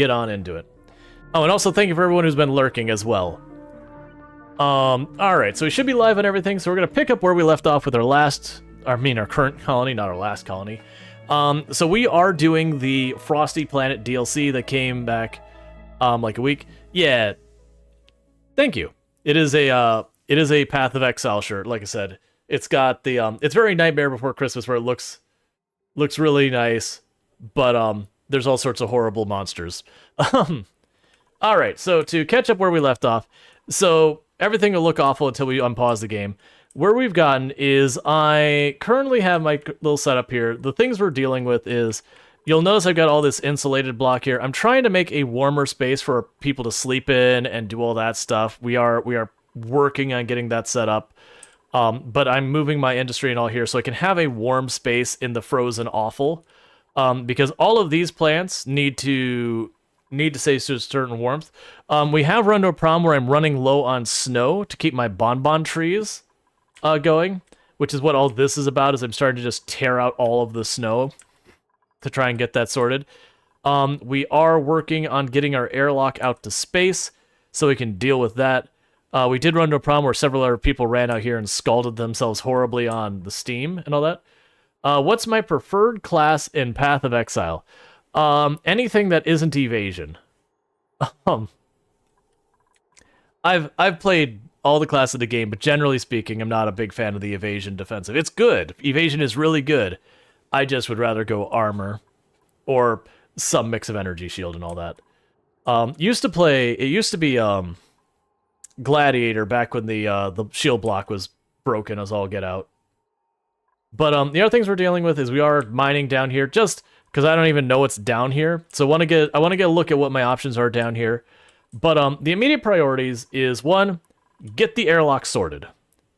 get on into it. Oh, and also thank you for everyone who's been lurking as well. Alright, so we should be live on everything, so we're going to pick up where we left off with our current colony, not our last colony. So we are doing the Frosty Planet DLC that came back, like a week. Yeah, thank you. It is a Path of Exile shirt, like I said. It's got the, it's very Nightmare Before Christmas, where it looks really nice, but, there's all sorts of horrible monsters. Alright, so to catch up where we left off, so everything will look awful until we unpause the game. Where we've gotten is I currently have my little setup here. The things we're dealing with is, you'll notice I've got all this insulated block here. I'm trying to make a warmer space for people to sleep in and do all that stuff. We are working on getting that set up. But I'm moving my industry and all here so I can have a warm space in the frozen awful. Because all of these plants need to stay to a certain warmth. We have run to a problem where I'm running low on snow to keep my bonbon trees going, which is what all this is about, is I'm starting to just tear out all of the snow to try and get that sorted. We are working on getting our airlock out to space so we can deal with that. We did run into a problem where several other people ran out here and scalded themselves horribly on the Steam and all that. What's my preferred class in Path of Exile? Anything that isn't evasion. I've played all the classes of the game, but generally speaking, I'm not a big fan of the evasion defensive. It's good. Evasion is really good. I just would rather go armor or some mix of energy shield and all that. It used to be Gladiator back when the shield block was broken as all get out. But the other things we're dealing with is we are mining down here just because I don't even know what's down here. So I want to get a look at what my options are down here. But the immediate priorities is, one, get the airlock sorted,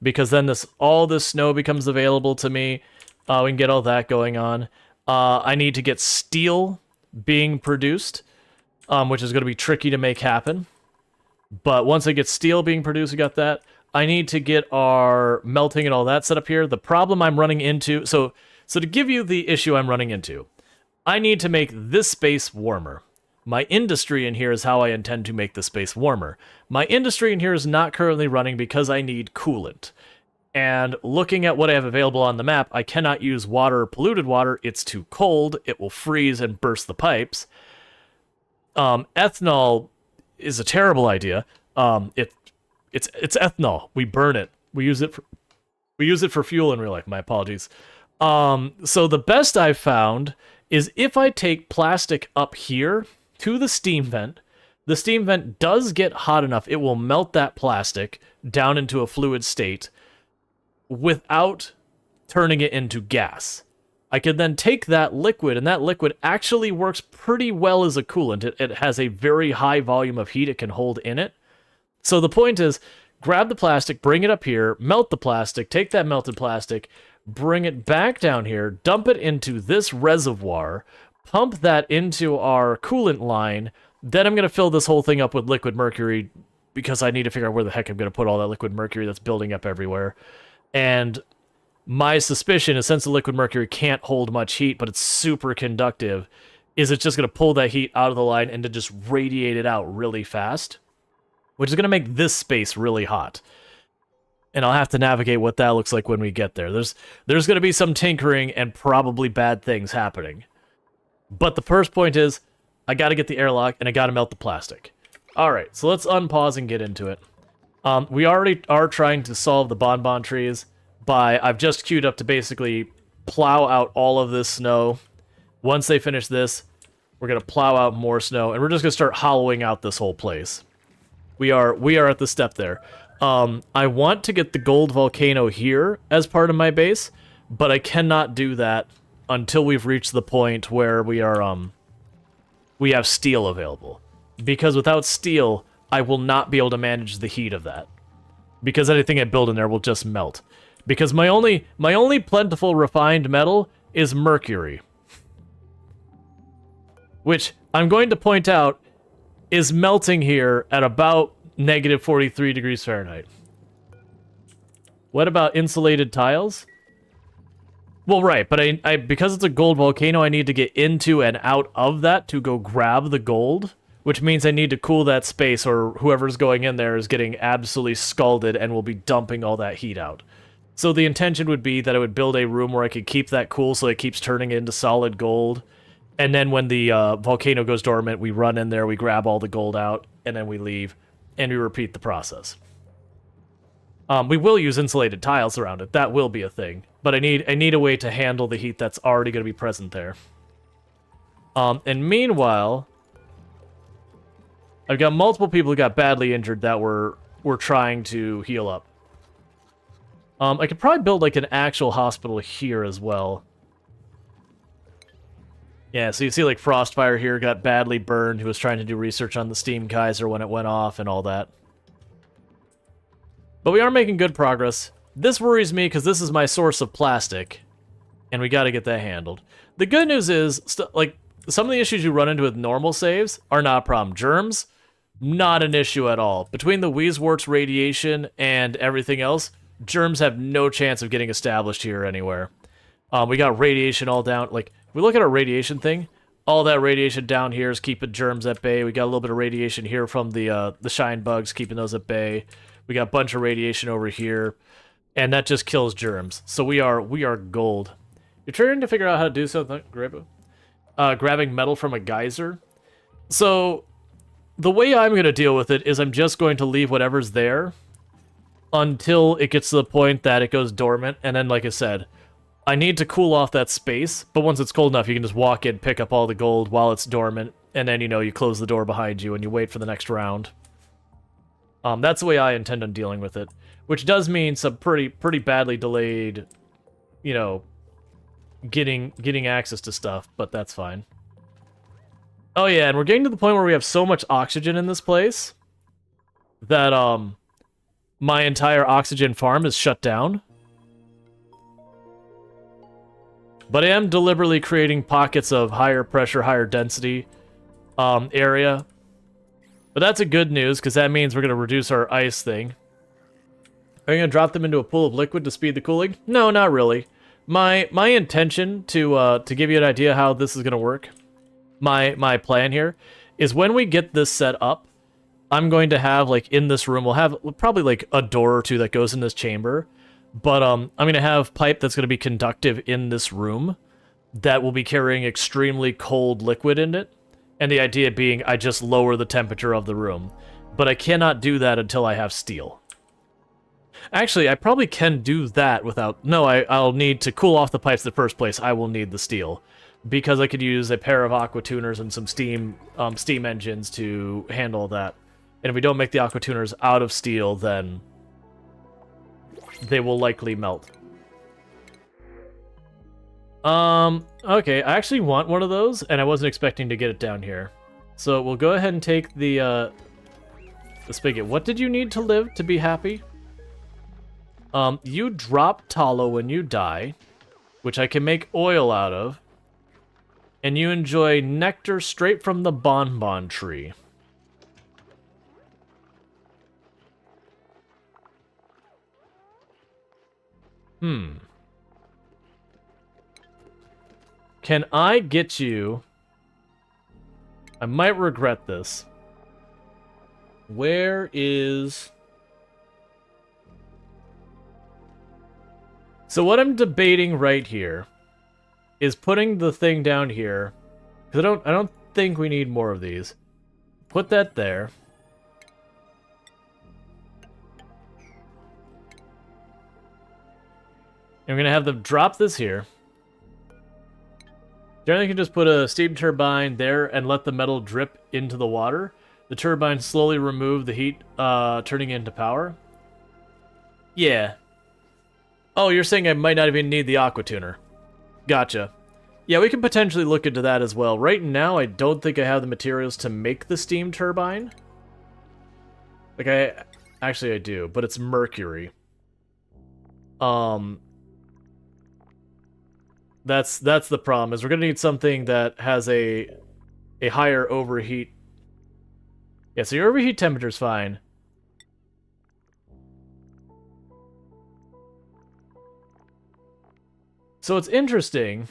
because then all this snow becomes available to me. We can get all that going on. I need to get steel being produced, which is going to be tricky to make happen. But once I get steel being produced, we got that. I need to get our melting and all that set up here. The problem I'm running into, so to give you the issue I'm running into, I need to make this space warmer. My industry in here is how I intend to make the space warmer. My industry in here is not currently running because I need coolant. And looking at what I have available on the map, I cannot use water, polluted water. It's too cold. It will freeze and burst the pipes. Ethanol is a terrible idea. It's ethanol. We burn it. We use it for fuel in real life. My apologies. So the best I've found is if I take plastic up here to the steam vent does get hot enough, it will melt that plastic down into a fluid state without turning it into gas. I could then take that liquid, and that liquid actually works pretty well as a coolant. It has a very high volume of heat it can hold in it. So the point is, grab the plastic, bring it up here, melt the plastic, take that melted plastic, bring it back down here, dump it into this reservoir, pump that into our coolant line, then I'm going to fill this whole thing up with liquid mercury because I need to figure out where the heck I'm going to put all that liquid mercury that's building up everywhere. And my suspicion is, since the liquid mercury can't hold much heat, but it's super conductive, is it's just going to pull that heat out of the line and to just radiate it out really fast, which is going to make this space really hot. And I'll have to navigate what that looks like when we get there. There's going to be some tinkering and probably bad things happening. But the first point is, I got to get the airlock and I got to melt the plastic. Alright, so let's unpause and get into it. We already are trying to solve the bonbon trees by, I've just queued up to basically plow out all of this snow. Once they finish this, we're going to plow out more snow, and we're just going to start hollowing out this whole place. We are at the step there. I want to get the gold volcano here as part of my base, but I cannot do that until we've reached the point where we have steel available. Because without steel, I will not be able to manage the heat of that. Because anything I build in there will just melt. Because my only plentiful refined metal is mercury. Which, I'm going to point out, is melting here at about negative 43 degrees Fahrenheit. What about insulated tiles? Well, right, but I because it's a gold volcano, I need to get into and out of that to go grab the gold, which means I need to cool that space, or whoever's going in there is getting absolutely scalded and will be dumping all that heat out. So the intention would be that I would build a room where I could keep that cool so it keeps turning into solid gold, and then when the volcano goes dormant, we run in there, we grab all the gold out, and then we leave, and we repeat the process. We will use insulated tiles around it. That will be a thing. But I need a way to handle the heat that's already going to be present there. And meanwhile, I've got multiple people who got badly injured that we're trying to heal up. I could probably build like an actual hospital here as well. Yeah, so you see like Frostfire here got badly burned, who was trying to do research on the Steam Geyser when it went off and all that. But we are making good progress. This worries me because this is my source of plastic, and we got to get that handled. The good news is, like, some of the issues you run into with normal saves are not a problem. Germs, not an issue at all. Between the Wheezeworts radiation and everything else, germs have no chance of getting established here anywhere. We got radiation all down. Like, if we look at our radiation thing, all that radiation down here is keeping germs at bay. We got a little bit of radiation here from the shine bugs, keeping those at bay. We got a bunch of radiation over here, and that just kills germs. So we are gold. You're trying to figure out how to do something. Grabbing metal from a geyser. So the way I'm going to deal with it is I'm just going to leave whatever's there until it gets to the point that it goes dormant. And then, like I said, I need to cool off that space. But once it's cold enough, you can just walk in, pick up all the gold while it's dormant. And then, you know, you close the door behind you and you wait for the next round. That's the way I intend on dealing with it, which does mean some pretty badly delayed, you know, getting access to stuff, but that's fine. Oh yeah, and we're getting to the point where we have so much oxygen in this place that my entire oxygen farm is shut down. But I am deliberately creating pockets of higher pressure, higher density area. But that's a good news, because that means we're going to reduce our ice thing. Are you going to drop them into a pool of liquid to speed the cooling? No, not really. My intention, to give you an idea how this is going to work, my plan here, is when we get this set up, I'm going to have, like, in this room, we'll have probably, like, a door or two that goes in this chamber. But I'm going to have pipe that's going to be conductive in this room that will be carrying extremely cold liquid in it. And the idea being, I just lower the temperature of the room. But I cannot do that until I have steel. Actually, I probably can do that without... No, I'll need to cool off the pipes in the first place. I will need the steel. Because I could use a pair of aqua tuners and some steam engines to handle that. And if we don't make the aqua tuners out of steel, then they will likely melt. Okay, I actually want one of those, and I wasn't expecting to get it down here. So we'll go ahead and take the spigot. What did you need to live to be happy? You drop tallow when you die, which I can make oil out of, and you enjoy nectar straight from the bonbon tree. Can I get you... I might regret this. Where is... So what I'm debating right here is putting the thing down here. Because I don't think we need more of these. Put that there. And we're going to have them drop this here. Generally, you can just put a steam turbine there and let the metal drip into the water. The turbine slowly remove the heat, turning it into power. Yeah. Oh, you're saying I might not even need the aqua tuner. Gotcha. Yeah, we can potentially look into that as well. Right now, I don't think I have the materials to make the steam turbine. Like, actually, I do, but it's mercury. That's the problem, is we're gonna need something that has a higher overheat. Yeah, so your overheat temperature's fine. So it's interesting.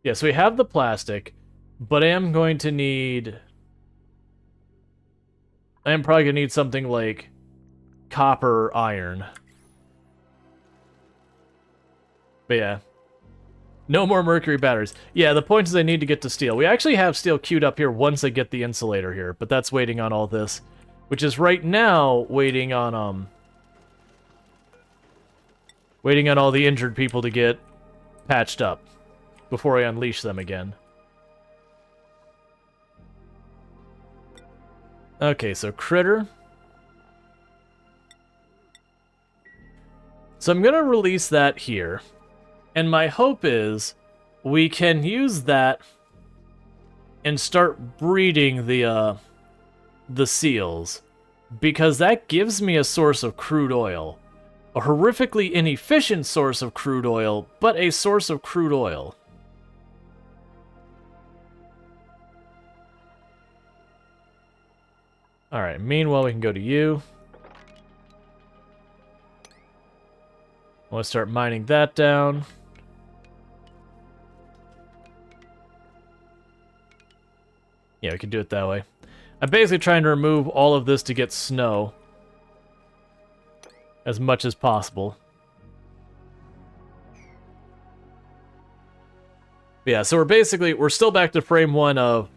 Yeah, so we have the plastic, but I am going to need... I am probably going to need something like copper iron. But yeah. No more mercury batteries. Yeah, the point is I need to get to steel. We actually have steel queued up here once I get the insulator here, but that's waiting on all this. Which is right now waiting on all the injured people to get patched up before I unleash them again. Okay, so critter. So I'm going to release that here. And my hope is we can use that and start breeding the seals. Because that gives me a source of crude oil. A horrifically inefficient source of crude oil, but a source of crude oil. Alright, meanwhile we can go to you. I want to start mining that down. Yeah, we can do it that way. I'm basically trying to remove all of this to get snow. As much as possible. Yeah, so we're still back to frame 1 of,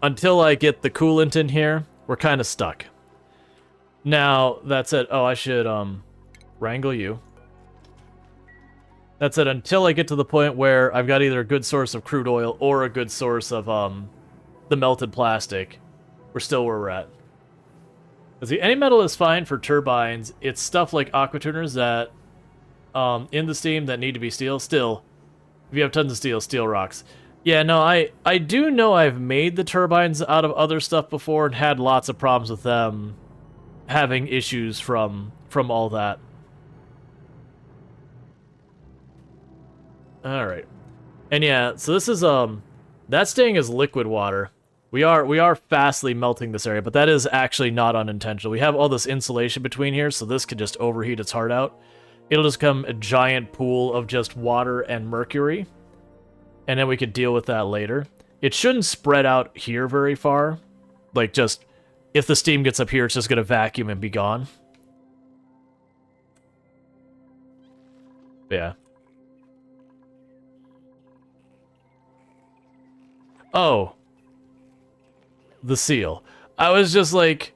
until I get the coolant in here, we're kind of stuck. Now, that said, oh, I should, wrangle you. That said, until I get to the point where I've got either a good source of crude oil or a good source of, the melted plastic, we're still where we're at. See, any metal is fine for turbines. It's stuff like aqua tuners that, in the steam that need to be steel. Still, if you have tons of steel, steel rocks. Yeah, no, I do know I've made the turbines out of other stuff before and had lots of problems with them having issues from all that. Alright. And yeah, so this is, that's staying as liquid water. We are fastly melting this area, but that is actually not unintentional. We have all this insulation between here, so this could just overheat its heart out. It'll just become a giant pool of just water and mercury, and then we could deal with that later. It shouldn't spread out here very far. Like, just, if the steam gets up here, it's just going to vacuum and be gone. Yeah. Oh. The seal. I was just like,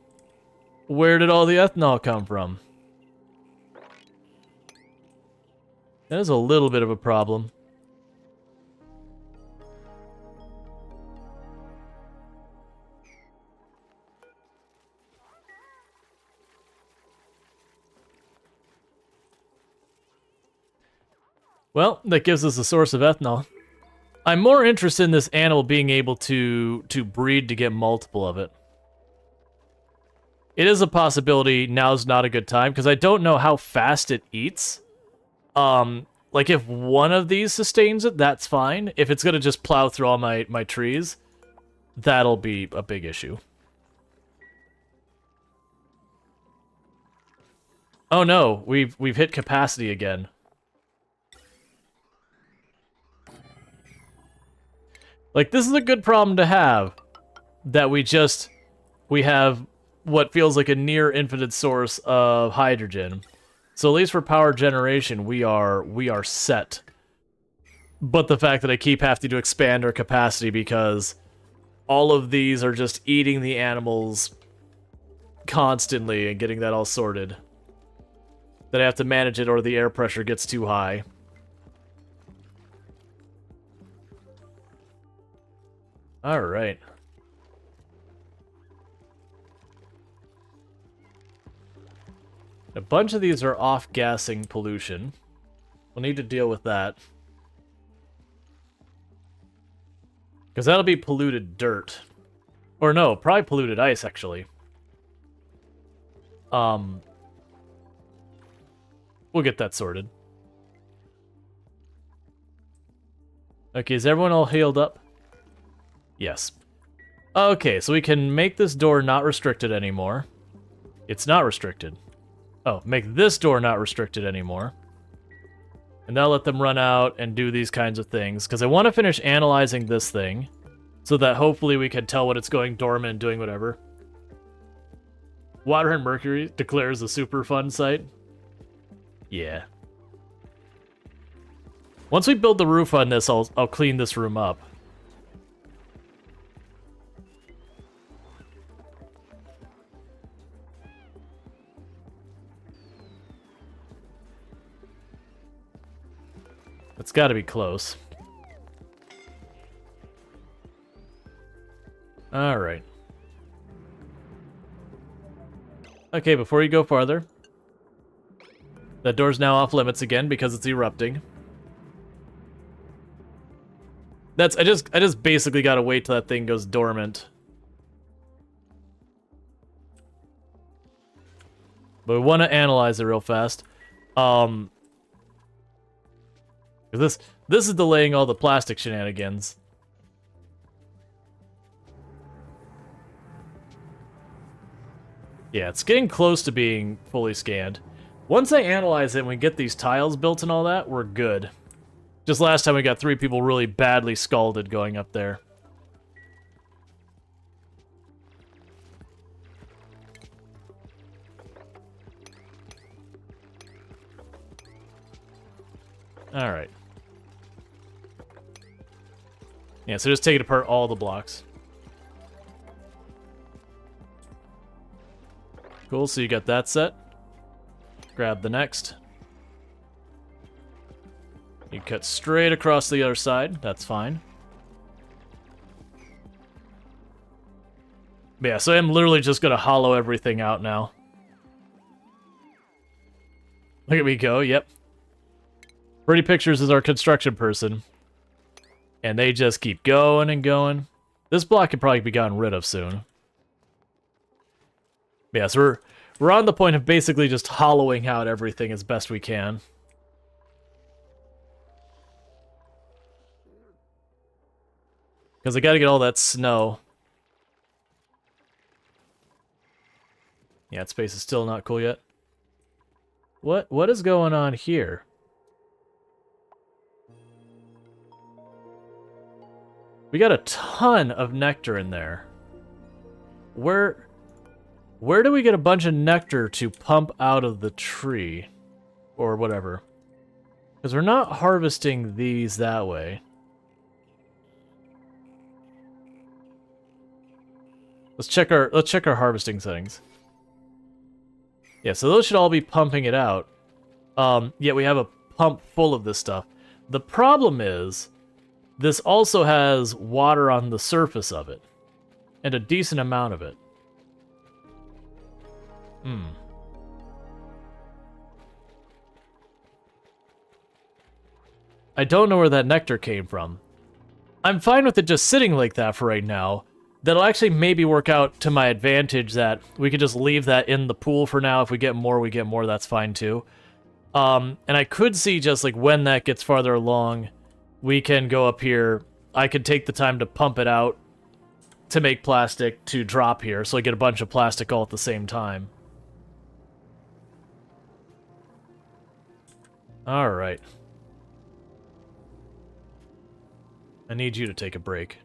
where did all the ethanol come from? That is a little bit of a problem. Well, that gives us a source of ethanol. I'm more interested in this animal being able to breed to get multiple of it. It is a possibility. Now's not a good time, because I don't know how fast it eats. Like, if one of these sustains it, that's fine. If it's going to just plow through all my trees, that'll be a big issue. Oh no, we've hit capacity again. Like, this is a good problem to have, that we have what feels like a near infinite source of hydrogen. So at least for power generation, we are set. But the fact that I keep having to expand our capacity because all of these are just eating the animals constantly and getting that all sorted. That I have to manage it or the air pressure gets too high. Alright. A bunch of these are off-gassing pollution. We'll need to deal with that. Because that'll be polluted dirt. Or no, probably polluted ice, actually. We'll get that sorted. Okay, is everyone all healed up? Yes. Okay, so we can make this door not restricted anymore. It's not restricted. Oh, make this door not restricted anymore. And that'll let them run out and do these kinds of things. Because I want to finish analyzing this thing, so that hopefully we can tell when it's going dormant and doing whatever. Water and Mercury declares a super fun site. Yeah. Once we build the roof on this, I'll clean this room up. It's got to be close. All right. Okay, before you go farther, that door's now off limits again because it's erupting. I just basically gotta wait till that thing goes dormant. But we want to analyze it real fast. This is delaying all the plastic shenanigans. Yeah, it's getting close to being fully scanned. Once I analyze it and we get these tiles built and all that, we're good. Just last time we got 3 people really badly scalded going up there. Alright. Yeah, so just take it apart all the blocks. Cool, so you got that set. Grab the next. You cut straight across the other side, that's fine. But yeah, so I'm literally just gonna hollow everything out now. Look at me go, yep. Pretty Pictures is our construction person. And they just keep going and going. This block could probably be gotten rid of soon. Yeah, so we're on the point of basically just hollowing out everything as best we can. Because I gotta get all that snow. Yeah, that space is still not cool yet. What is going on here? We got a ton of nectar in there. Where do we get a bunch of nectar to pump out of the tree? Or whatever. Because we're not harvesting these that way. Let's check our harvesting settings. Yeah, so those should all be pumping it out. Yeah, we have a pump full of this stuff. The problem is, this also has water on the surface of it. And a decent amount of it. I don't know where that nectar came from. I'm fine with it just sitting like that for right now. That'll actually maybe work out to my advantage that we could just leave that in the pool for now. If we get more, that's fine too. And I could see just like when that gets farther along, we can go up here. I could take the time to pump it out to make plastic to drop here, so I get a bunch of plastic all at the same time. Alright. I need you to take a break.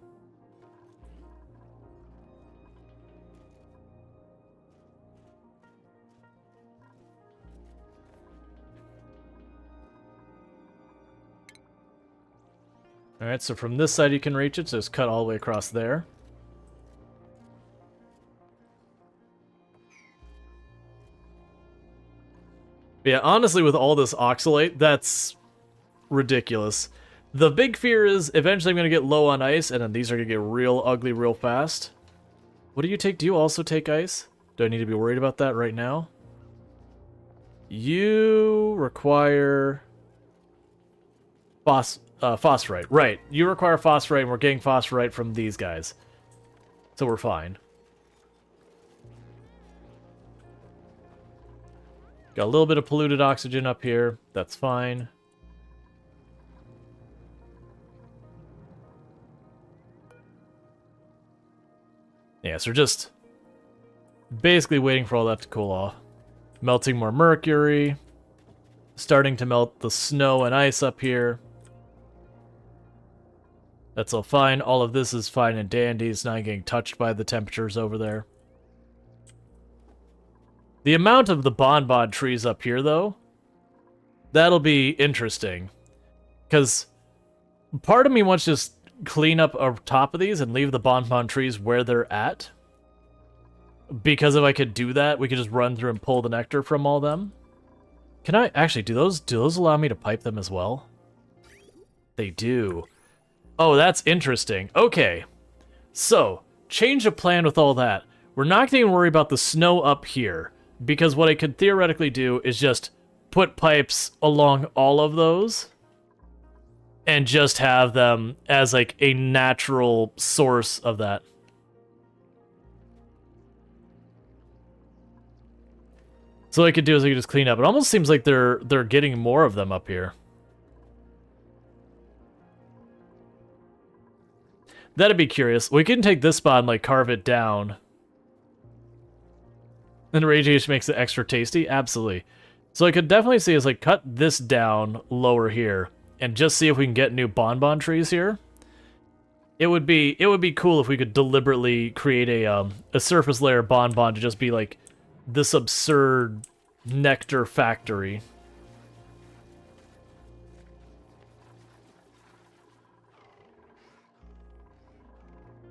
Alright, so from this side you can reach it, so just cut all the way across there. Yeah, honestly, with all this oxalate, that's ridiculous. The big fear is eventually I'm going to get low on ice, and then these are going to get real ugly real fast. What do you take? Do you also take ice? Do I need to be worried about that right now? You require phosphorite. Right, you require phosphorite, and we're getting phosphorite from these guys. So we're fine. Got a little bit of polluted oxygen up here. That's fine. Yeah, so we're just basically waiting for all that to cool off. Melting more mercury. starting to melt the snow and ice up here. That's all fine. All of this is fine and dandy. It's not getting touched by the temperatures over there. The amount of the bonbon trees up here, though, that'll be interesting. Because part of me wants to just clean up on top of these and leave the bonbon trees where they're at. Because if I could do that, we could just run through and pull the nectar from all them. Can I actually do those allow me to pipe them as well? They do. Oh, that's interesting. Okay. So, change of plan with all that. We're not going to worry about the snow up here, because what I could theoretically do is just put pipes along all of those and just have them as like a natural source of that. So what I could do is I could just clean up. It almost seems like they're getting more of them up here. That'd be curious. We can take this spot and like carve it down. And radiation makes it extra tasty? Absolutely. So I could definitely see is like cut this down lower here and just see if we can get new bonbon trees here. It would be cool if we could deliberately create a surface layer bonbon to just be like this absurd nectar factory.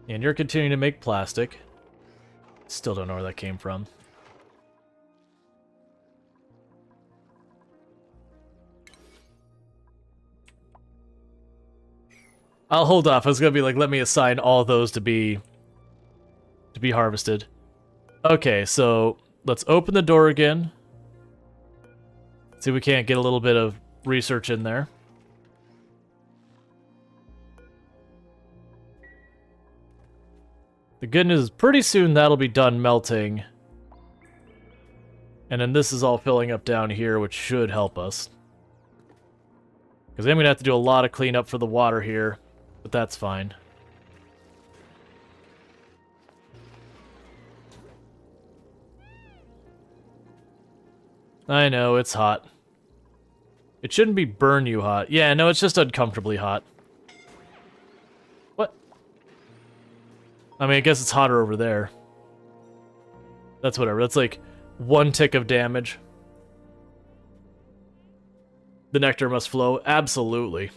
And you're continuing to make plastic. Still don't know where that came from. I'll hold off. I was gonna be like, let me assign all those to be harvested. Okay, so let's open the door again. See if we can't get a little bit of research in there. The good news is pretty soon that'll be done melting. And then this is all filling up down here, which should help us. Because I'm going to have to do a lot of cleanup for the water here, but that's fine. I know, it's hot. It shouldn't be burn you hot. Yeah, no, it's just uncomfortably hot. What? I mean, I guess it's hotter over there. That's whatever. That's like 1 tick of damage. The nectar must flow. Absolutely.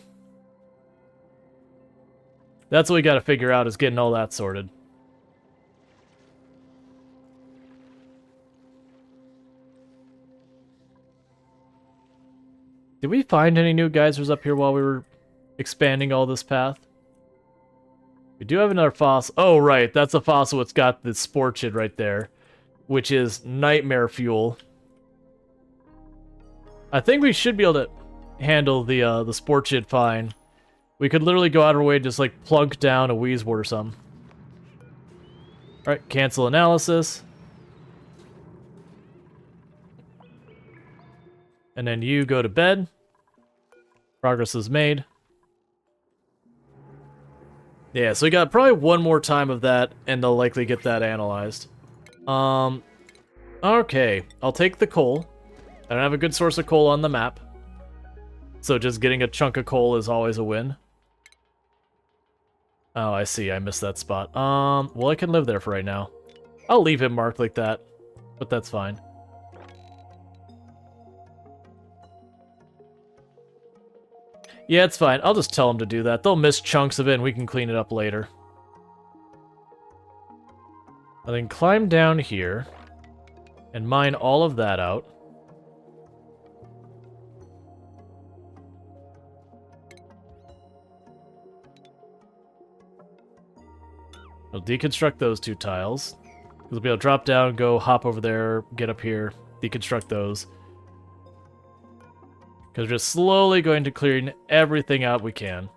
That's what we gotta figure out, is getting all that sorted. Did we find any new geysers up here while we were expanding all this path? We do have another fossil. Oh, right. That's a fossil that's got the Storge right there, which is nightmare fuel. I think we should be able to handle the Storge fine. We could literally go out of our way and just, like, plunk down a Wheezewort or something. Alright, cancel analysis. And then you go to bed. Progress is made. Yeah, so we got probably one more time of that, and they'll likely get that analyzed. Okay, I'll take the coal. I don't have a good source of coal on the map. So just getting a chunk of coal is always a win. Oh, I see, I missed that spot. Well, I can live there for right now. I'll leave him marked like that, but that's fine. Yeah, it's fine. I'll just tell them to do that. They'll miss chunks of it and we can clean it up later. And then climb down here and mine all of that out. We'll deconstruct those 2 tiles. We'll be able to drop down, go hop over there, get up here, deconstruct those. Because we're just slowly going to clearing everything out we can.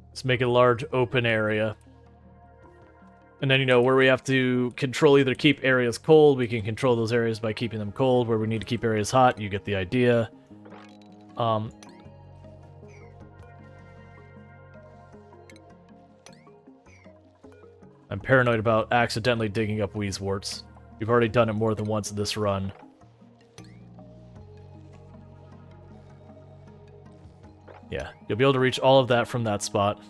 Let's make it a large open area. And then, you know, where we have to control, either keep areas cold, we can control those areas by keeping them cold. Where we need to keep areas hot, you get the idea. I'm paranoid about accidentally digging up Wheezeworts. We've already done it more than once in this run. Yeah, you'll be able to reach all of that from that spot.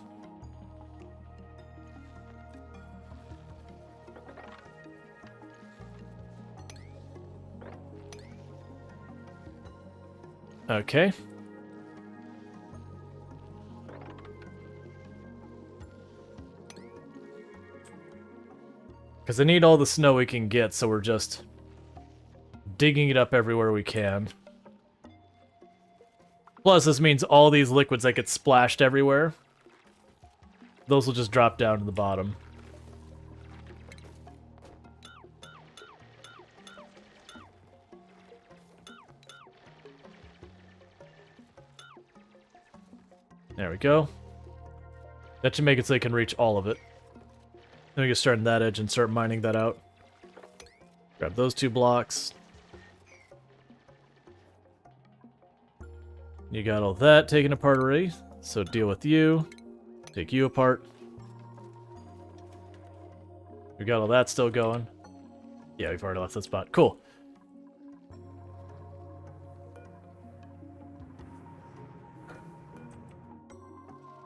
Okay. Because I need all the snow we can get, so we're just digging it up everywhere we can. Plus, this means all these liquids that get splashed everywhere, those will just drop down to the bottom. There we go. That should make it so they can reach all of it. Then we can start on that edge and start mining that out. Grab those 2 blocks. You got all that taken apart already, so deal with you. Take you apart. We got all that still going. Yeah, we've already left that spot. Cool.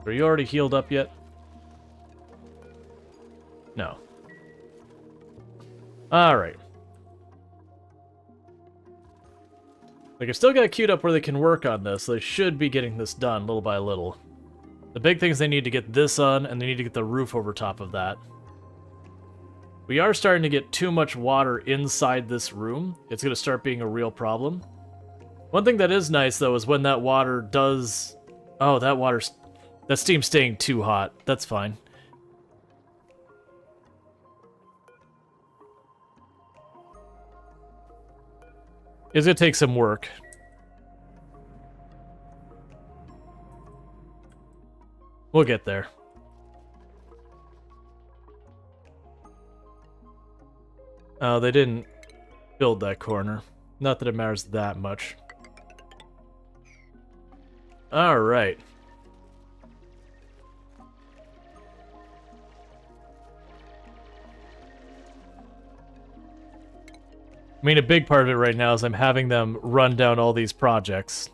Are you already healed up yet? No. Alright. Like, I've still got it queued up where they can work on this. So they should be getting this done little by little. The big thing is they need to get this on, and they need to get the roof over top of that. We are starting to get too much water inside this room. It's going to start being a real problem. One thing that is nice, though, is when that water does... Oh, that steam's staying too hot. That's fine. It's gonna take some work. We'll get there. Oh, they didn't build that corner. Not that it matters that much. Alright. I mean, a big part of it right now is I'm having them run down all these projects.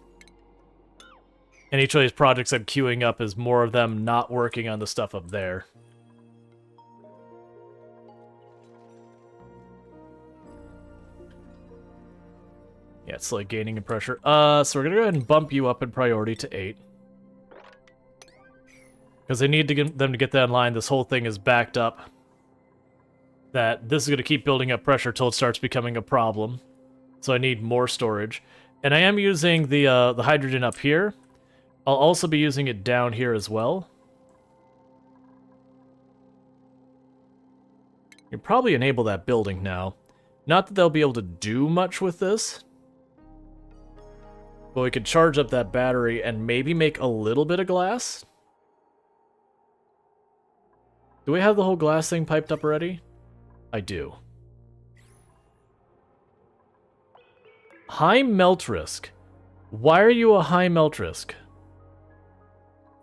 And each of these projects I'm queuing up is more of them not working on the stuff up there. Yeah, it's like gaining in pressure. So we're gonna go ahead and bump you up in priority to 8. Because I need to get them to get that in line. This whole thing is backed up. That this is going to keep building up pressure till it starts becoming a problem. So I need more storage. And I am using the hydrogen up here. I'll also be using it down here as well. You can probably enable that building now. Not that they'll be able to do much with this. But we could charge up that battery and maybe make a little bit of glass. Do we have the whole glass thing piped up already? I do. High melt risk. Why are you a high melt risk?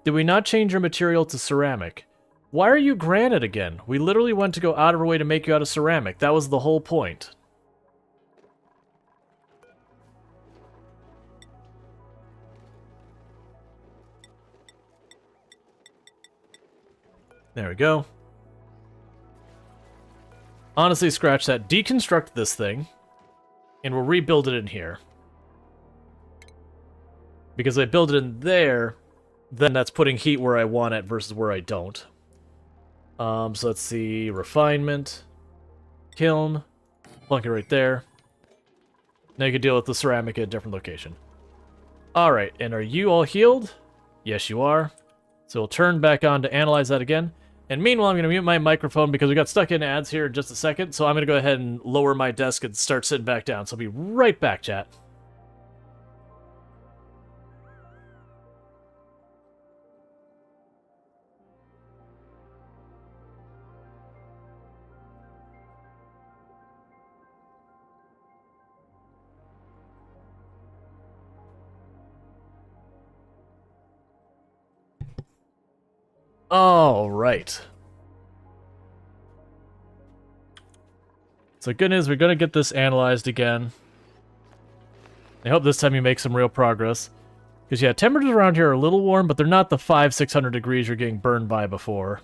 Did we not change your material to ceramic? Why are you granite again? We literally went to go out of our way to make you out of ceramic. That was the whole point. There we go. Honestly, scratch that. Deconstruct this thing, and we'll rebuild it in here. Because I build it in there, then that's putting heat where I want it versus where I don't. So let's see, refinement, kiln, plunk it right there. Now you can deal with the ceramic at a different location. Alright, and are you all healed? Yes, you are. So we'll turn back on to analyze that again. And meanwhile, I'm going to mute my microphone because we got stuck in ads here in just a second. So I'm going to go ahead and lower my desk and start sitting back down. So I'll be right back, chat. All right. So good news, we're going to get this analyzed again. I hope this time you make some real progress. Because, yeah, temperatures around here are a little warm, but they're not the 500-600 degrees you're getting burned by before.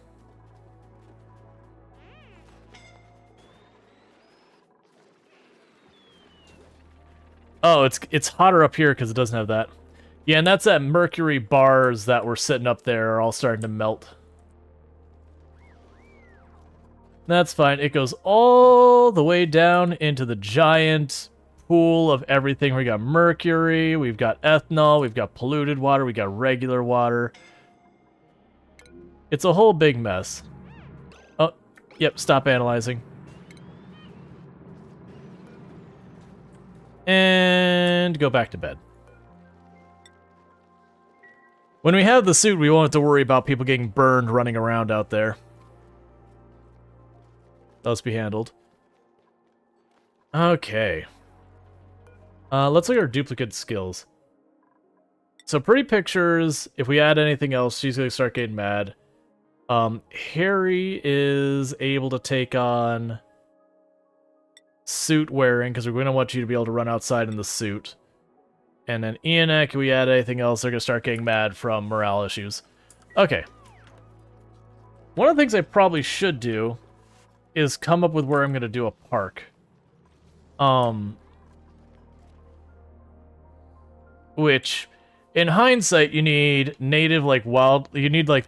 Oh, it's hotter up here because it doesn't have that. Yeah, and that's that mercury bars that were sitting up there are all starting to melt. That's fine. It goes all the way down into the giant pool of everything. We got mercury, we've got ethanol, we've got polluted water, we got regular water. It's a whole big mess. Oh, yep, stop analyzing. And go back to bed. When we have the suit, we won't have to worry about people getting burned running around out there. Those be handled. Okay. Let's look at our duplicate skills. So pretty pictures, if we add anything else, she's going to start getting mad. Harry is able to take on suit wearing, because we're going to want you to be able to run outside in the suit. And then Ian, if we add anything else, they're going to start getting mad from morale issues. Okay. One of the things I probably should do is come up with where I'm going to do a park. Which, in hindsight, you need native, like, wild... You need, like,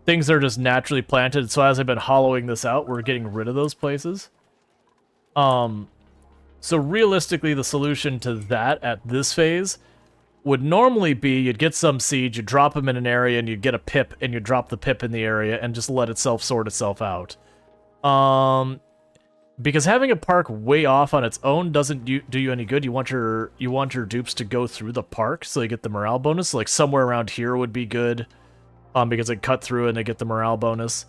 things that are just naturally planted. So as I've been hollowing this out, we're getting rid of those places. So realistically, the solution to that at this phase would normally be you'd get some seeds, you'd drop them in an area, and you'd get a pip, and you'd drop the pip in the area, and just let itself sort itself out. Because having a park way off on its own doesn't do you any good. You want your dupes to go through the park, so you get the morale bonus. So like somewhere around here would be good, because they cut through and they get the morale bonus.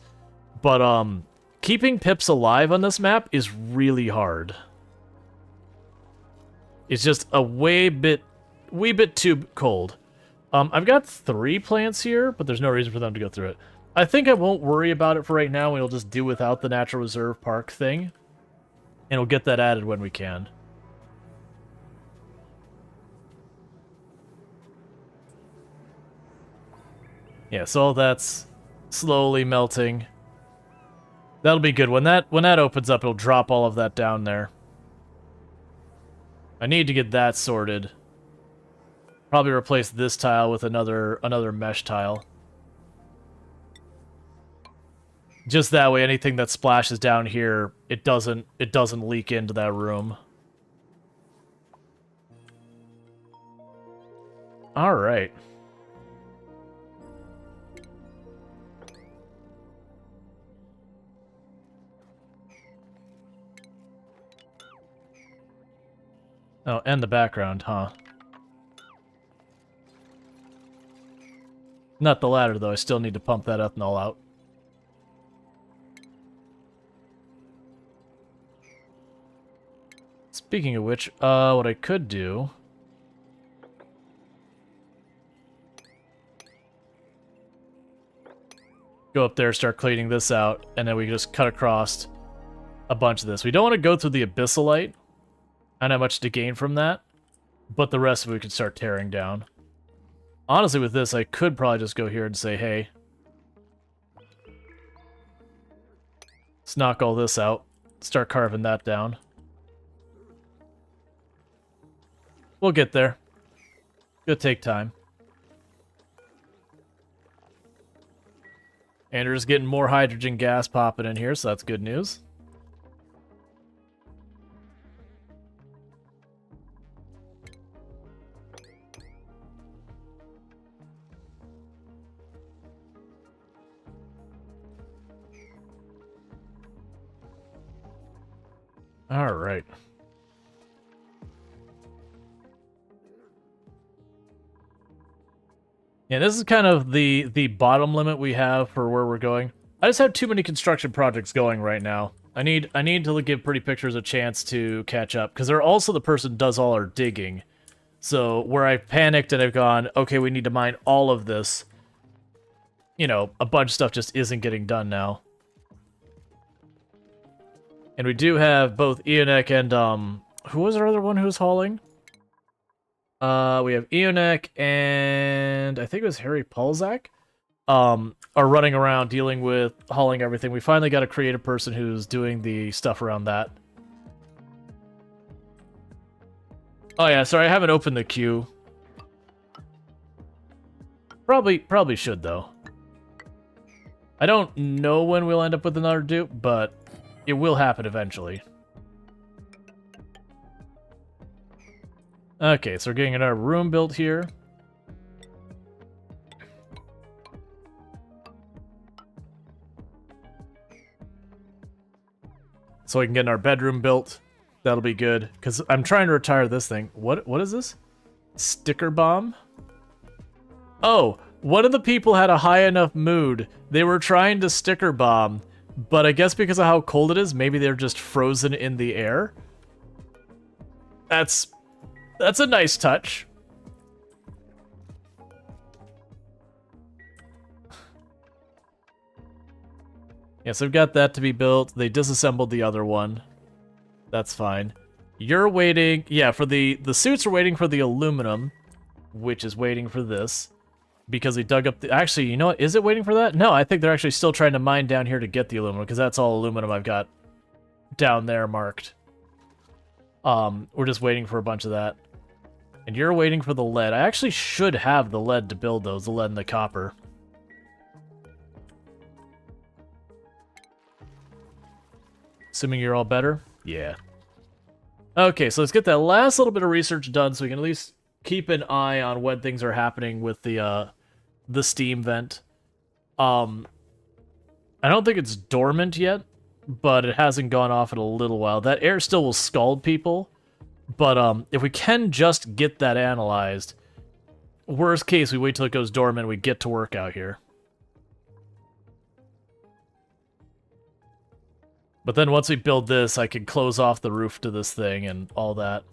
But keeping pips alive on this map is really hard. It's just a wee bit too cold. I've got 3 plants here, but there's no reason for them to go through it. I think I won't worry about it for right now. We'll just do without the natural reserve park thing. And we'll get that added when we can. Yeah, so all that's slowly melting. That'll be good. When that opens up, it'll drop all of that down there. I need to get that sorted. Probably replace this tile with another mesh tile. Just that way, anything that splashes down here, it doesn't leak into that room. All right. Oh, and the background, huh? Not the latter, though. I still need to pump that ethanol out. Speaking of which, what I could do... Go up there, start cleaning this out, and then we can just cut across a bunch of this. We don't want to go through the Abyssalite. I don't have much to gain from that, but the rest of it we could start tearing down. Honestly, with this, I could probably just go here and say, hey, let's knock all this out, start carving that down. We'll get there. It'll take time. And we're just getting more hydrogen gas popping in here, so that's good news. All right. Yeah, this is kind of the bottom limit we have for where we're going. I just have too many construction projects going right now. I need to give Pretty Pictures a chance to catch up, because they're also the person who does all our digging. So where I've panicked and I've gone, okay, we need to mine all of this, you know, a bunch of stuff just isn't getting done now. And we do have both Eonek and, who was our other one who was hauling? We have Eonek and I think it was Harry Polzak, are running around dealing with hauling everything. We finally got a creative person who's doing the stuff around that. Oh yeah, sorry, I haven't opened the queue. Probably should, though. I don't know when we'll end up with another dupe, but it will happen eventually. Okay, so we're getting another room built here. So we can get our bedroom built. That'll be good, because I'm trying to retire this thing. What is this? Sticker bomb? Oh, one of the people had a high enough mood. They were trying to sticker bomb, but I guess because of how cold it is, maybe they're just frozen in the air. That's a nice touch. Yeah, so we've got that to be built. They disassembled the other one. That's fine. You're waiting... Yeah, for the suits are waiting for the aluminum, which is waiting for this. Because they dug up the... Actually, you know what? Is it waiting for that? No, I think they're actually still trying to mine down here to get the aluminum, because that's all aluminum I've got down there marked. We're just waiting for a bunch of that. And you're waiting for the lead. I actually should have the lead to build those, the lead and the copper. Assuming you're all better? Yeah. Okay, so let's get that last little bit of research done so we can at least keep an eye on when things are happening with the steam vent. I don't think it's dormant yet, but it hasn't gone off in a little while. That air still will scald people, but if we can just get that analyzed, worst case, we wait till it goes dormant and we get to work out here. But then once we build this, I can close off the roof to this thing and all that.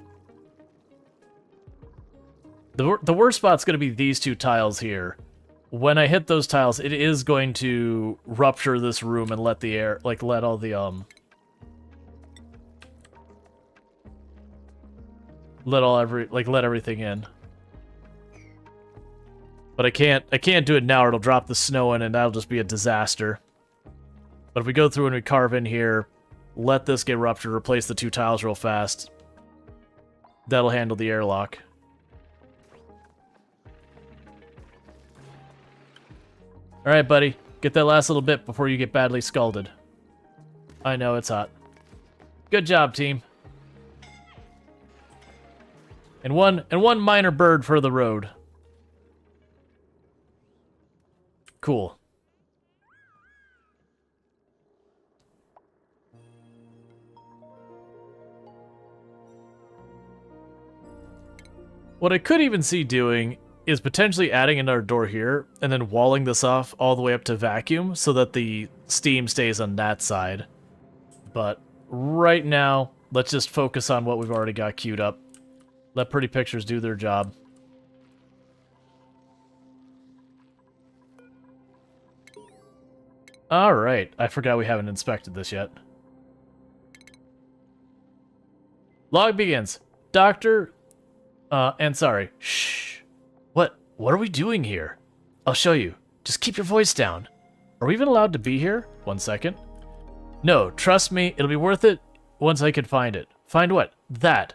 The worst spot's going to be these two tiles here. When I hit those tiles, it is going to rupture this room and let the air, like, let all the, let everything in. But I can't do it now or it'll drop the snow in and that'll just be a disaster. But if we go through and we carve in here, let this get ruptured, replace the two tiles real fast, that'll handle the airlock. Alright, buddy. Get that last little bit before you get badly scalded. I know, it's hot. Good job, team. And one minor bird for the road. Cool. What I could even see doing is potentially adding another door here, and then walling this off all the way up to vacuum, so that the steam stays on that side. But right now, let's just focus on what we've already got queued up. Let Pretty Pictures do their job. Alright, I forgot we haven't inspected this yet. Log begins. Doctor... and sorry. Shh. What are we doing here? I'll show you. Just keep your voice down. Are we even allowed to be here? 1 second. No, trust me, it'll be worth it once I can find it. Find what? That.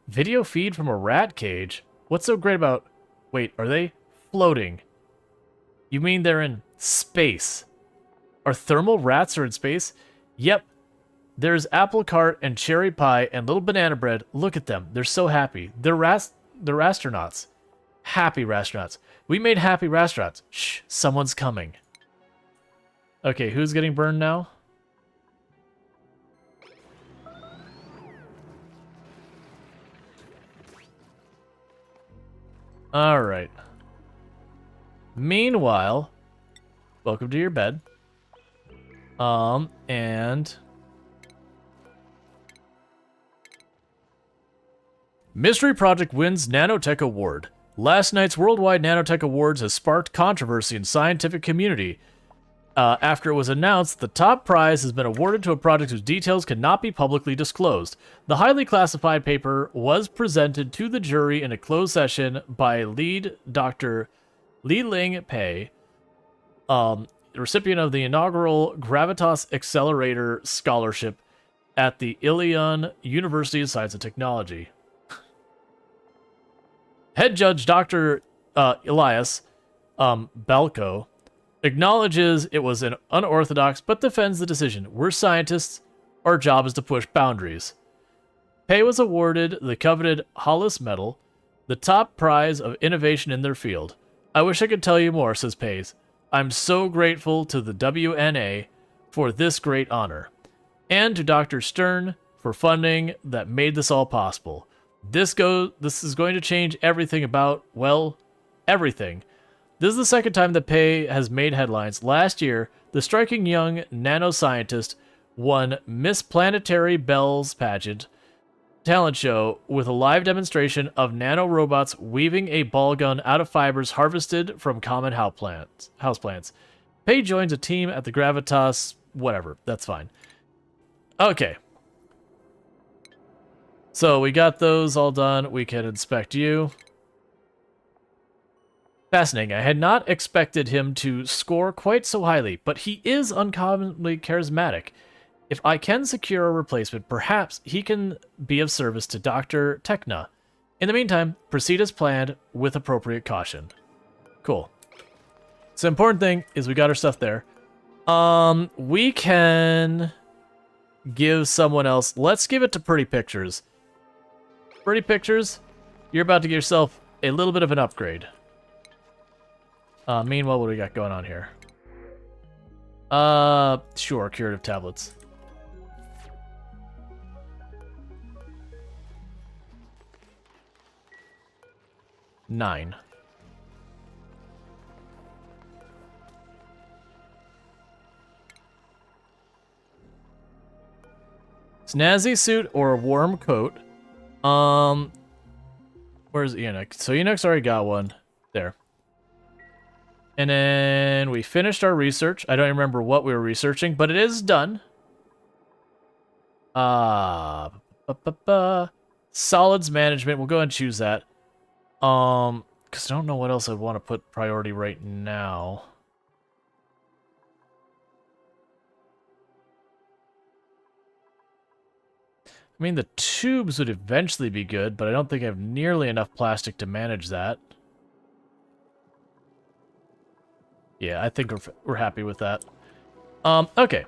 Video feed from a rat cage? What's so great about... Wait, are they floating? You mean they're in space? Are thermal rats in space? Yep. There's apple cart and cherry pie and little banana bread. Look at them. They're so happy. They're astronauts. Happy astronauts. We made happy astronauts. Shh, someone's coming. Okay, who's getting burned now? Alright. Meanwhile, welcome to your bed. And... Mystery Project wins Nanotech Award. Last night's Worldwide Nanotech Awards has sparked controversy in the scientific community. After it was announced, the top prize has been awarded to a project whose details cannot be publicly disclosed. The highly classified paper was presented to the jury in a closed session by lead Dr. Li Ling Pei, recipient of the inaugural Gravitas Accelerator Scholarship at the Ilion University of Science and Technology. Head Judge Dr. Elias Balco acknowledges it was an unorthodox, but defends the decision. We're scientists. Our job is to push boundaries. Pei was awarded the coveted Hollis Medal, the top prize of innovation in their field. I wish I could tell you more, says Pei. I'm so grateful to the WNA for this great honor, and to Dr. Stern for funding that made this all possible. This is going to change everything about, well, everything. This is the second time that Pei has made headlines. Last year, the striking young nanoscientist won Miss Planetary Bells pageant talent show with a live demonstration of nanorobots weaving a ball gun out of fibers harvested from common houseplants. Pei joins a team at the Gravitas, whatever, that's fine. Okay. So we got those all done. We can inspect you. Fascinating. I had not expected him to score quite so highly, but he is uncommonly charismatic. If I can secure a replacement, perhaps he can be of service to Dr. Techna. In the meantime, proceed as planned with appropriate caution. Cool. So the important thing is we got our stuff there. We can give someone else. Let's give it to Pretty Pictures. Pretty Pictures, you're about to give yourself a little bit of an upgrade. Meanwhile, what do we got going on here? Sure, curative tablets. Nine. Snazzy suit or a warm coat. Where's Enoch? So Enoch's already got one. There. And then we finished our research. I don't remember what we were researching, but it is done. Solids management. We'll go ahead and choose that. Because I don't know what else I'd want to put priority right now. I mean, the tubes would eventually be good, but I don't think I have nearly enough plastic to manage that. Yeah, I think we're happy with that. Okay.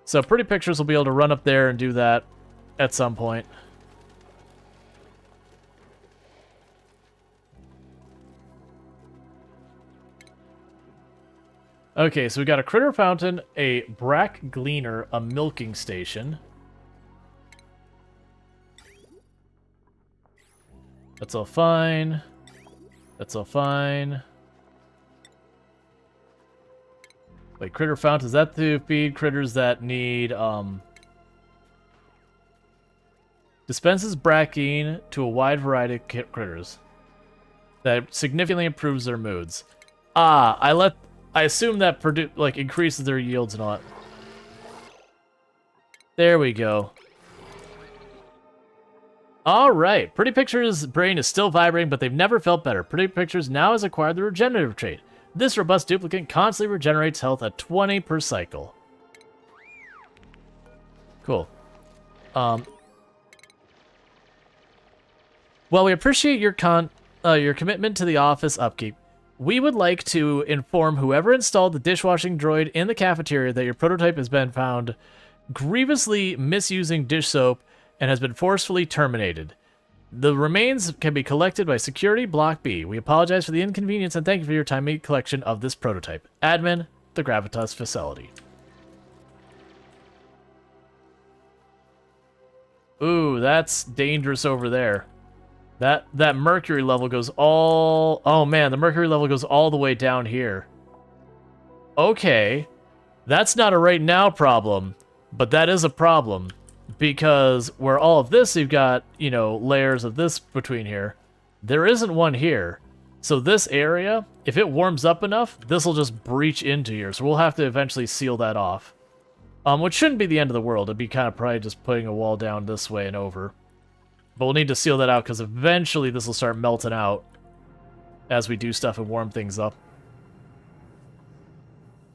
So Pretty Pictures will be able to run up there and do that at some point. Okay, so we got a critter fountain, a brack gleaner, a milking station. That's all fine. That's all fine. Wait, critter fountain, is that to feed critters that need, dispenses brackine to a wide variety of critters. That significantly improves their moods. Ah, I assume that increases their yields and all that. There we go. Alright, Pretty Pictures' brain is still vibrating, but they've never felt better. Pretty Pictures now has acquired the regenerative trait. This robust duplicate constantly regenerates health at 20 per cycle. Cool. Well, we appreciate your commitment to the office upkeep. We would like to inform whoever installed the dishwashing droid in the cafeteria that your prototype has been found grievously misusing dish soap and has been forcefully terminated. The remains can be collected by Security Block B. We apologize for the inconvenience and thank you for your timely collection of this prototype. Admin, the Gravitas facility. Ooh, that's dangerous over there. That mercury level goes all... Oh man, the mercury level goes all the way down here. Okay. That's not a right now problem, but that is a problem. Because where all of this, you've got, you know, layers of this between here. There isn't one here. So this area, if it warms up enough, this will just breach into here. So we'll have to eventually seal that off. Which shouldn't be the end of the world. It'd be kind of probably just putting a wall down this way and over. But we'll need to seal that out because eventually this will start melting out as we do stuff and warm things up.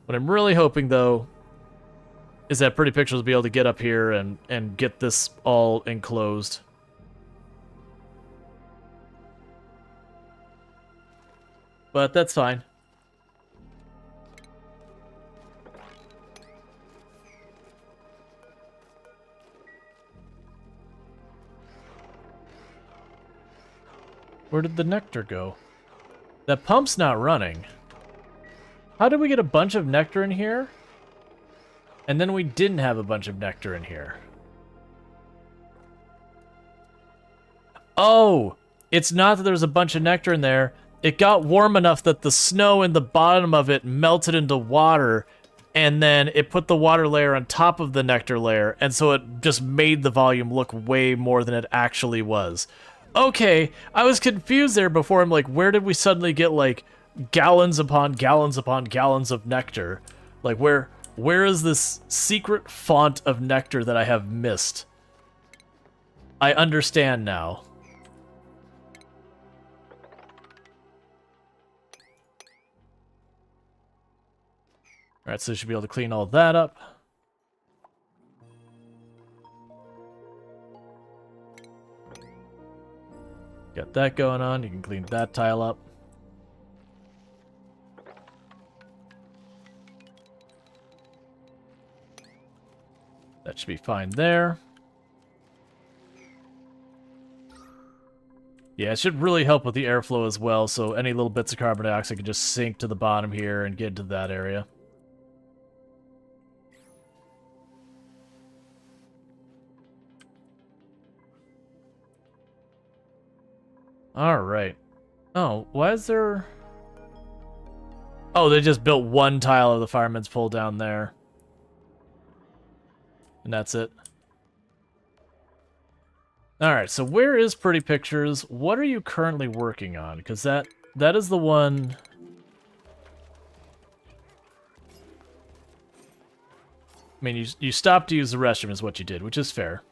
What I'm really hoping, though, is that Pretty Pictures will be able to get up here and get this all enclosed. But that's fine. Where did the nectar go? That pump's not running. How did we get a bunch of nectar in here? And then we didn't have a bunch of nectar in here. Oh! It's not that there's a bunch of nectar in there. It got warm enough that the snow in the bottom of it melted into water, and then it put the water layer on top of the nectar layer, and so it just made the volume look way more than it actually was. Okay, I was confused there before. I'm like, where did we suddenly get, like, gallons upon gallons upon gallons of nectar? Like, where is this secret font of nectar that I have missed? I understand now. Alright, so we should be able to clean all that up. Got that going on. You can clean that tile up. That should be fine there. Yeah, it should really help with the airflow as well, so any little bits of carbon dioxide can just sink to the bottom here and get into that area. Alright. Oh, why is there... Oh, they just built one tile of the fireman's pole down there. And that's it. Alright, so where is Pretty Pictures? What are you currently working on? Because that is the one... I mean, you stopped to use the restroom is what you did, which is fair.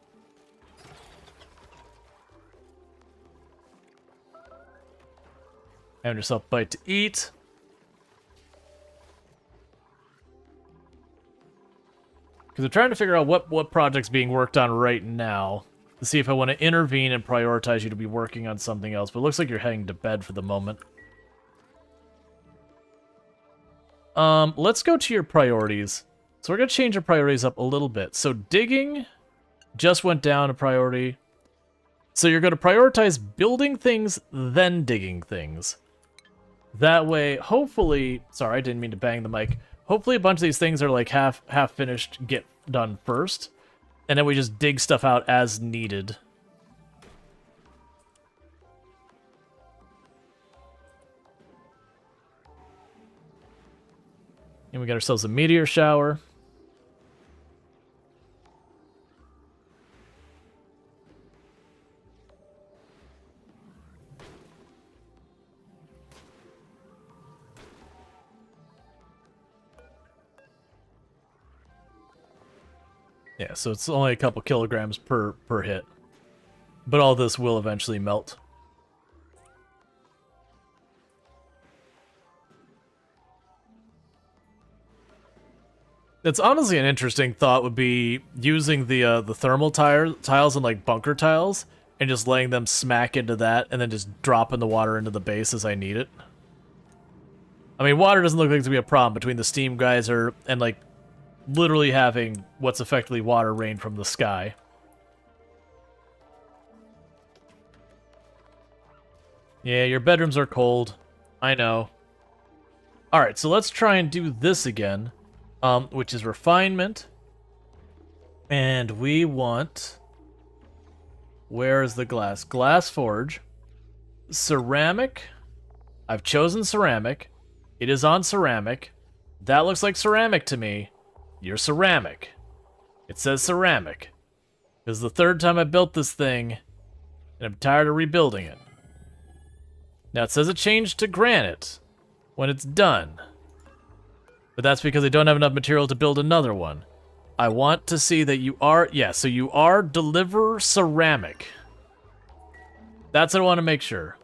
Having yourself a bite to eat. Because I'm trying to figure out what project's being worked on right now. To see if I want to intervene and prioritize you to be working on something else. But it looks like you're heading to bed for the moment. Let's go to your priorities. So we're going to change our priorities up a little bit. So digging just went down a priority. So you're going to prioritize building things, then digging things. That way, hopefully... Sorry, I didn't mean to bang the mic. Hopefully a bunch of these things are like half finished, get done first. And then we just dig stuff out as needed. And we got ourselves a meteor shower. Yeah, so it's only a couple kilograms per hit. But all this will eventually melt. It's honestly an interesting thought would be using the thermal tiles and like bunker tiles and just letting them smack into that and then just dropping the water into the base as I need it. I mean, water doesn't look like it's going to be a problem between the steam geyser and like literally having what's effectively water rain from the sky. Yeah, your bedrooms are cold. I know. Alright, so let's try and do this again, which is refinement. And we want... Where is the glass? Glass forge. Ceramic. I've chosen ceramic. It is on ceramic. That looks like ceramic to me. You're ceramic. It says ceramic. This is the third time I built this thing, and I'm tired of rebuilding it. Now it says it changed to granite when it's done. But that's because they don't have enough material to build another one. I want to see that you are... Yeah, so you are deliver ceramic. That's what I want to make sure.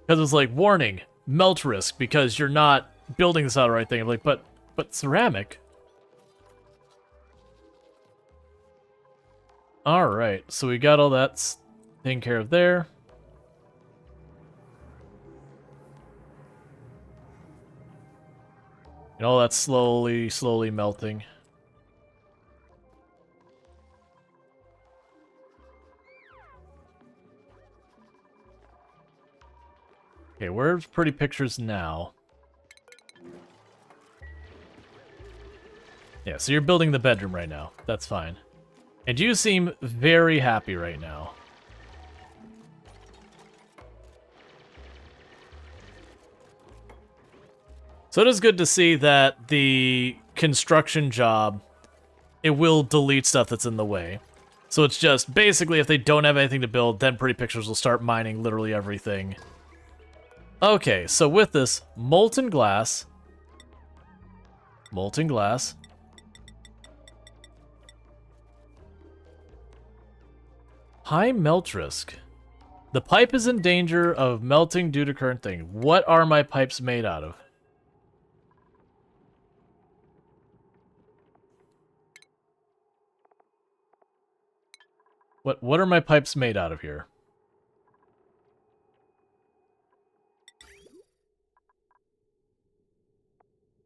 Because it's like, warning, melt risk, because you're not building this out the right thing. I'm like, but ceramic? Alright, so we got all that taken care of there. And all that's slowly melting. Okay, where's pretty pictures now? Yeah, so you're building the bedroom right now. That's fine. And you seem very happy right now. So it is good to see that the construction job, it will delete stuff that's in the way. So it's just, basically, if they don't have anything to build, then Pretty Pictures will start mining literally everything. Okay, so with this, molten glass, high melt risk. The pipe is in danger of melting due to current thing. What are my pipes made out of? What are my pipes made out of here?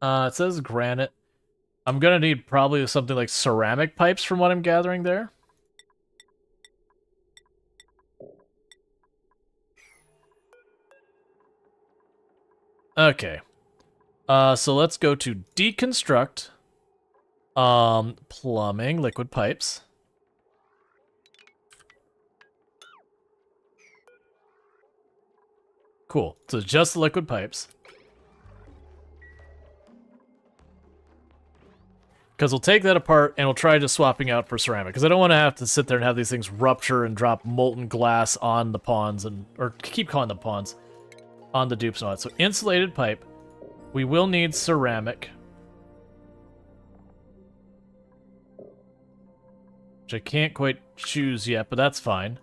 It says granite. I'm gonna need probably something like ceramic pipes from what I'm gathering there. Okay. So let's go to deconstruct. Plumbing, liquid pipes. Cool. So just the liquid pipes. Because we'll take that apart and we'll try just swapping out for ceramic. Because I don't want to have to sit there and have these things rupture and drop molten glass on the pawns and... Or keep calling them pawns. On the dupes and all that. So insulated pipe. We will need ceramic. Which I can't quite choose yet, but that's fine.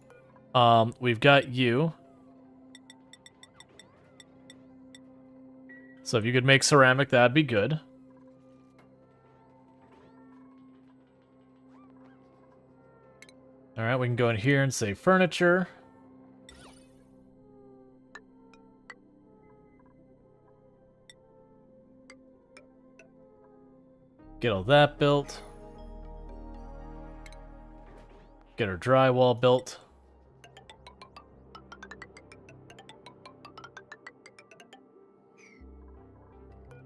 We've got you. So if you could make ceramic, that'd be good. Alright, we can go in here and say furniture. Get all that built. Get our drywall built.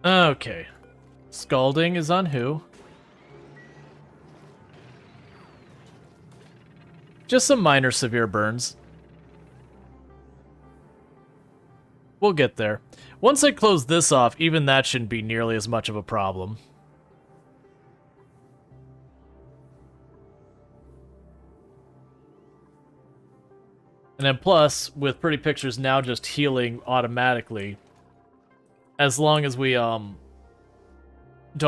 Okay. Scalding is on who? Just some minor severe burns. We'll get there. Once I close this off, even that shouldn't be nearly as much of a problem. And then plus, with Pretty Pictures now just healing automatically, as long as we don't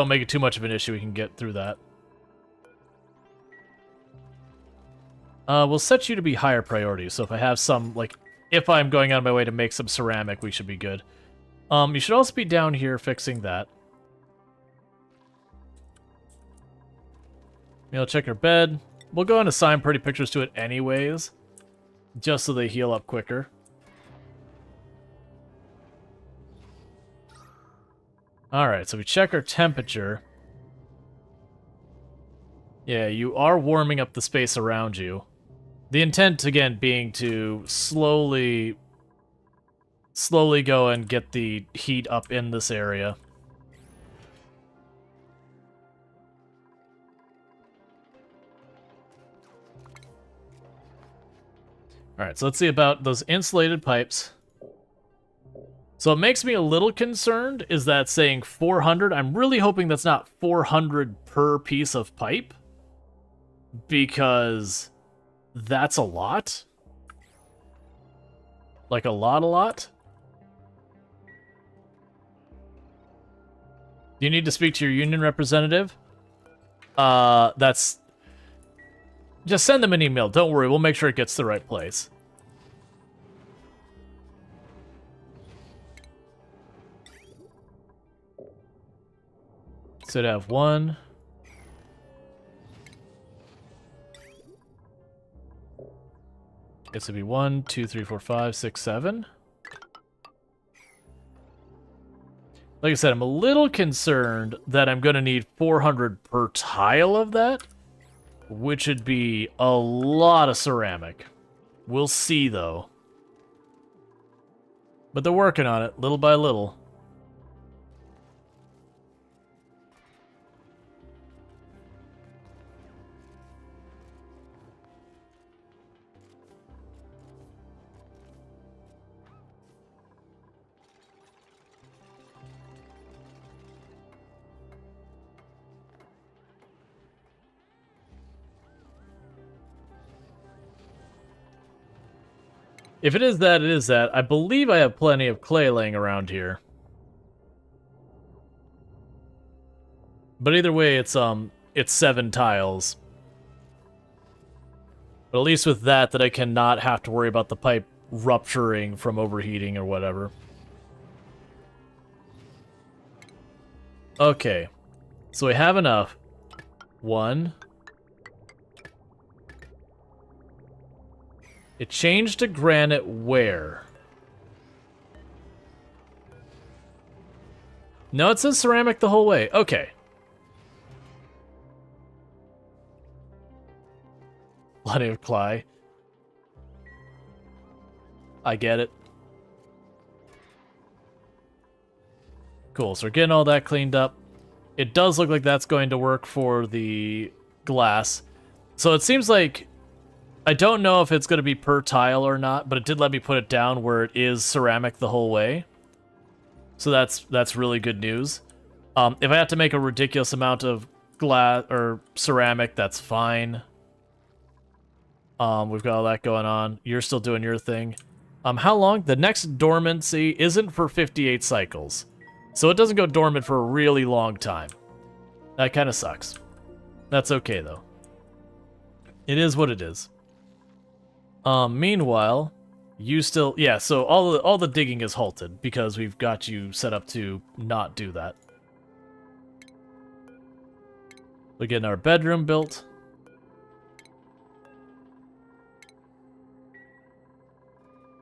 make it too much of an issue, we can get through that. We'll set you to be higher priority, so if I have some, like, if I'm going out of my way to make some ceramic, we should be good. You should also be down here fixing that. We'll check your bed. We'll go and assign Pretty Pictures to it anyways, just so they heal up quicker. Alright, so we check our temperature. Yeah, you are warming up the space around you. The intent, again, being to slowly go and get the heat up in this area. Alright, so let's see about those insulated pipes. So what makes me a little concerned is that saying 400. I'm really hoping that's not 400 per piece of pipe, because that's a lot. Like a lot? You need to speak to your union representative? That's... Just send them an email. Don't worry, we'll make sure it gets to the right place. So to have 1... It's to be 1, 2, 3, 4, 5, 6, 7. Like I said, I'm a little concerned that I'm going to need 400 per tile of that, which would be a lot of ceramic. We'll see, though. But they're working on it, little by little. If it is that, it is that. I believe I have plenty of clay laying around here. But either way, it's 7 tiles. But at least with that I cannot have to worry about the pipe rupturing from overheating or whatever. Okay. So we have enough. 1. It changed to granite where? No, it says ceramic the whole way. Okay. Plenty of clay. I get it. Cool, so we're getting all that cleaned up. It does look like that's going to work for the glass. So it seems like... I don't know if it's going to be per tile or not, but it did let me put it down where it is ceramic the whole way. So that's really good news. If I have to make a ridiculous amount of glass or ceramic, that's fine. We've got all that going on. You're still doing your thing. How long? The next dormancy isn't for 58 cycles. So it doesn't go dormant for a really long time. That kind of sucks. That's okay, though. It is what it is. Meanwhile, you still... Yeah, so all the digging is halted because we've got you set up to not do that. We're getting our bedroom built.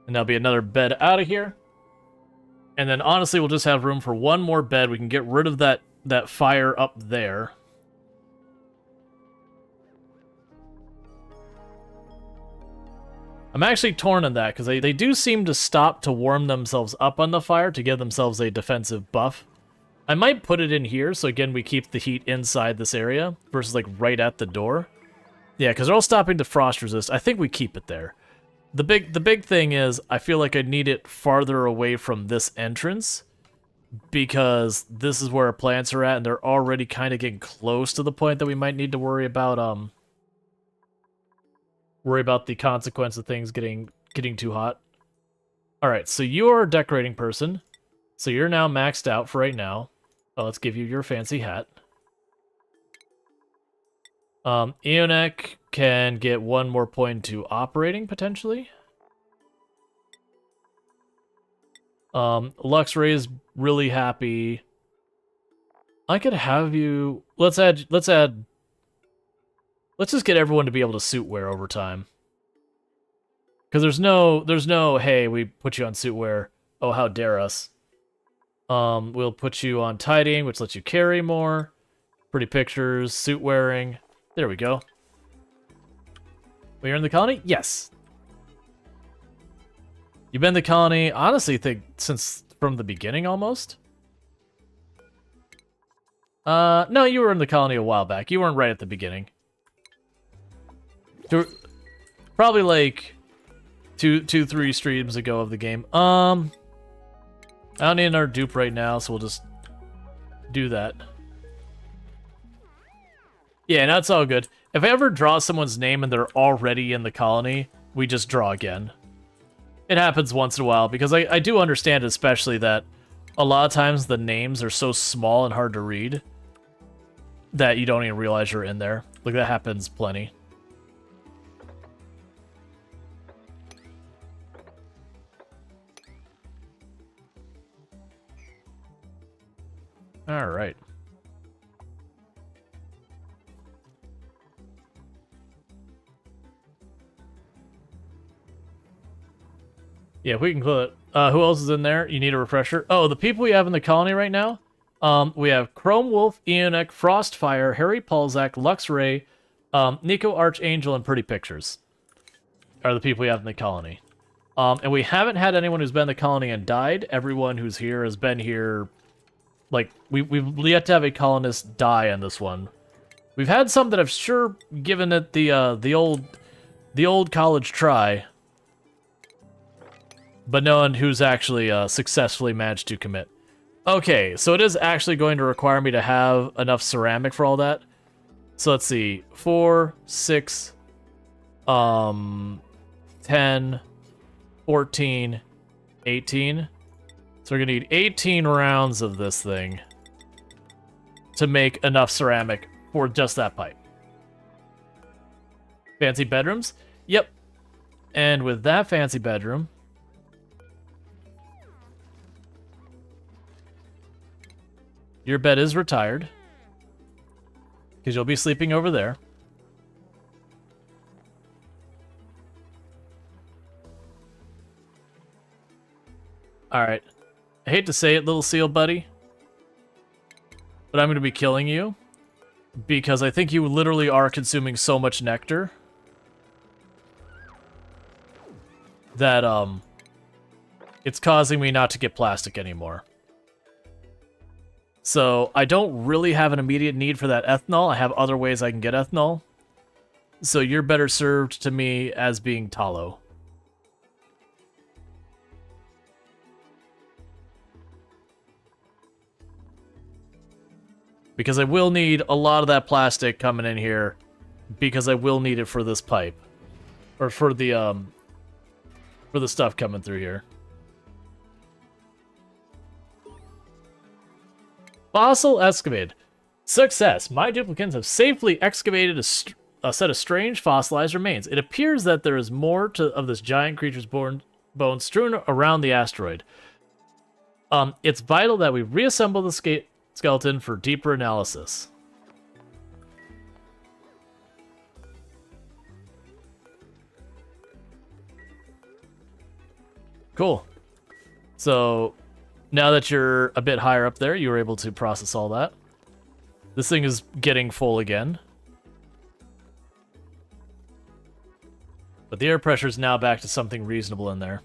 And there'll be another bed out of here. And then honestly, we'll just have room for one more bed. We can get rid of that fire up there. I'm actually torn on that, because they do seem to stop to warm themselves up on the fire to give themselves a defensive buff. I might put it in here, so again, we keep the heat inside this area, versus like right at the door. Yeah, because they're all stopping to frost resist. I think we keep it there. The big thing is, I feel like I need it farther away from this entrance, because this is where our plants are at, and they're already kind of getting close to the point that we might need to worry about the consequence of things getting too hot. Alright, so you are a decorating person. So you're now maxed out for right now. Oh, let's give you your fancy hat. Eonek can get one more point to operating, potentially. Luxray is really happy. I could have you... Let's just get everyone to be able to suit wear over time. Because there's no, hey, we put you on suit wear. Oh, how dare us. We'll put you on tidying, which lets you carry more. Pretty pictures, suit wearing. There we go. Well, you're in the colony? Yes. You've been in the colony, honestly, think since from the beginning almost. No, you were in the colony a while back. You weren't right at the beginning. Probably like 3 streams ago of the game. I don't need another dupe right now, so we'll just do that. Yeah, no, it's all good. If I ever draw someone's name and they're already in the colony, we just draw again. It happens once in a while, because I do understand especially that a lot of times the names are so small and hard to read that you don't even realize you're in there. Like, that happens plenty. Alright. Yeah, we can close it. Who else is in there? You need a refresher? Oh, the people we have in the colony right now? We have Chrome Wolf, Eonic, Frostfire, Harry Palzak, Luxray, Nico Archangel, and Pretty Pictures are the people we have in the colony. And we haven't had anyone who's been in the colony and died. Everyone who's here has been here. Like, we've yet to have a colonist die on this one. We've had some that have sure given it the old college try, but no one who's actually successfully managed to commit. Okay, so it is actually going to require me to have enough ceramic for all that. So let's see, 4, 6, 10, 14, 18. So we're gonna need 18 rounds of this thing to make enough ceramic for just that pipe. Fancy bedrooms? Yep. And with that fancy bedroom, your bed is retired, because you'll be sleeping over there. Alright. I hate to say it, little seal buddy, but I'm going to be killing you, because I think you literally are consuming so much nectar that, it's causing me not to get plastic anymore. So, I don't really have an immediate need for that ethanol. I have other ways I can get ethanol. So, you're better served to me as being tallow. Because I will need a lot of that plastic coming in here, because I will need it for this pipe. Or for the stuff coming through here. Fossil excavated. Success. My duplicants have safely excavated a set of strange fossilized remains. It appears that there is more of this giant creature's bones strewn around the asteroid. It's vital that we reassemble the skeleton for deeper analysis. Cool. So, now that you're a bit higher up there, you were able to process all that. This thing is getting full again. But the air pressure is now back to something reasonable in there.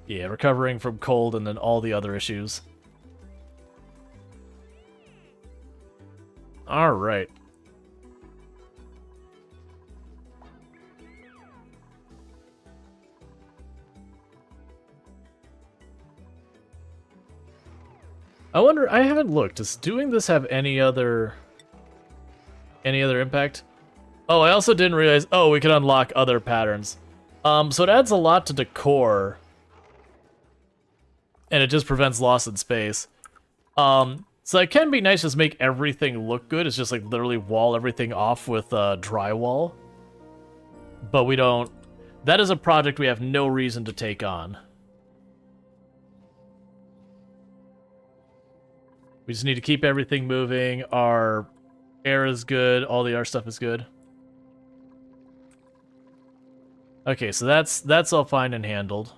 Yeah, recovering from cold and then all the other issues. Alright. I wonder, I haven't looked. Does doing this have any other impact? Oh, I also didn't realize, oh, we can unlock other patterns. So it adds a lot to decor. And it just prevents loss in space. So it can be nice to just make everything look good. It's just like literally wall everything off with drywall. But we don't... That is a project we have no reason to take on. We just need to keep everything moving. Our air is good. All the other stuff is good. Okay, so that's all fine and handled.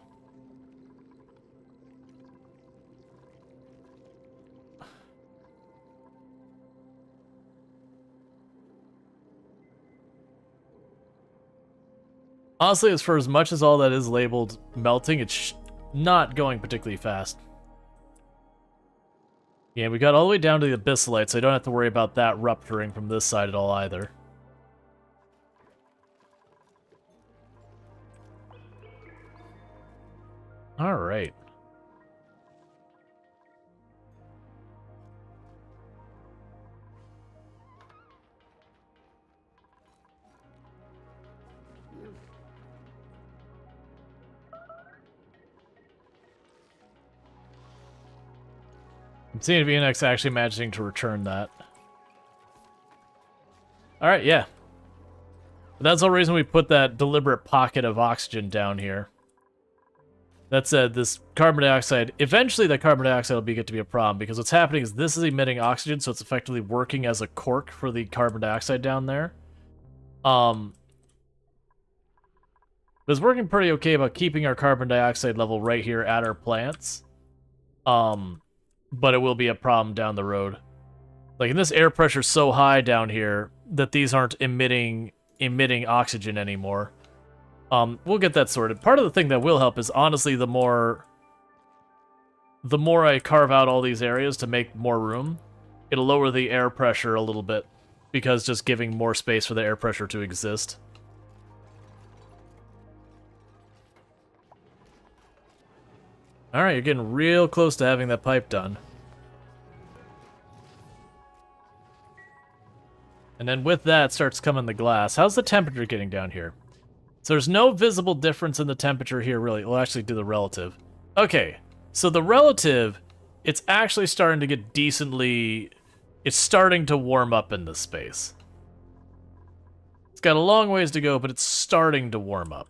Honestly, as for as much as all that is labeled melting, it's not going particularly fast. Yeah, we got all the way down to the abyssalite, so I don't have to worry about that rupturing from this side at all either. Alright. I'm seeing if Enix actually managing to return that. Alright, yeah. But that's the reason we put that deliberate pocket of oxygen down here. That said, this carbon dioxide, eventually that carbon dioxide will get to be a problem, because what's happening is this is emitting oxygen, so it's effectively working as a cork for the carbon dioxide down there. But it's working pretty okay about keeping our carbon dioxide level right here at our plants. But it will be a problem down the road. Like, and this air pressure is so high down here that these aren't emitting oxygen anymore. We'll get that sorted. Part of the thing that will help is, honestly, the more I carve out all these areas to make more room, it'll lower the air pressure a little bit, because just giving more space for the air pressure to exist. Alright, you're getting real close to having that pipe done. And then with that starts coming the glass. How's the temperature getting down here? So there's no visible difference in the temperature here, really. We'll actually do the relative. Okay, so the relative, it's actually starting to get decently... It's starting to warm up in this space. It's got a long ways to go, but it's starting to warm up.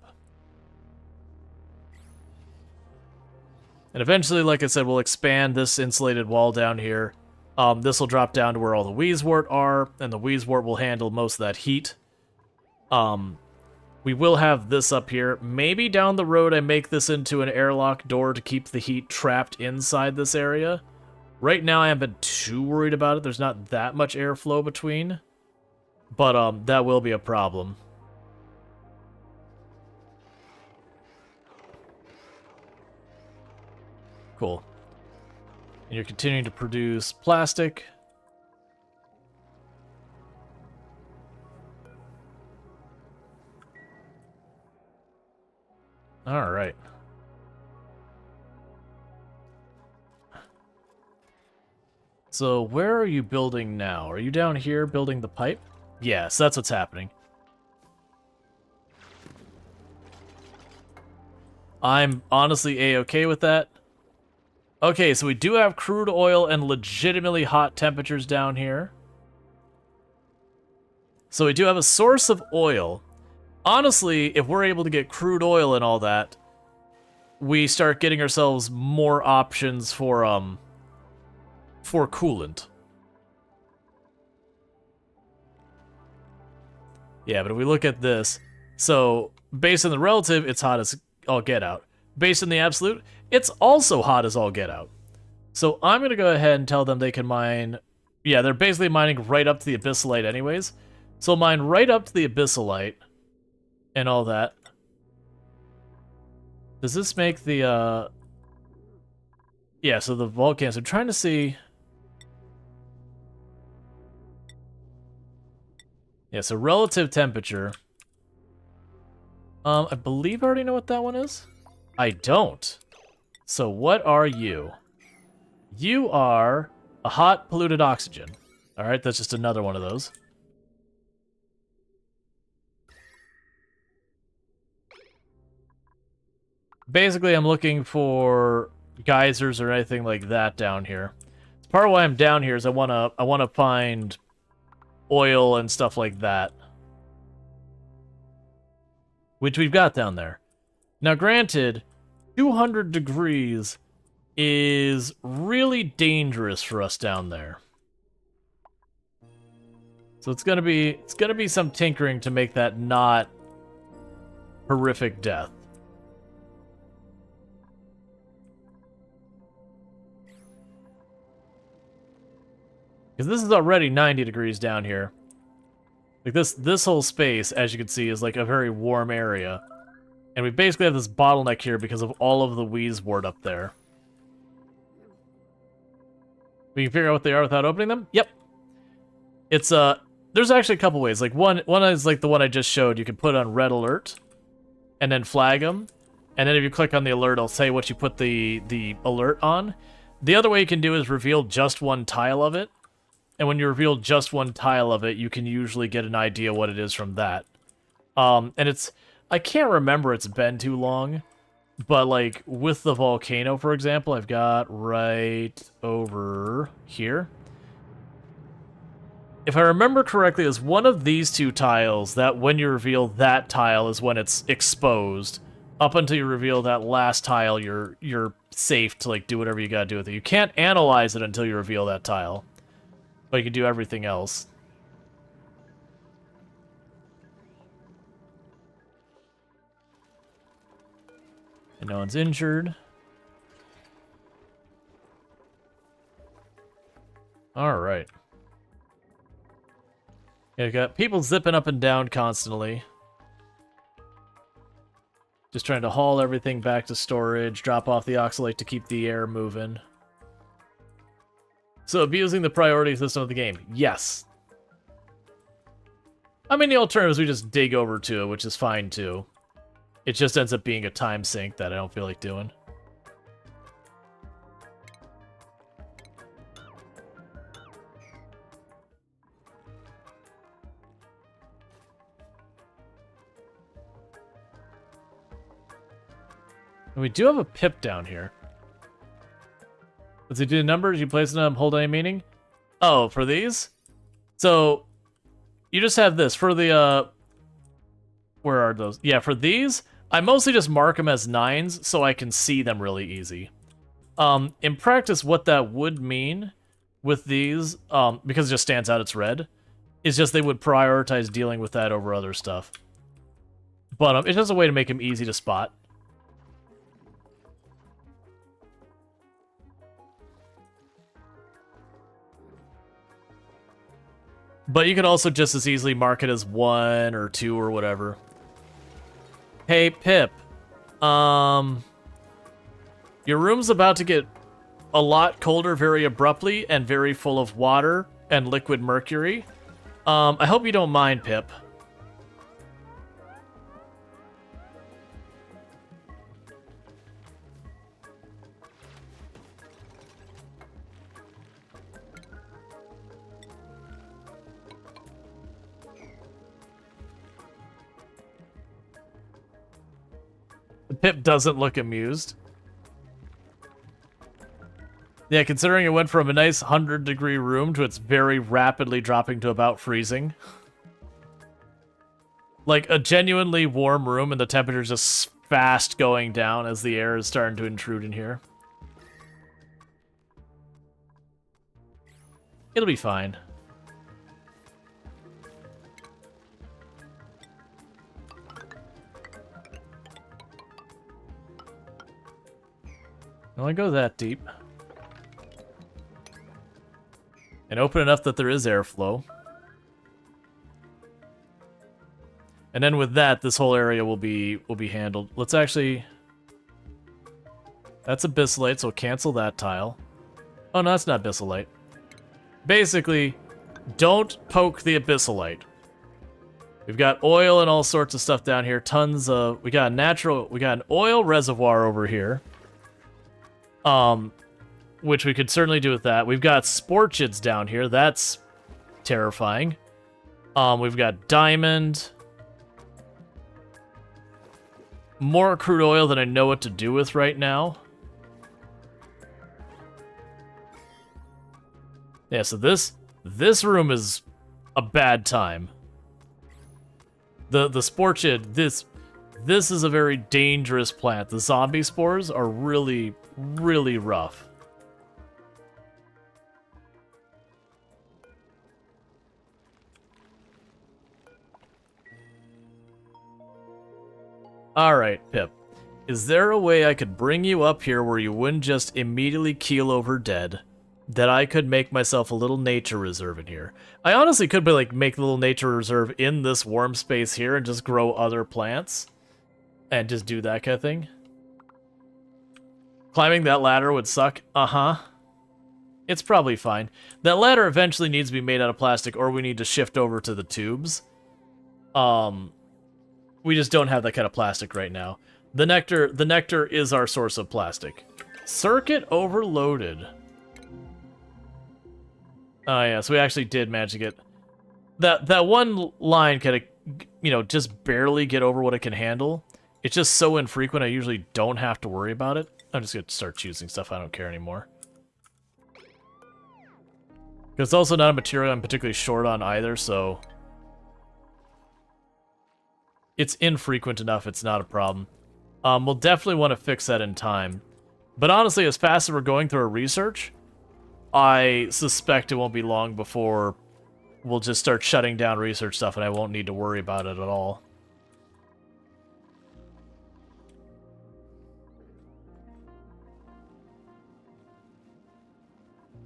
And eventually, like I said, we'll expand this insulated wall down here. This will drop down to where all the wheezewort are, and the wheezewort will handle most of that heat. We will have this up here. Maybe down the road I make this into an airlock door to keep the heat trapped inside this area. Right now I haven't been too worried about it. There's not that much airflow between. But that will be a problem. Cool. And you're continuing to produce plastic. All right. So where are you building now? Are you down here building the pipe? Yes, that's what's happening. I'm honestly A-okay with that. Okay, so we do have crude oil and legitimately hot temperatures down here. So we do have a source of oil. Honestly, if we're able to get crude oil and all that, we start getting ourselves more options for coolant. Yeah, but if we look at this, so based on the relative, it's hot as all get out. Based on the absolute, it's also hot as all get out. So I'm going to go ahead and tell them they can mine... Yeah, they're basically mining right up to the abyssalite anyways. So mine right up to the abyssalite and all that. Does this make the... Yeah, so the volcanoes... I'm trying to see... Yeah, so relative temperature. I believe I already know what that one is. I don't. So what are you? You are a hot polluted oxygen. All right, that's just another one of those. Basically, I'm looking for geysers or anything like that down here. Part of why I'm down here is I wanna find oil and stuff like that, which we've got down there. Now, granted, 200 degrees is really dangerous for us down there. So it's gonna be some tinkering to make that not horrific death. Because this is already 90 degrees down here. Like this whole space, as you can see, is like a very warm area. And we basically have this bottleneck here because of all of the wheezewort up there. We can figure out what they are without opening them? Yep. It's, there's actually a couple ways. Like, one is like the one I just showed. You can put on red alert, and then flag them. And then if you click on the alert, it'll say what you put the alert on. The other way you can do is reveal just one tile of it. And when you reveal just one tile of it, you can usually get an idea what it is from that. And it's... I can't remember, it's been too long. But, like, with the volcano, for example, I've got right over here. If I remember correctly, it's one of these two tiles that when you reveal that tile is when it's exposed. Up until you reveal that last tile, you're safe to, like, do whatever you gotta do with it. You can't analyze it until you reveal that tile. But you can do everything else. And no one's injured. Alright. Yeah, got people zipping up and down constantly. Just trying to haul everything back to storage, drop off the oxalate to keep the air moving. So, abusing the priority system of the game. Yes. I mean, the alternative is we just dig over to it, which is fine too. It just ends up being a time sink that I don't feel like doing. And we do have a pip down here. Does it do the numbers? You place them, hold any meaning? Oh, for these? So, you just have this. For the, where are those? Yeah, for these, I mostly just mark them as 9s so I can see them really easy. In practice, what that would mean with these, because it just stands out it's red, is just they would prioritize dealing with that over other stuff. But it's just a way to make them easy to spot. But you could also just as easily mark it as 1 or 2 or whatever. Hey, Pip. Your room's about to get a lot colder very abruptly and very full of water and liquid mercury. I hope you don't mind, Pip. Pip doesn't look amused. Yeah, considering it went from a nice 100-degree room to its very rapidly dropping to about freezing. Like, a genuinely warm room and the temperature's just fast going down as the air is starting to intrude in here. It'll be fine. Only go that deep. And open enough that there is airflow. And then with that, this whole area will be handled. Let's actually... That's abyssalate, so cancel that tile. Oh, no, that's not abyssalate. Basically, don't poke the abyssalate. We've got oil and all sorts of stuff down here. Tons of... We got an oil reservoir over here. Which we could certainly do with that. We've got sporchids down here. That's terrifying. We've got diamond. More crude oil than I know what to do with right now. Yeah, so this room is a bad time. The sporchid, this is a very dangerous plant. The zombie spores are really, really rough. Alright, Pip. Is there a way I could bring you up here where you wouldn't just immediately keel over dead? That I could make myself a little nature reserve in here. I honestly could be like make a little nature reserve in this warm space here and just grow other plants. And just do that kind of thing. Climbing that ladder would suck. Uh-huh. It's probably fine. That ladder eventually needs to be made out of plastic or we need to shift over to the tubes. We just don't have that kind of plastic right now. The nectar is our source of plastic. Circuit overloaded. Oh yeah, so we actually did manage to get... That one line kind of, you know, just barely get over what it can handle. It's just so infrequent, I usually don't have to worry about it. I'm just going to start choosing stuff I don't care anymore. Because it's also not a material I'm particularly short on either, so... It's infrequent enough, it's not a problem. We'll definitely want to fix that in time. But honestly, as fast as we're going through our research, I suspect it won't be long before we'll just start shutting down research stuff and I won't need to worry about it at all.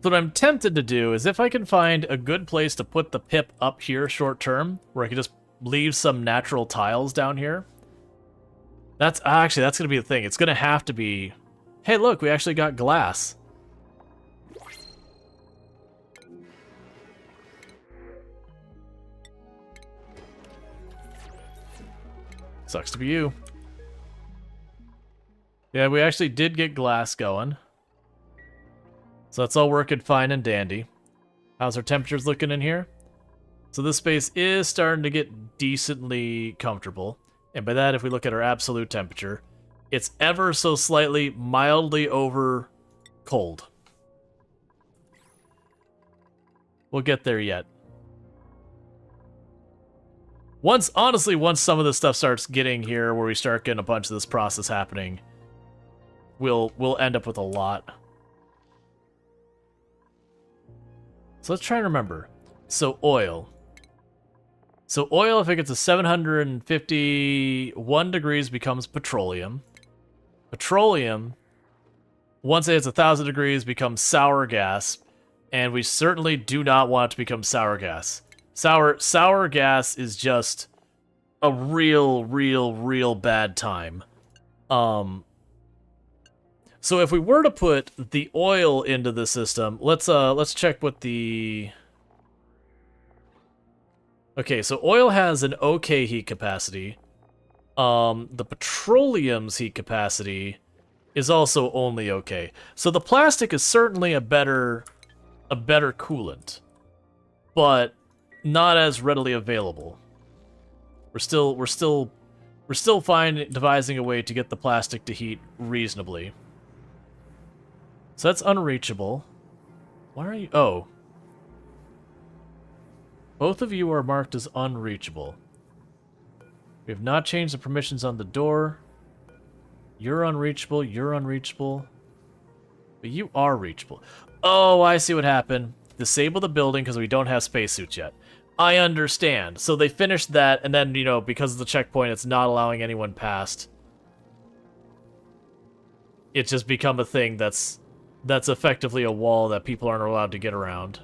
So what I'm tempted to do is if I can find a good place to put the pip up here short term, where I can just leave some natural tiles down here. That's going to be the thing. It's going to have to be... Hey, look, we actually got glass. Sucks to be you. Yeah, we actually did get glass going. So that's all working fine and dandy. How's our temperatures looking in here? So this space is starting to get decently comfortable. And by that, if we look at our absolute temperature, it's ever so slightly mildly over cold. We'll get there yet. Honestly, once some of this stuff starts getting here, where we start getting a bunch of this process happening, we'll end up with a lot. So let's try and remember. So oil. So oil, if it gets to 751 degrees, becomes petroleum. Petroleum, once it hits 1,000 degrees, becomes sour gas. And we certainly do not want it to become sour gas. Sour gas is just a real bad time. So if we were to put the oil into the system, let's check what the... Okay, so oil has an okay heat capacity. The petroleum's heat capacity is also only okay. So the plastic is certainly a better coolant, but not as readily available. We're still devising a way to get the plastic to heat reasonably. So that's unreachable. Why are you... Oh. Both of you are marked as unreachable. We have not changed the permissions on the door. You're unreachable, you're unreachable. But you are reachable. Oh, I see what happened. Disable the building because we don't have spacesuits yet. I understand. So they finished that, and then, you know, because of the checkpoint, it's not allowing anyone past. It's just become a thing that's effectively a wall that people aren't allowed to get around.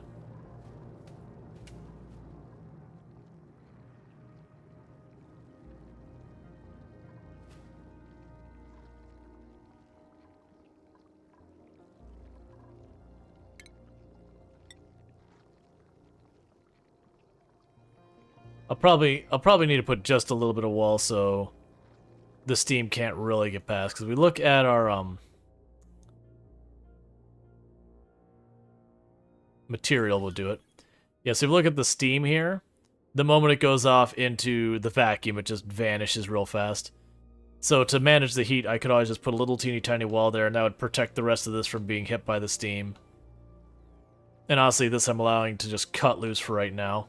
I'll probably need to put just a little bit of wall so the steam can't really get past. Because we look at our material, will do it. Yeah, so if you look at the steam here, the moment it goes off into the vacuum, it just vanishes real fast. So to manage the heat, I could always just put a little teeny tiny wall there, and that would protect the rest of this from being hit by the steam. And honestly, this I'm allowing to just cut loose for right now.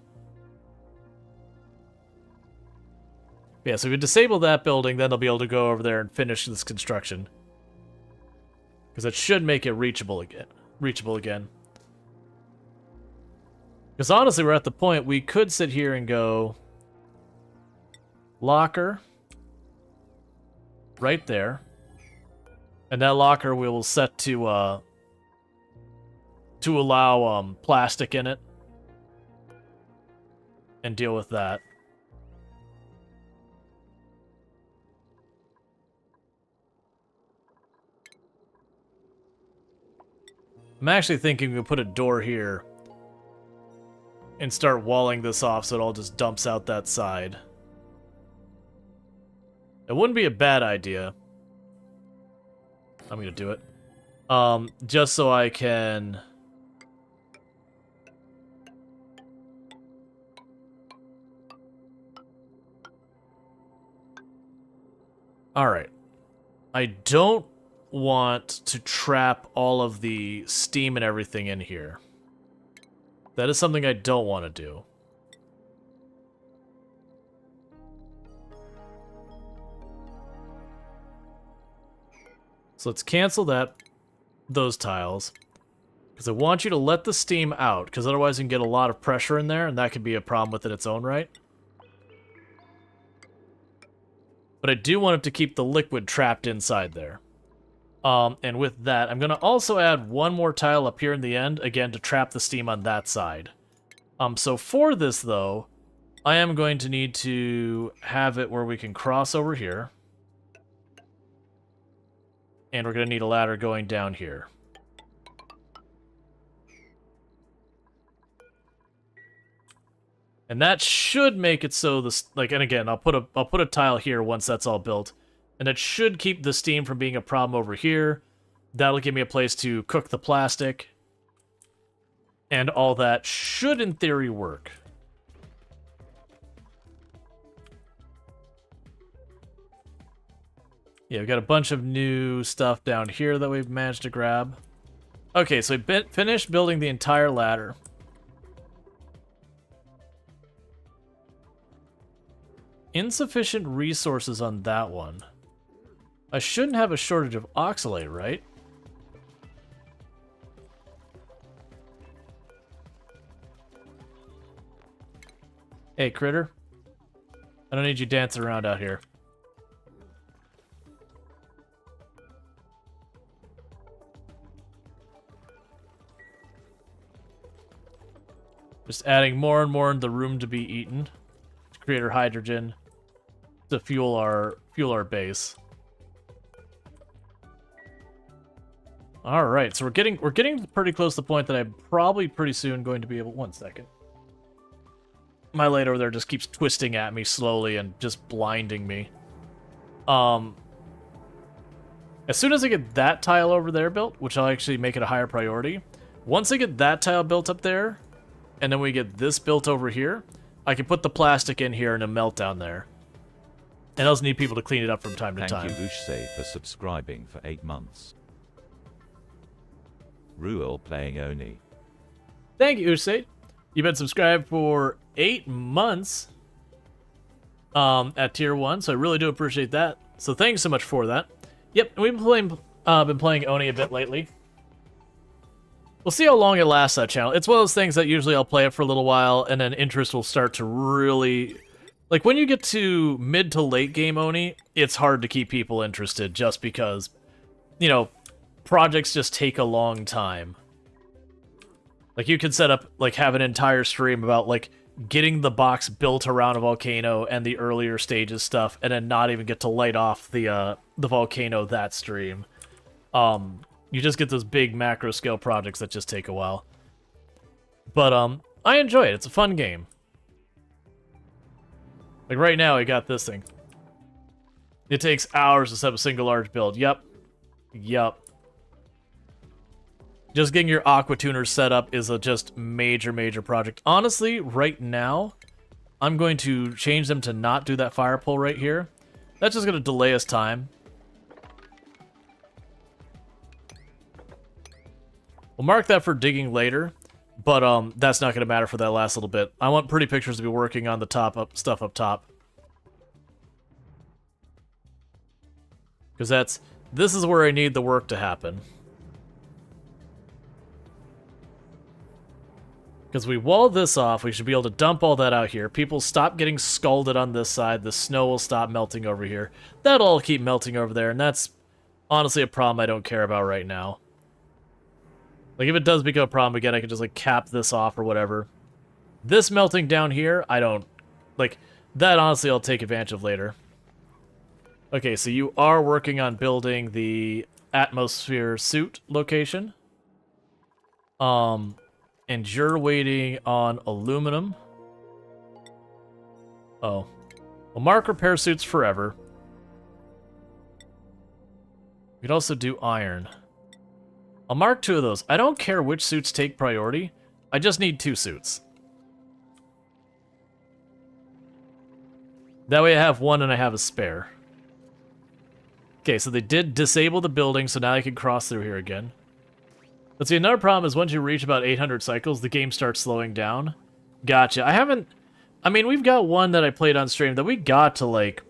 Yeah, so if we disable that building, then they'll be able to go over there and finish this construction. Because it should make it reachable again. Because honestly, we're at the point we could sit here and go... Locker. Right there. And that locker we will set to allow plastic in it. And deal with that. I'm actually thinking we'll put a door here and start walling this off so it all just dumps out that side. It wouldn't be a bad idea. I'm gonna do it. Just so I can... Alright. I don't want to trap all of the steam and everything in here. That is something I don't want to do. So let's cancel those tiles. Because I want you to let the steam out, because otherwise you can get a lot of pressure in there, and that could be a problem within its own right. But I do want it to keep the liquid trapped inside there. And with that, I'm going to also add one more tile up here in the end, again, to trap the steam on that side. So for this, though, I am going to need to have it where we can cross over here. And we're going to need a ladder going down here. And that should make it so this, like, and again, I'll put a tile here once that's all built, and it should keep the steam from being a problem over here. That'll give me a place to cook the plastic, and all that should, in theory, work. Yeah, we've got a bunch of new stuff down here that we've managed to grab. Okay, so we finished building the entire ladder. Insufficient resources on that one. I shouldn't have a shortage of oxalate, right? Hey, critter. I don't need you dancing around out here. Just adding more and more in the room to be eaten. To create our hydrogen. To fuel our base. All right, so we're getting pretty close to the point that I'm probably pretty soon going to be able. 1 second. My light over there just keeps twisting at me slowly and just blinding me. As soon as I get that tile over there built, which I'll actually make it a higher priority. Once I get that tile built up there, and then we get this built over here, I can put the plastic in here and a melt down there. And I also need people to clean it up from time to time. Thank you, Ushse, for subscribing for 8 months. Rual playing Oni. Thank you, Ushse. You've been subscribed for 8 months at tier 1, so I really do appreciate that. So thanks so much for that. Yep, we've been playing Oni a bit lately. We'll see how long it lasts, that channel. It's one of those things that usually I'll play it for a little while, and then interest will start to really... Like, when you get to mid to late game Oni, it's hard to keep people interested just because, you know, projects just take a long time. Like, you could set up, like, have an entire stream about, like, getting the box built around a volcano and the earlier stages stuff, and then not even get to light off the volcano that stream. You just get those big macro scale projects that just take a while. But, I enjoy it. It's a fun game. Like, right now, I got this thing. It takes hours to set up a single large build. Yep. Just getting your aqua tuners set up is a just major project. Honestly, right now, I'm going to change them to not do that fire pole right here. That's just going to delay us time. We'll mark that for digging later, but that's not going to matter for that last little bit. I want Pretty Pictures to be working on the stuff up top. Because this is where I need the work to happen. Because we wall this off, we should be able to dump all that out here. People stop getting scalded on this side, the snow will stop melting over here. That'll all keep melting over there, and that's honestly a problem I don't care about right now. Like, if it does become a problem again, I can just, like, cap this off or whatever. This melting down here, I don't... Like, that honestly I'll take advantage of later. Okay, so you are working on building the atmosphere suit location. And you're waiting on aluminum. Oh. Well, mark repair suits forever. We could also do iron. I'll mark 2 of those. I don't care which suits take priority. I just need 2 suits. That way I have 1 and I have a spare. Okay, so they did disable the building, so now I can cross through here again. But see, another problem is once you reach about 800 cycles, the game starts slowing down. Gotcha. I mean, we've got one that I played on stream that we got to like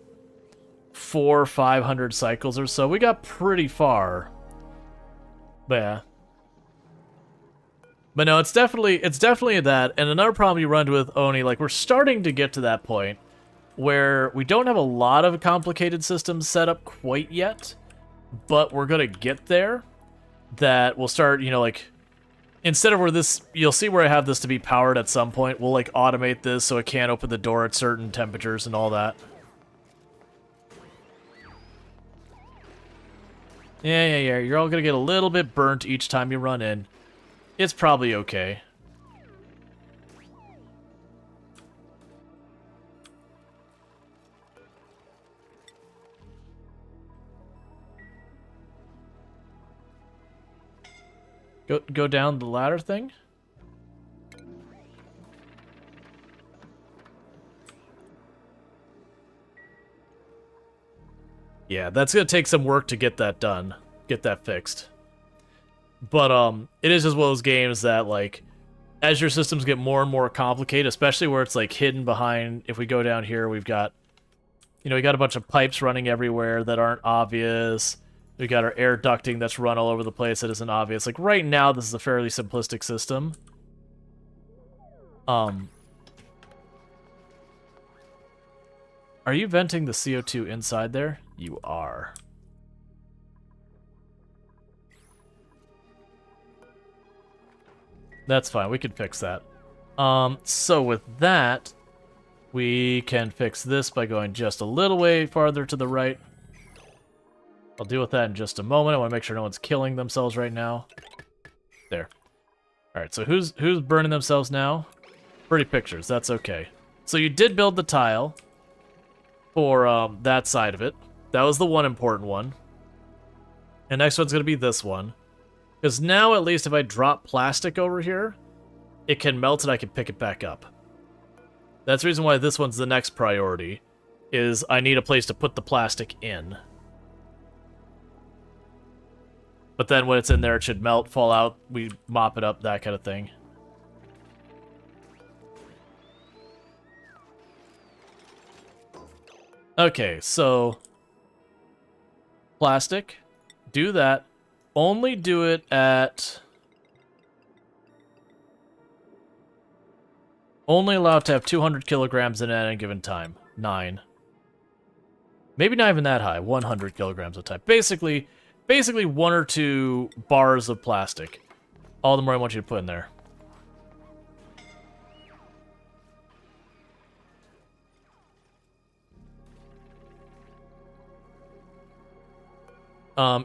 400 or 500 cycles or so. We got pretty far. But yeah. But no, it's definitely that. And another problem you run into with Oni, like we're starting to get to that point where we don't have a lot of complicated systems set up quite yet, but we're gonna get there. That we'll start, you know, like instead of where this, you'll see where I have this to be powered at some point, we'll like automate this so it can't open the door at certain temperatures and all that. Yeah, you're all gonna get a little bit burnt each time you run in. It's probably okay. Go down the ladder thing? Yeah, that's gonna take some work to get that done. Get that fixed. But it is just one of those games that like as your systems get more and more complicated, especially where it's like hidden behind, if we go down here, we've got, you know, we got a bunch of pipes running everywhere that aren't obvious. We got our air ducting that's run all over the place that isn't obvious. Like, right now, this is a fairly simplistic system. Are you venting the CO2 inside there? You are. That's fine, we can fix that. So with that, we can fix this by going just a little way farther to the right. I'll deal with that in just a moment. I want to make sure no one's killing themselves right now. There. Alright, so who's burning themselves now? Pretty pictures, that's okay. So you did build the tile for that side of it. That was the one important one. And next one's going to be this one. Because now, at least, if I drop plastic over here, it can melt and I can pick it back up. That's the reason why this one's the next priority, is I need a place to put the plastic in. But then when it's in there, it should melt, fall out, we mop it up, that kind of thing. Okay, so plastic, do that. Only do it at... Only allowed to have 200 kilograms in it at any given time. 9. Maybe not even that high, 100 kilograms of time. Basically 1 or 2 bars of plastic. All the more I want you to put in there.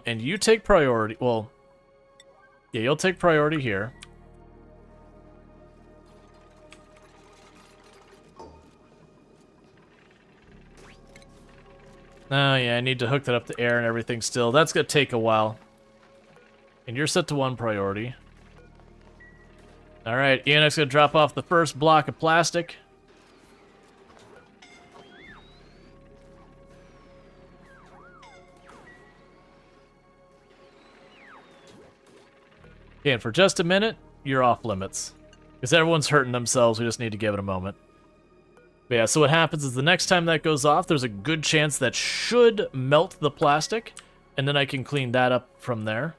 And you take priority, well, yeah, you'll take priority here. Oh, yeah, I need to hook that up to air and everything still. That's gonna take a while. And you're set to 1 priority. Alright, Ian's gonna drop off the first block of plastic. Okay, and for just a minute, you're off limits. Because everyone's hurting themselves, we just need to give it a moment. But yeah, so what happens is the next time that goes off, there's a good chance that should melt the plastic, and then I can clean that up from there.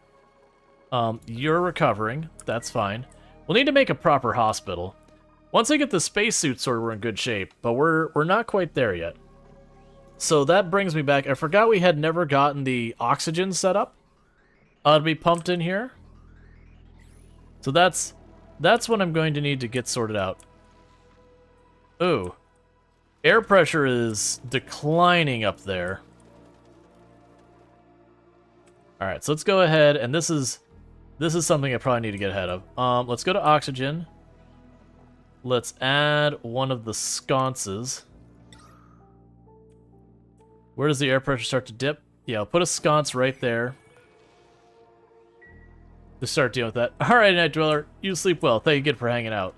You're recovering, that's fine. We'll need to make a proper hospital. Once I get the spacesuit sorted, we're in good shape, but we're not quite there yet. So that brings me back, I forgot we had never gotten the oxygen set up to be pumped in here. So that's what I'm going to need to get sorted out. Ooh. Air pressure is declining up there. Alright, so let's go ahead, and this is something I probably need to get ahead of. Let's go to oxygen. Let's add one of the sconces. Where does the air pressure start to dip? Yeah, I'll put a sconce right there. To start dealing with that. Alright, Night Dweller, you sleep well. Thank you again for hanging out.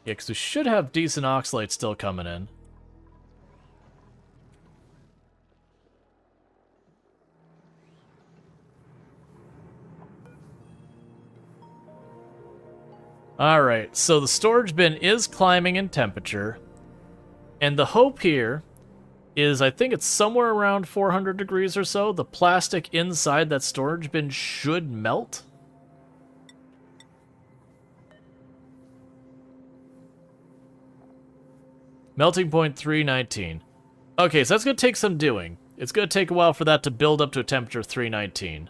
Yeah, because we should have decent oxalate still coming in. Alright, so the storage bin is climbing in temperature. And the hope here is, I think it's somewhere around 400 degrees or so. The plastic inside that storage bin should melt. Melting point 319. Okay, so that's going to take some doing. It's going to take a while for that to build up to a temperature of 319.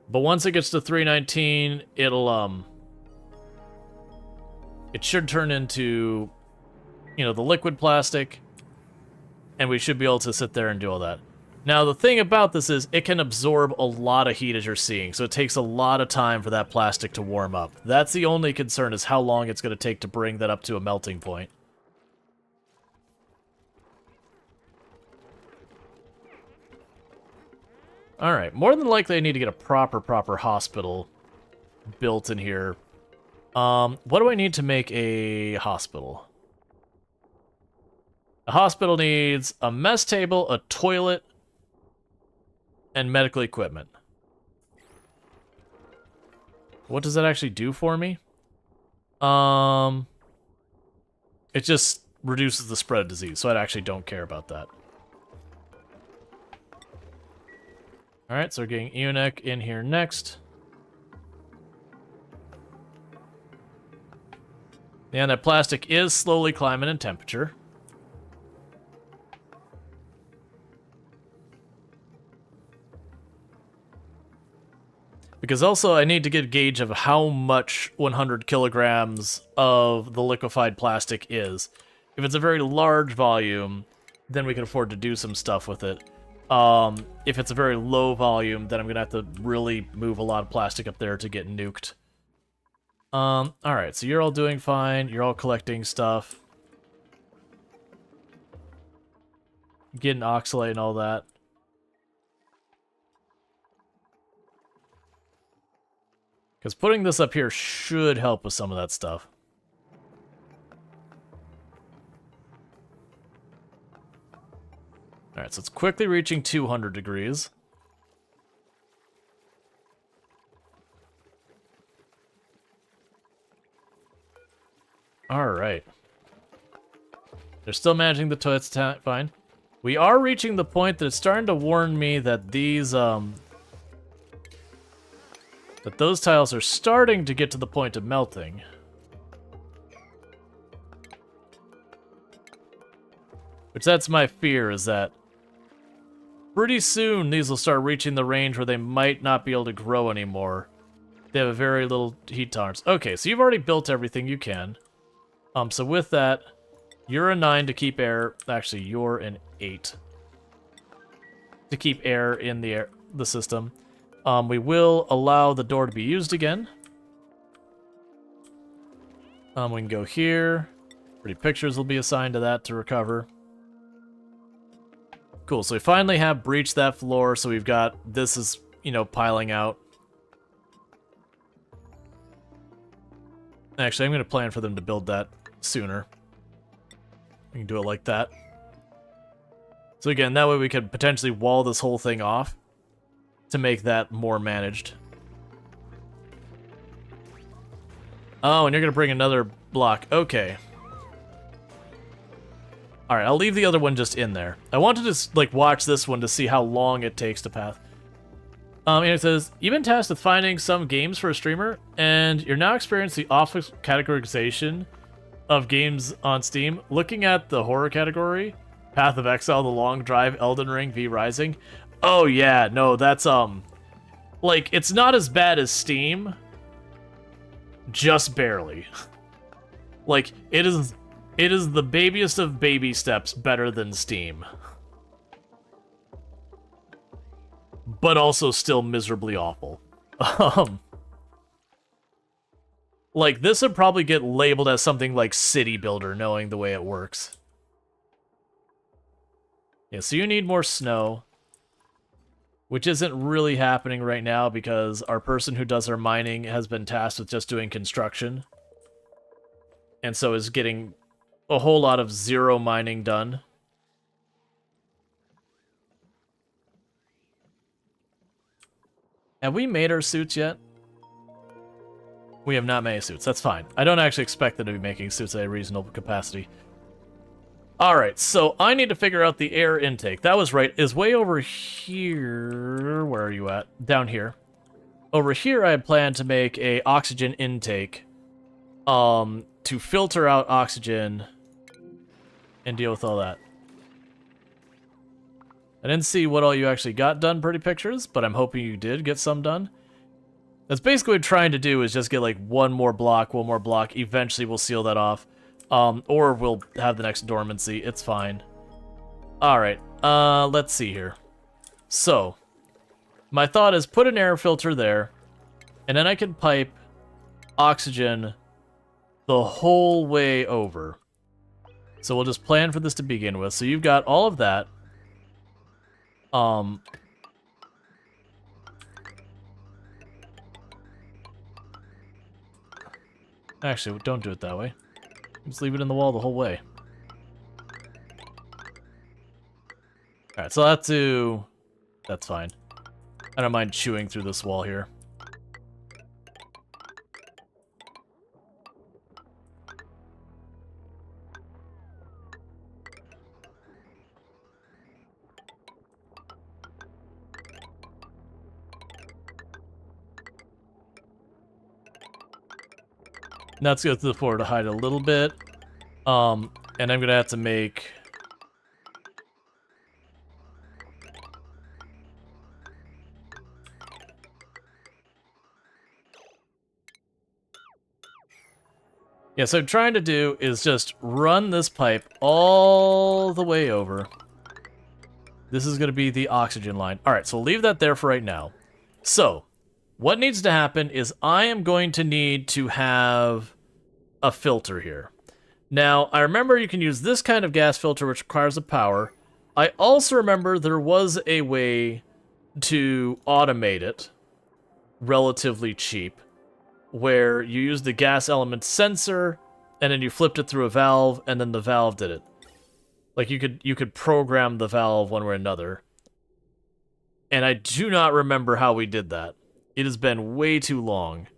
But once it gets to 319, it'll, it should turn into, you know, the liquid plastic, and we should be able to sit there and do all that. Now, the thing about this is it can absorb a lot of heat, as you're seeing, so it takes a lot of time for that plastic to warm up. That's the only concern, is how long it's going to take to bring that up to a melting point. Alright, more than likely I need to get a proper hospital built in here. What do I need to make a hospital? A hospital needs a mess table, a toilet, and medical equipment. What does that actually do for me? It just reduces the spread of disease, so I actually don't care about that. Alright, so we're getting Eunuch in here next. And that plastic is slowly climbing in temperature. Because also I need to get a gauge of how much 100 kilograms of the liquefied plastic is. If it's a very large volume, then we can afford to do some stuff with it. If it's a very low volume, then I'm going to have to really move a lot of plastic up there to get nuked. Alright, so you're all doing fine. You're all collecting stuff. Getting oxalate and all that. Because putting this up here should help with some of that stuff. Alright, so it's quickly reaching 200 degrees. Alright. They're still managing the toilets fine. We are reaching the point that it's starting to warn me that these, that those tiles are starting to get to the point of melting. Which that's my fear, is that pretty soon these will start reaching the range where they might not be able to grow anymore. They have a very little heat tolerance. Okay, so you've already built everything you can. So with that, you're a 9 to keep air. Actually, you're an 8 to keep air in the system. We will allow the door to be used again. We can go here. Pretty pictures will be assigned to that to recover. Cool, so we finally have breached that floor, so we've got, this is, you know, piling out. Actually, I'm going to plan for them to build that sooner. We can do it like that. So again, that way we could potentially wall this whole thing off to make that more managed. Oh, and you're going to bring another block. Okay. Alright, I'll leave the other one just in there. I want to just, like, watch this one to see how long it takes to pass. And it says, you've been tasked with finding some games for a streamer, and you're now experiencing the office categorization of games on Steam. Looking at the horror category, Path of Exile, The Long Drive, Elden Ring, V Rising. Oh yeah, no, that's, like, it's not as bad as Steam, just barely. Like, it is the babiest of baby steps better than Steam. But also still miserably awful. Like, this would probably get labeled as something like City Builder, knowing the way it works. Yeah, so you need more snow. which isn't really happening right now because our person who does our mining has been tasked with just doing construction. And so is getting a whole lot of zero mining done. Have we made our suits yet? We have not made suits. That's fine. I don't actually expect them to be making suits at a reasonable capacity. Alright, so I need to figure out the air intake. That was right. Is way over here. Where are you at? Down here. Over here, I had planned to make a oxygen intake. To filter out oxygen and deal with all that. I didn't see what all you actually got done, Pretty Pictures, but I'm hoping you did get some done. That's basically what I'm trying to do, is just get like one more block. Eventually we'll seal that off. Or we'll have the next dormancy. It's fine. Alright, let's see here. So, my thought is put an air filter there, and then I can pipe oxygen the whole way over. So we'll just plan for this to begin with. So you've got all of that. Actually, don't do it that way. Just leave it in the wall the whole way. Alright, so that's fine. I don't mind chewing through this wall here. Now let's go to the floor to hide a little bit. And I'm gonna have to make... Yeah, so what I'm trying to do is just run this pipe all the way over. This is gonna be the oxygen line. Alright, so we'll leave that there for right now. So, what needs to happen is I am going to need to have a filter here. Now, I remember you can use this kind of gas filter, which requires a power. I also remember there was a way to automate it relatively cheap, where you use the gas element sensor, and then you flipped it through a valve, and then the valve did it. Like, you could program the valve one way or another. And I do not remember how we did that. It has been way too long.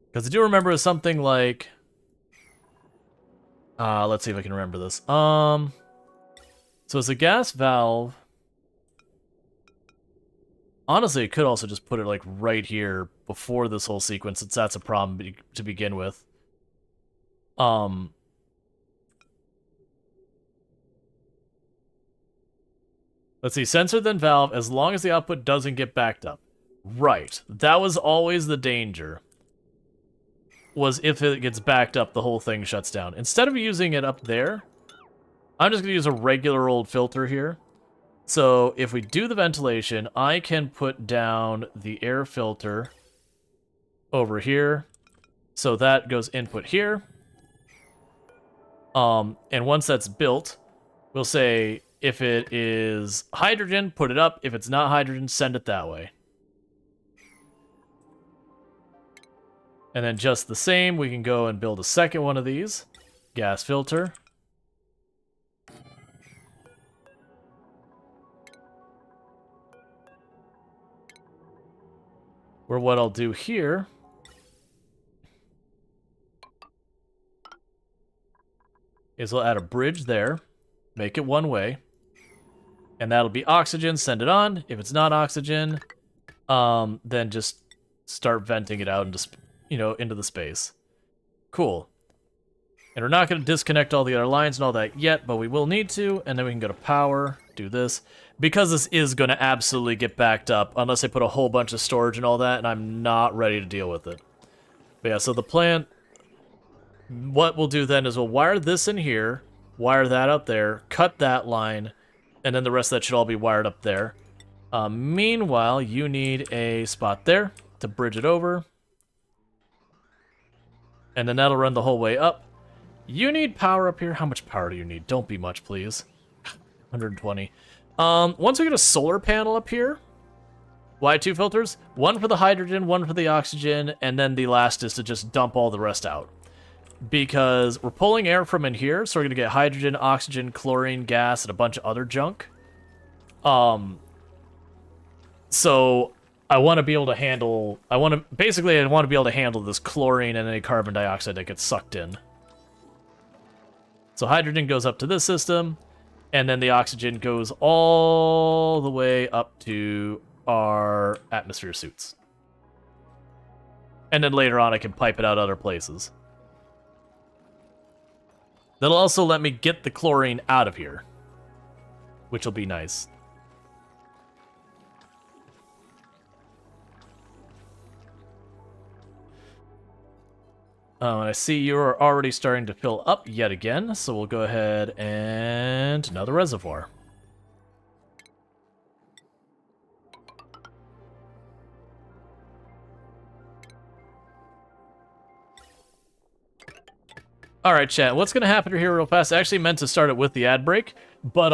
Because I do remember it was something like... let's see if I can remember this. So it's a gas valve. Honestly, it could also just put it like right here before this whole sequence, since that's a problem to begin with. Let's see, sensor then valve, as long as the output doesn't get backed up. Right, that was always the danger. Was if it gets backed up, the whole thing shuts down. Instead of using it up there, I'm just going to use a regular old filter here. So if we do the ventilation, I can put down the air filter over here. So that goes input here. And once that's built, we'll say if it is hydrogen, put it up. If it's not hydrogen, send it that way. And then just the same, we can go and build a second one of these. Gas filter. Where what I'll do here is I'll add a bridge there, make it one way, and that'll be oxygen, send it on. If it's not oxygen, then just start venting it out into, into the space. Cool. And we're not going to disconnect all the other lines and all that yet, but we will need to, and then we can go to power, do this. Because this is going to absolutely get backed up, unless I put a whole bunch of storage and all that, and I'm not ready to deal with it. But yeah, so the plan, what we'll do then is we'll wire this in here, wire that up there, cut that line, and then the rest of that should all be wired up there. Meanwhile, you need a spot there to bridge it over. And then that'll run the whole way up. You need power up here. How much power do you need? Don't be much, please. 120. Once we get a solar panel up here, why 2 filters? One for the hydrogen, one for the oxygen, and then the last is to just dump all the rest out. Because we're pulling air from in here, so we're going to get hydrogen, oxygen, chlorine, gas, and a bunch of other junk. So I want to be able to handle... I want to be able to handle this chlorine and any carbon dioxide that gets sucked in. So hydrogen goes up to this system, and then the oxygen goes all the way up to our atmosphere suits. And then later on I can pipe it out other places. That'll also let me get the chlorine out of here, which will be nice. And I see you're already starting to fill up yet again, so we'll go ahead and another reservoir. Alright, chat, what's going to happen here real fast? I actually meant to start it with the ad break, but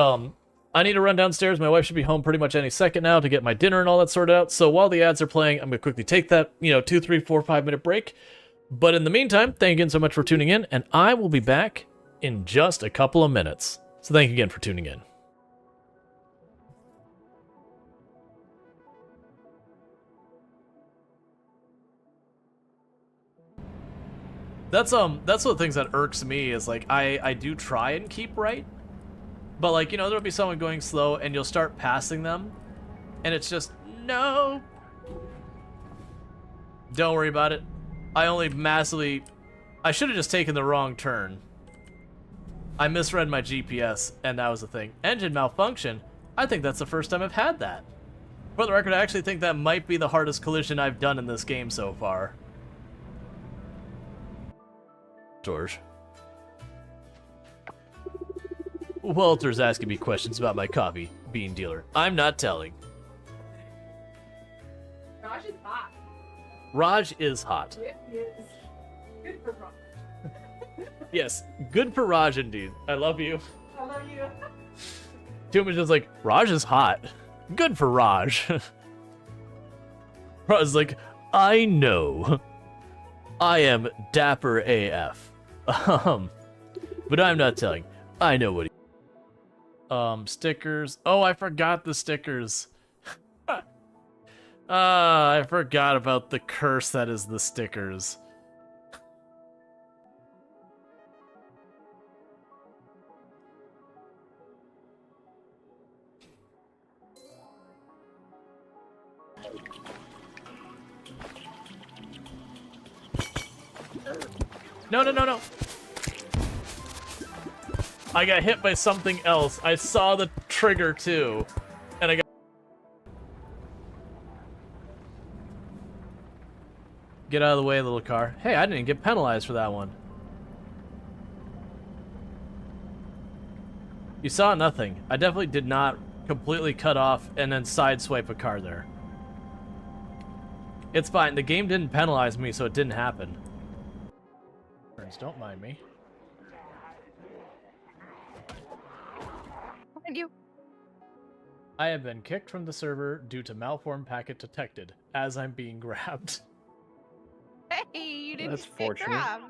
I need to run downstairs. My wife should be home pretty much any second now to get my dinner and all that sorted out, so while the ads are playing, I'm going to quickly take that, 2, 3, 4, 5 minute break. But in the meantime, thank you again so much for tuning in, and I will be back in just a couple of minutes. So thank you again for tuning in. That's one of the things that irks me is, like, I do try and keep right, but, like, there'll be someone going slow and you'll start passing them, and it's just, no. Don't worry about it. I should have just taken the wrong turn. I misread my GPS, and that was the thing. Engine malfunction? I think that's the first time I've had that. For the record, I actually think that might be the hardest collision I've done in this game so far. Storge. Walter's asking me questions about my coffee bean dealer. I'm not telling. Raj is hot. Raj is hot. It is good for Raj. Yes, good for Raj indeed. I love you. I love you. Too much just like, Raj is hot. Good for Raj. Raj is like, I know. I am dapper AF. But I'm not telling. I know what he... stickers. Oh, I forgot the stickers. I forgot about the curse that is the stickers. No, no, no, no. I got hit by something else. I saw the trigger too. And I got... Get out of the way, little car. Hey, I didn't get penalized for that one. You saw nothing. I definitely did not completely cut off and then sideswipe a car there. It's fine. The game didn't penalize me, so it didn't happen. Don't mind me. Mind you. I have been kicked from the server due to malformed packet detected as I'm being grabbed. Hey, you didn't That's get fortunate. grabbed.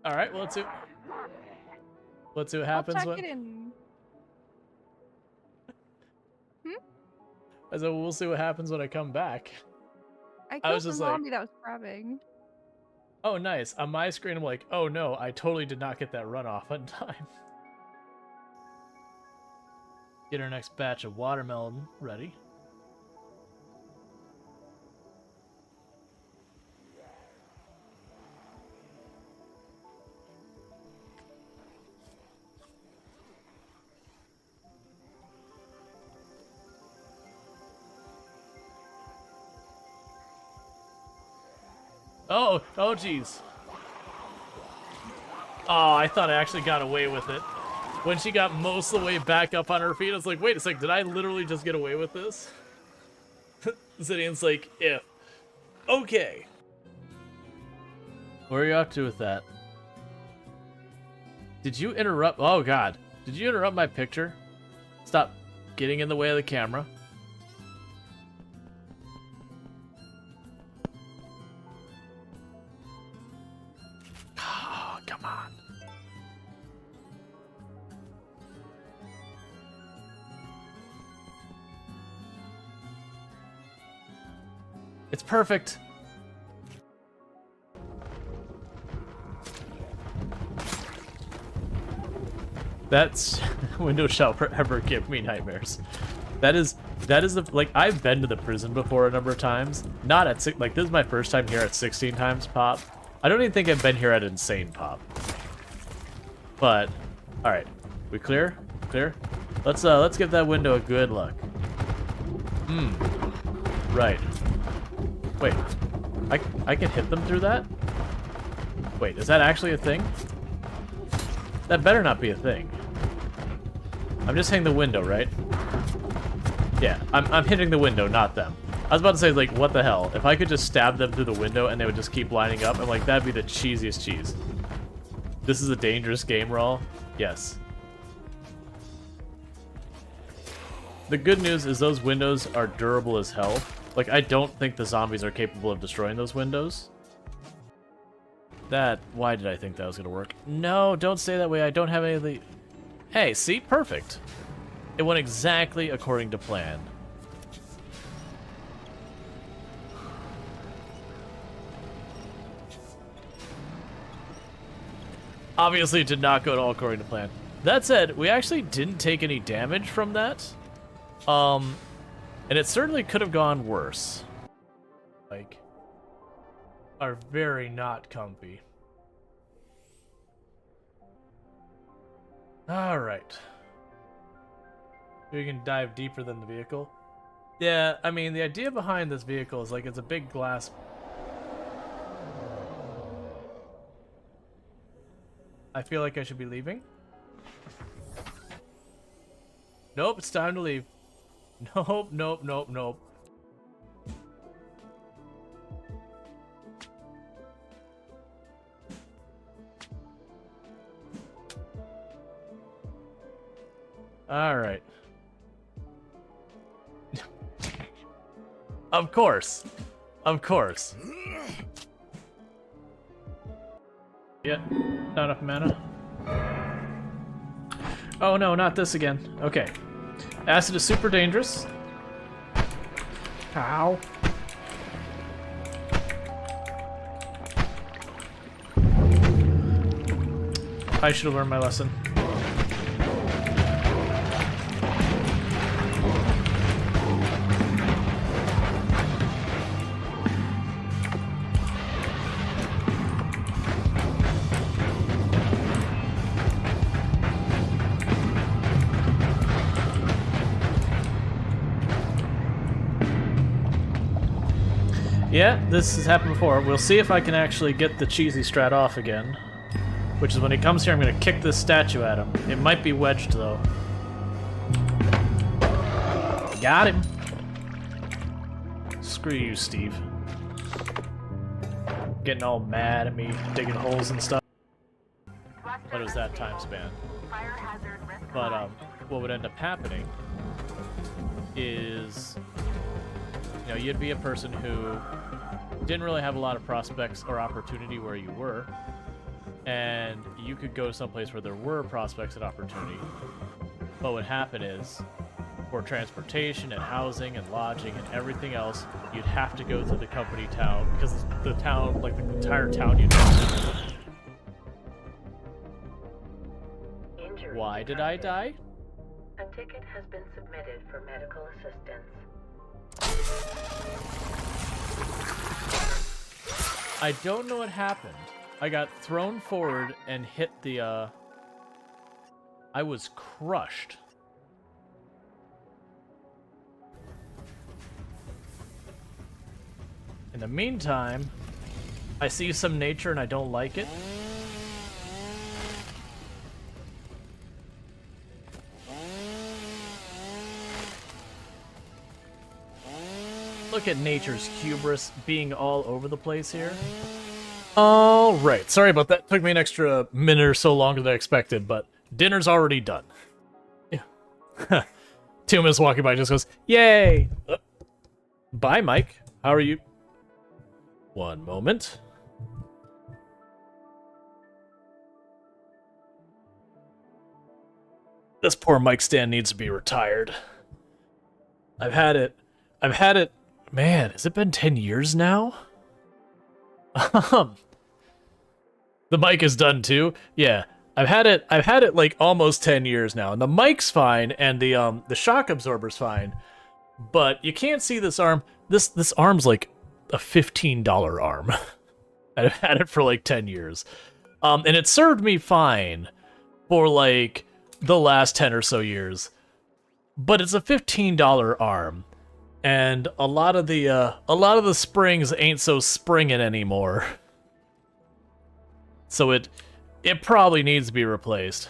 All right, well, let's see what happens I'll check when... it in. I said, we'll see what happens when I come back. I I killed was the just like- zombie that was grabbing. Oh, nice. On my screen, I'm like, oh no, I totally did not get that runoff on time. Get our next batch of watermelon ready. Oh, jeez. Oh, I thought I actually got away with it. When she got most of the way back up on her feet, I was like, wait a sec, did I literally just get away with this? Zidian's like, if. Okay. Where are you up to with that? Did you interrupt? Oh, God. Did you interrupt my picture? Stop getting in the way of the camera. Oh, come on. It's perfect. That's Windows shall forever give me nightmares. That is the like I've been to the prison before a number of times. Not at like this is my first time here at 16 times pop. I don't even think I've been here at insane pop. But all right, we clear? Clear? Let's give that window a good look. Right. Wait, I can hit them through that? Wait, is that actually a thing? That better not be a thing. I'm just hitting the window, right? Yeah, I'm hitting the window, not them. I was about to say, like, what the hell? If I could just stab them through the window and they would just keep lining up, I'm like, that'd be the cheesiest cheese. This is a dangerous game, Rual. Yes. The good news is those windows are durable as hell. Like, I don't think the zombies are capable of destroying those windows. Why did I think that was gonna work? No, don't say that way. I don't have any of the... Hey, see? Perfect. It went exactly according to plan. Obviously, it did not go at all according to plan. That said, we actually didn't take any damage from that. And it certainly could have gone worse. Like, are very not comfy. Alright. We can dive deeper than the vehicle. Yeah, I mean, the idea behind this vehicle is like it's a big glass... I feel like I should be leaving. Nope, it's time to leave. Nope, nope, nope, nope. All right. Of course. Of course. Yeah, not enough mana. Oh no, not this again. Okay. Acid is super dangerous. Ow. I should have learned my lesson. Yeah, this has happened before. We'll see if I can actually get the cheesy strat off again. Which is when he comes here, I'm going to kick this statue at him. It might be wedged, though. Got him. Screw you, Steve. Getting all mad at me, digging holes and stuff. What is that time span? But what would end up happening is... You know, you'd be a person who didn't really have a lot of prospects or opportunity where you were, and you could go someplace where there were prospects and opportunity. But what would happen is, for transportation and housing and lodging and everything else, you'd have to go through the company town, because the town, like the entire town you'd have to... Why did I die? A ticket has been submitted for medical assistance. I don't know what happened. I got thrown forward and hit the, I was crushed. In the meantime, I see some nature and I don't like it. Look at nature's hubris being all over the place here. All right, sorry about that. Took me an extra minute or so longer than I expected, but Dinner's already done. Yeah. 2 minutes walking by just goes, yay! Bye, Mike. How are you? One moment. This poor mic stand needs to be retired. I've had it. Man, has it been 10 years now? The mic is done too. Yeah. I've had it like almost 10 years now, and the mic's fine, and the shock absorber's fine, but you can't see this arm. This arm's like a $15 arm. I've had it for like 10 years, and it served me fine for like the last 10 or so years, but it's a $15 arm, and a lot of the springs ain't so springing anymore, so it probably needs to be replaced.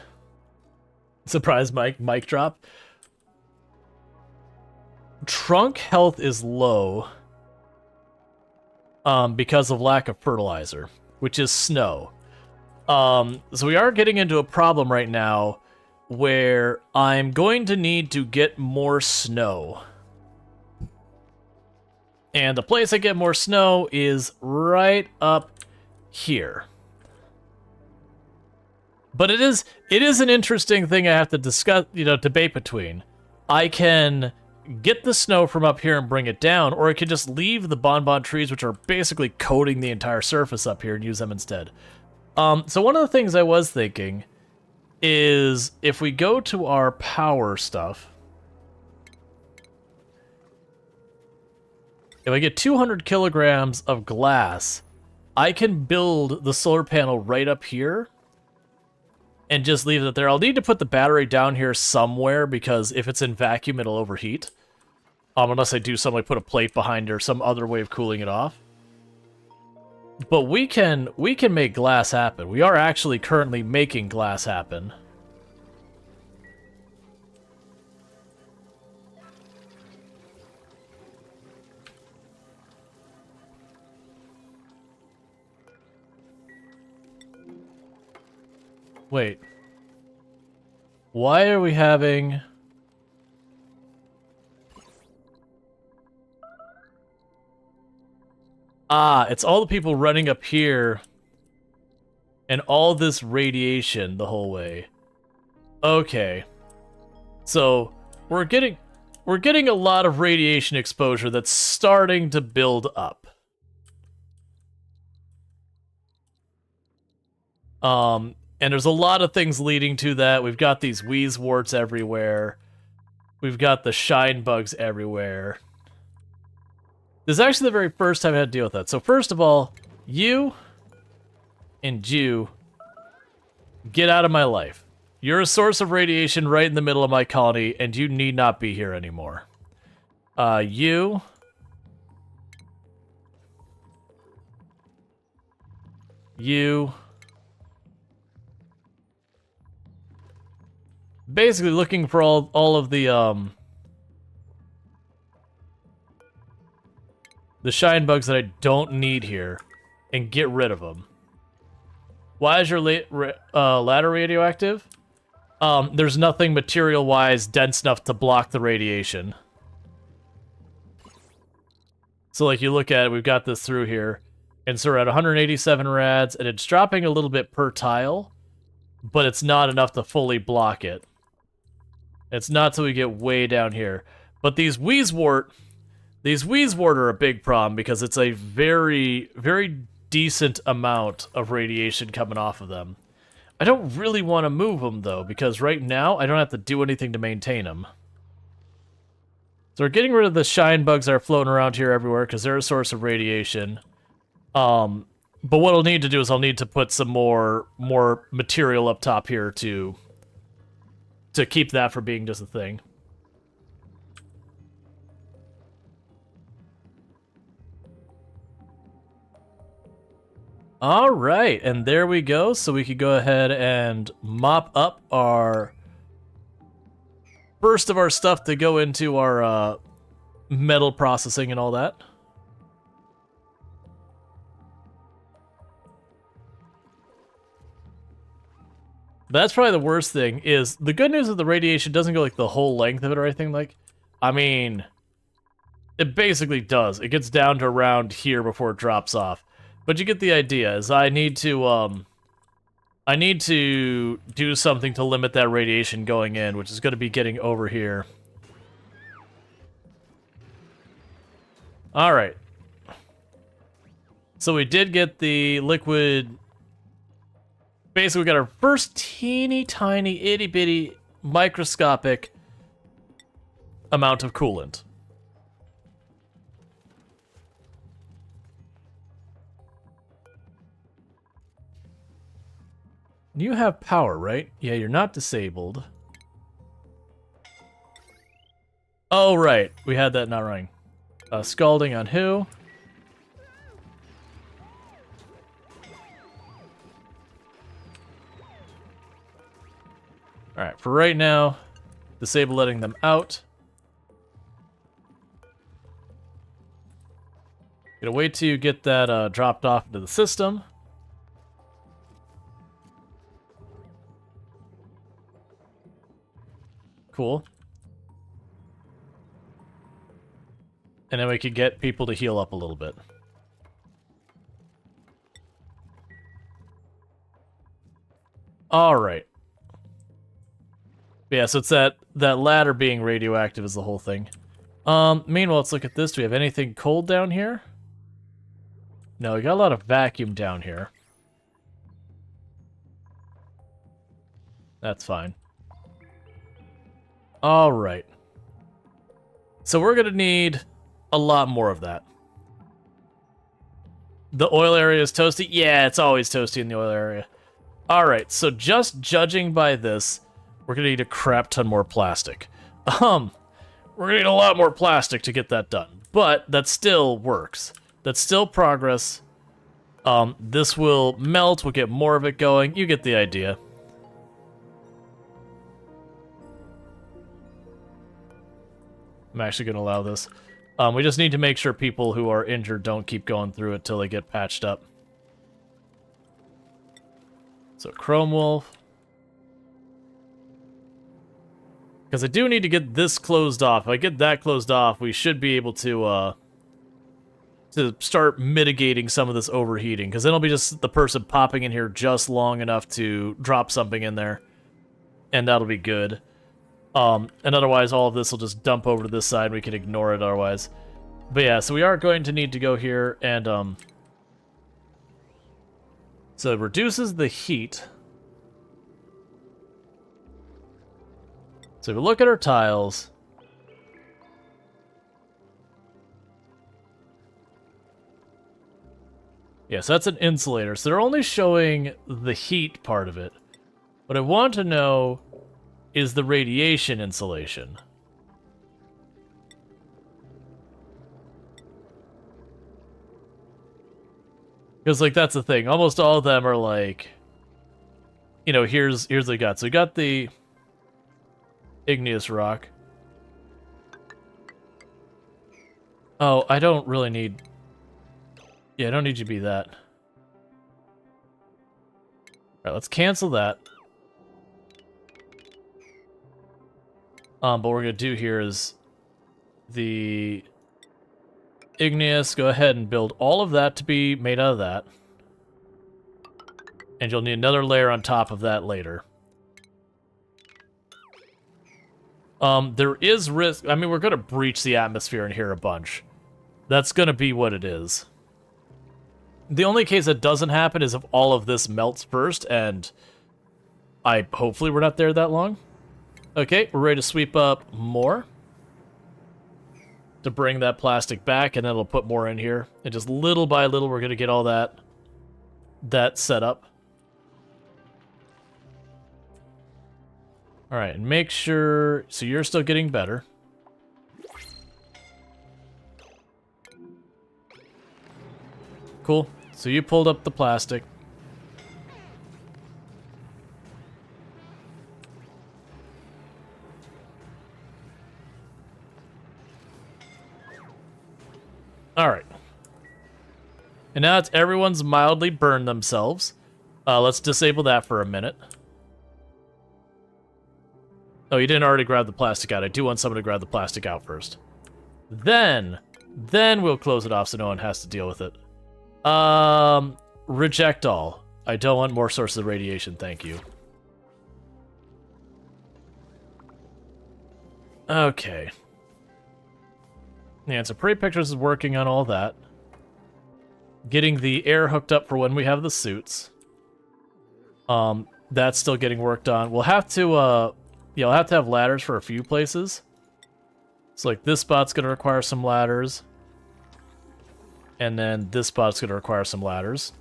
Surprise, mic drop. Trunk health is low because of lack of fertilizer, which is snow. So we are getting into a problem right now where I'm going to need to get more snow. And the place I get more snow is right up here. But it is an interesting thing I have to discuss, debate between. I can get the snow from up here and bring it down, or I could just leave the bonbon trees, which are basically coating the entire surface up here, and use them instead. So one of the things I was thinking is if we go to our power stuff, if I get 200 kilograms of glass, I can build the solar panel right up here and just leave it there. I'll need to put the battery down here somewhere, because if it's in vacuum, it'll overheat. Unless I do something like put a plate behind it or some other way of cooling it off. But we can make glass happen. We are actually currently making glass happen. Wait. Why are we having... it's all the people running up here and all this radiation the whole way. Okay. So, we're getting a lot of radiation exposure that's starting to build up. And there's a lot of things leading to that. We've got these wheeze warts everywhere. We've got the shine bugs everywhere. This is actually the very first time I had to deal with that. So first of all, you and you, get out of my life. You're a source of radiation right in the middle of my colony, and you need not be here anymore. You... Basically looking for all of the shine bugs that I don't need here, and get rid of them. Why is your ladder radioactive? There's nothing material-wise dense enough to block the radiation. So like you look at it, we've got this through here, and so we're at 187 rads, and it's dropping a little bit per tile, but it's not enough to fully block it. It's not till we get way down here. But these wheezewort are a big problem, because it's a very, very decent amount of radiation coming off of them. I don't really want to move them, though, because right now I don't have to do anything to maintain them. So we're getting rid of the shine bugs that are floating around here everywhere, because they're a source of radiation. But what I'll need to do is I'll need to put some more material up top here to keep that from being just a thing. All right, and there we go. So we could go ahead and mop up our first of our stuff to go into our metal processing and all that. That's probably the worst thing. Is the good news is the radiation doesn't go like the whole length of it or anything like. I mean, it basically does. It gets down to around here before it drops off. But you get the idea. Is I need to do something to limit that radiation going in, which is going to be getting over here. All right. So we did get the liquid. Basically, we got our first teeny tiny itty bitty microscopic amount of coolant. You have power, right? Yeah, you're not disabled. Oh, right. We had that not running. Scalding on who? Alright, for right now, disable letting them out. Gonna wait till you get that dropped off into the system. Cool. And then we could get people to heal up a little bit. Alright. Yeah, so it's that ladder being radioactive is the whole thing. Meanwhile, let's look at this. Do we have anything cold down here? No, we got a lot of vacuum down here. That's fine. Alright. So we're gonna need a lot more of that. The oil area is toasty? Yeah, it's always toasty in the oil area. Alright, so just judging by this, we're gonna need a crap ton more plastic. We're gonna need a lot more plastic to get that done. But that still works. That's still progress. This will melt, we'll get more of it going. You get the idea. I'm actually gonna allow this. We just need to make sure people who are injured don't keep going through it till they get patched up. So Chrome Wolf. Because I do need to get this closed off. If I get that closed off, we should be able to start mitigating some of this overheating. Because then it'll be just the person popping in here just long enough to drop something in there. And that'll be good. And otherwise, all of this will just dump over to this side. We can ignore it otherwise. But yeah, so we are going to need to go here and, so it reduces the heat. So if we look at our tiles, yes, that's an insulator. So they're only showing the heat part of it. What I want to know is the radiation insulation. Because, like, that's the thing. Almost all of them are like, you know, here's what we got. So we got the igneous rock. Oh, I don't really need... Yeah, I don't need you to be that. Alright, let's cancel that. But what we're going to do here is the igneous, go ahead and build all of that to be made out of that. And you'll need another layer on top of that later. There is risk. I mean, we're going to breach the atmosphere in here a bunch. That's going to be what it is. The only case that doesn't happen is if all of this melts first, and hopefully we're not there that long. Okay, we're ready to sweep up more to bring that plastic back, and then it'll put more in here. And just little by little, we're going to get all that set up. All right, and make sure... So you're still getting better. Cool. So you pulled up the plastic. Alright. And now it's everyone's mildly burned themselves. Let's disable that for a minute. Oh, you didn't already grab the plastic out. I do want someone to grab the plastic out first. Then we'll close it off so no one has to deal with it. Reject all. I don't want more sources of radiation, thank you. Okay. Yeah, so Pretty Pictures is working on all that. Getting the air hooked up for when we have the suits. That's still getting worked on. We'll have to, yeah, we'll have to have ladders for a few places. So, like, this spot's gonna require some ladders. And then this spot's gonna require some ladders.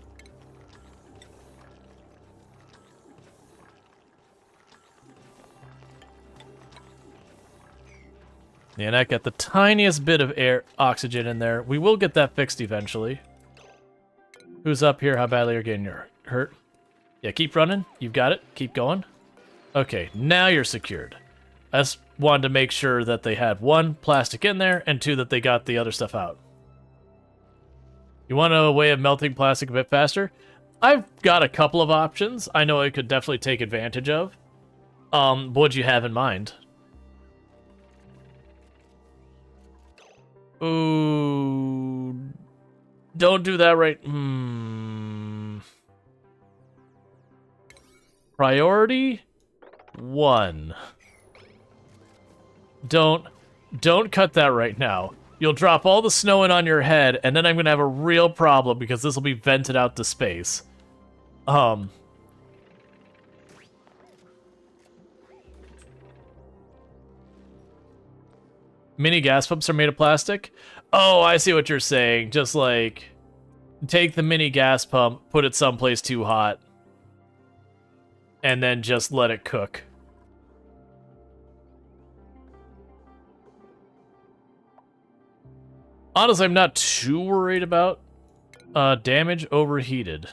Yeah, and I got the tiniest bit of air, oxygen in there. We will get that fixed eventually. Who's up here? How badly are you getting hurt? Yeah, keep running. You've got it. Keep going. Okay, now you're secured. I just wanted to make sure that they had one, plastic in there, and two, that they got the other stuff out. You want a way of melting plastic a bit faster? I've got a couple of options I know I could definitely take advantage of. What do you have in mind? Ooh, don't do that right. Priority 1. Don't cut that right now. You'll drop all the snow in on your head, and then I'm gonna have a real problem because this will be vented out to space. Mini gas pumps are made of plastic? Oh, I see what you're saying. Just like, take the mini gas pump, put it someplace too hot, and then just let it cook. Honestly, I'm not too worried about damage overheated.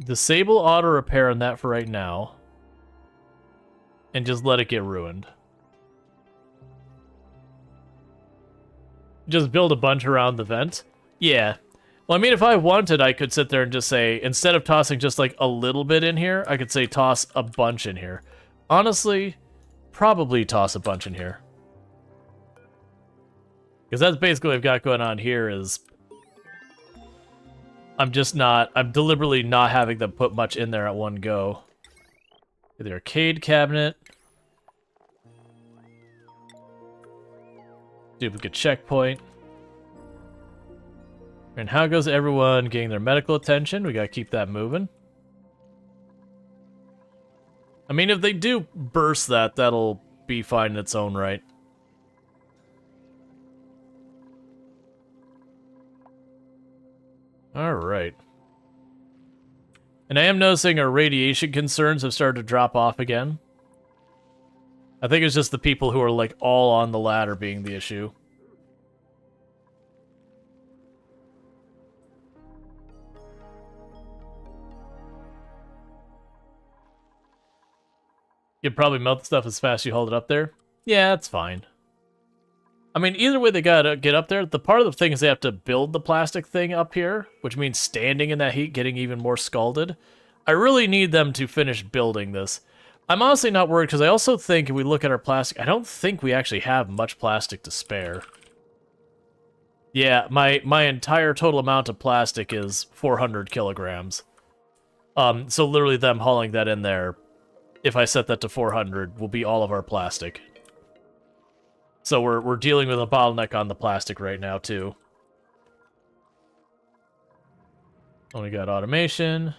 Disable auto repair on that for right now. And just let it get ruined. Just build a bunch around the vent? Yeah. Well, I mean, if I wanted, I could sit there and just say, instead of tossing just like a little bit in here, I could say toss a bunch in here. Honestly, probably toss a bunch in here. Because that's basically what I've got going on here is... I'm deliberately not having them put much in there at one go. The arcade cabinet. Duplicate checkpoint. And how goes everyone getting their medical attention? We gotta keep that moving. I mean, if they do burst that, that'll be fine in its own right. Alright. And I am noticing our radiation concerns have started to drop off again. I think it's just the people who are, like, all on the ladder being the issue. You'd probably melt the stuff as fast as you hold it up there. Yeah, that's fine. I mean, either way they gotta get up there. The part of the thing is they have to build the plastic thing up here, which means standing in that heat, getting even more scalded. I really need them to finish building this. I'm honestly not worried, because I also think if we look at our plastic, I don't think we actually have much plastic to spare. Yeah, my entire total amount of plastic is 400 kilograms. So literally them hauling that in there, if I set that to 400, will be all of our plastic. So we're dealing with a bottleneck on the plastic right now, too. Only got automation.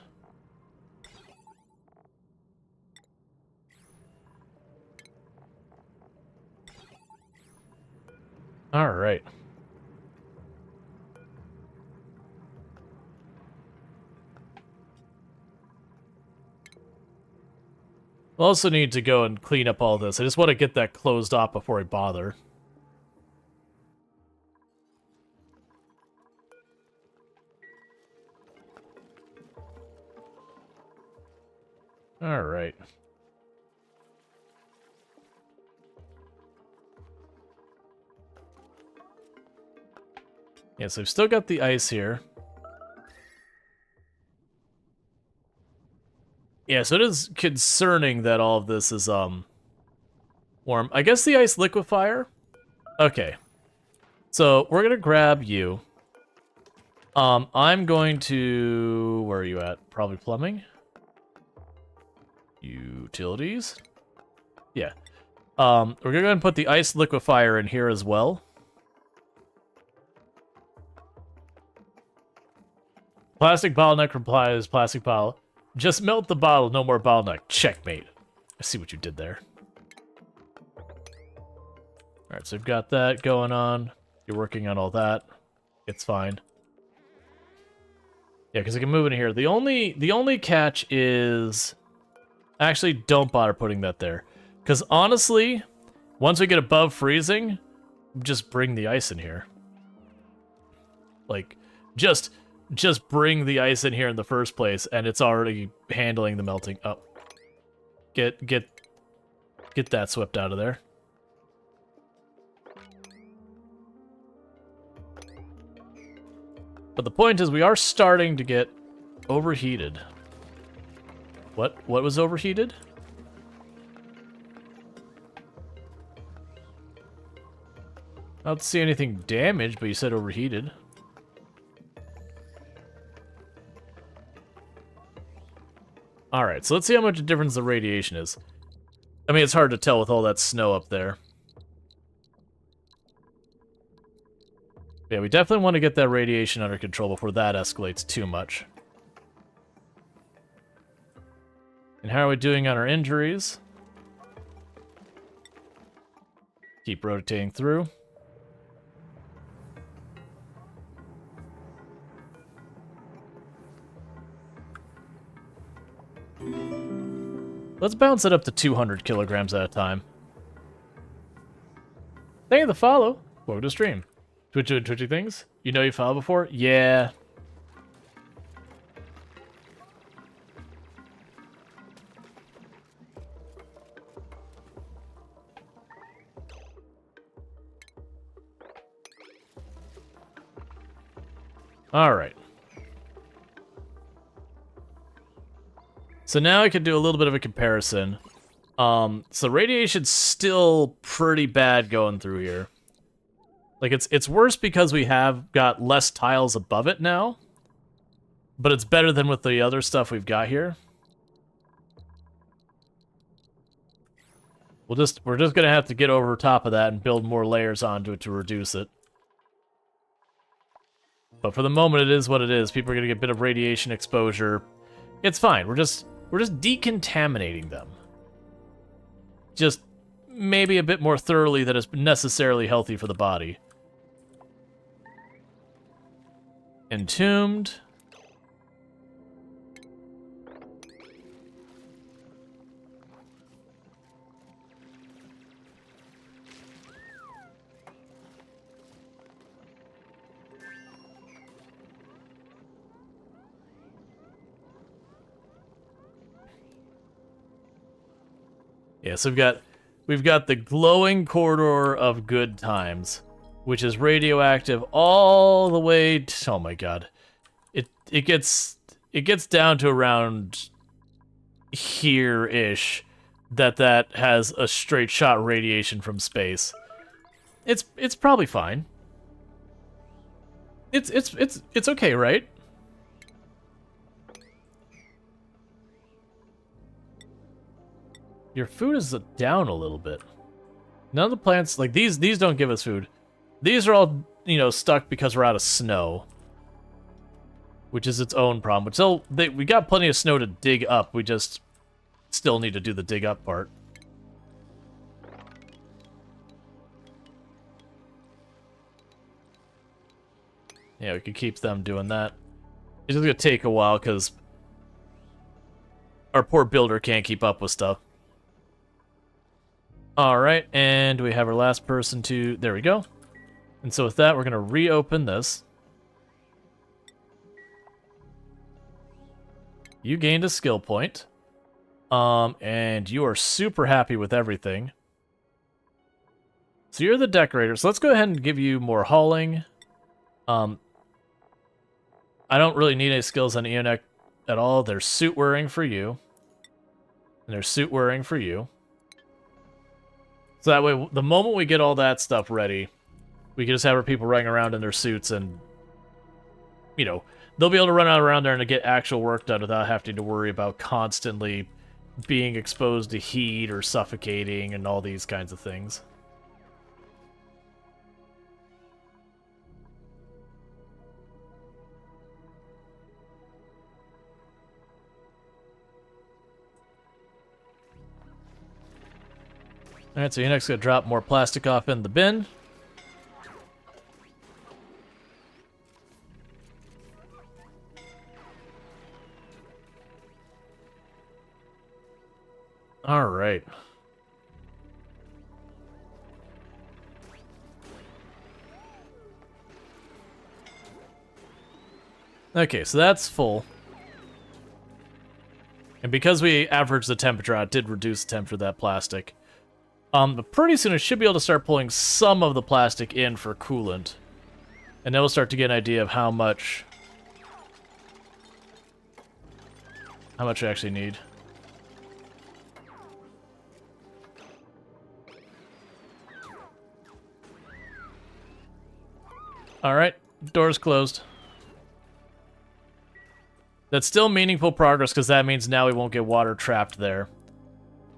Alright. We'll also need to go and clean up all this. I just want to get that closed off before I bother. Alright. Yeah, so we've still got the ice here. Yeah, so it is concerning that all of this is, warm. I guess the ice liquefier? Okay. So, we're gonna grab you. I'm going to... Where are you at? Probably plumbing? Utilities? Yeah. We're gonna go ahead and put the ice liquefier in here as well. Plastic bottleneck replies, plastic bottle. Just melt the bottle, no more bottleneck. Checkmate. I see what you did there. Alright, so we've got that going on. You're working on all that. It's fine. Yeah, because I can move in here. The only catch is... Actually, don't bother putting that there. Because honestly, once we get above freezing, just bring the ice in here. Like, just bring the ice in here in the first place, and it's already handling the melting. Oh. Get that swept out of there. But the point is, we are starting to get overheated. What was overheated? I don't see anything damaged, but you said overheated. Alright, so let's see how much difference the radiation is. I mean, it's hard to tell with all that snow up there. Yeah, we definitely want to get that radiation under control before that escalates too much. And how are we doing on our injuries? Keep rotating through. Let's bounce it up to 200 kilograms at a time. Thank you for the follow. Welcome to stream. Twitchy things? You know you followed before? Yeah. Alright. So now I can do a little bit of a comparison. So radiation's still pretty bad going through here. Like, it's worse because we have got less tiles above it now. But it's better than with the other stuff we've got here. We're just gonna have to get over top of that and build more layers onto it to reduce it. But for the moment, it is what it is. People are gonna get a bit of radiation exposure. It's fine. We're just decontaminating them. Just maybe a bit more thoroughly than is necessarily healthy for the body. Entombed. Yeah, so we've got the glowing corridor of good times, which is radioactive all the way to, oh my god. It gets down to around here-ish that has a straight shot radiation from space. It's probably fine. It's okay, right? Your food is down a little bit. None of the plants, like these don't give us food. These are all, stuck because we're out of snow. Which is its own problem. But still, we got plenty of snow to dig up. We just still need to do the dig up part. Yeah, we could keep them doing that. It's just gonna take a while because our poor builder can't keep up with stuff. Alright, and we have our last person to... There we go. And so with that, we're going to reopen this. You gained a skill point. And you are super happy with everything. So you're the decorator. So let's go ahead and give you more hauling. I don't really need any skills on Eonek at all. There's suit wearing for you. And there's suit wearing for you. So that way, the moment we get all that stuff ready, we can just have our people running around in their suits and, you know, they'll be able to run out around there and get actual work done without having to worry about constantly being exposed to heat or suffocating and all these kinds of things. Alright, so you're next gonna drop more plastic off in the bin. Alright. Okay, so that's full. And because we averaged the temperature out, it did reduce the temperature of that plastic. But pretty soon it should be able to start pulling some of the plastic in for coolant. And then we'll start to get an idea of how much we actually need. Alright, door's closed. That's still meaningful progress because that means now we won't get water trapped there.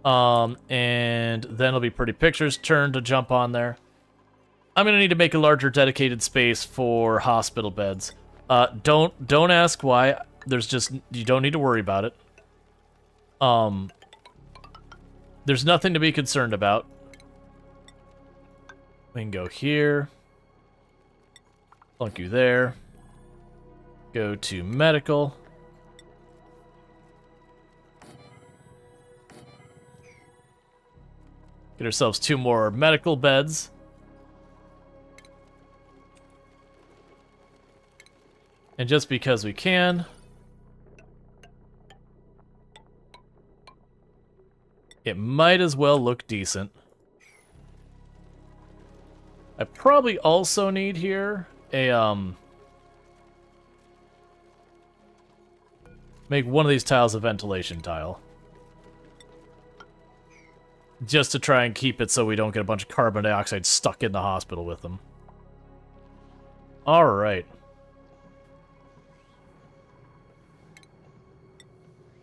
And then it'll be Pretty Pictures' turn to jump on there. I'm gonna need to make a larger dedicated space for hospital beds. Don't ask why. There's just, you don't need to worry about it. There's nothing to be concerned about. We can go here. Plunk you there. Go to medical. Get ourselves 2 more medical beds. And just because we can, it might as well look decent. I probably also need here a, make one of these tiles a ventilation tile. Just to try and keep it so we don't get a bunch of carbon dioxide stuck in the hospital with them. Alright.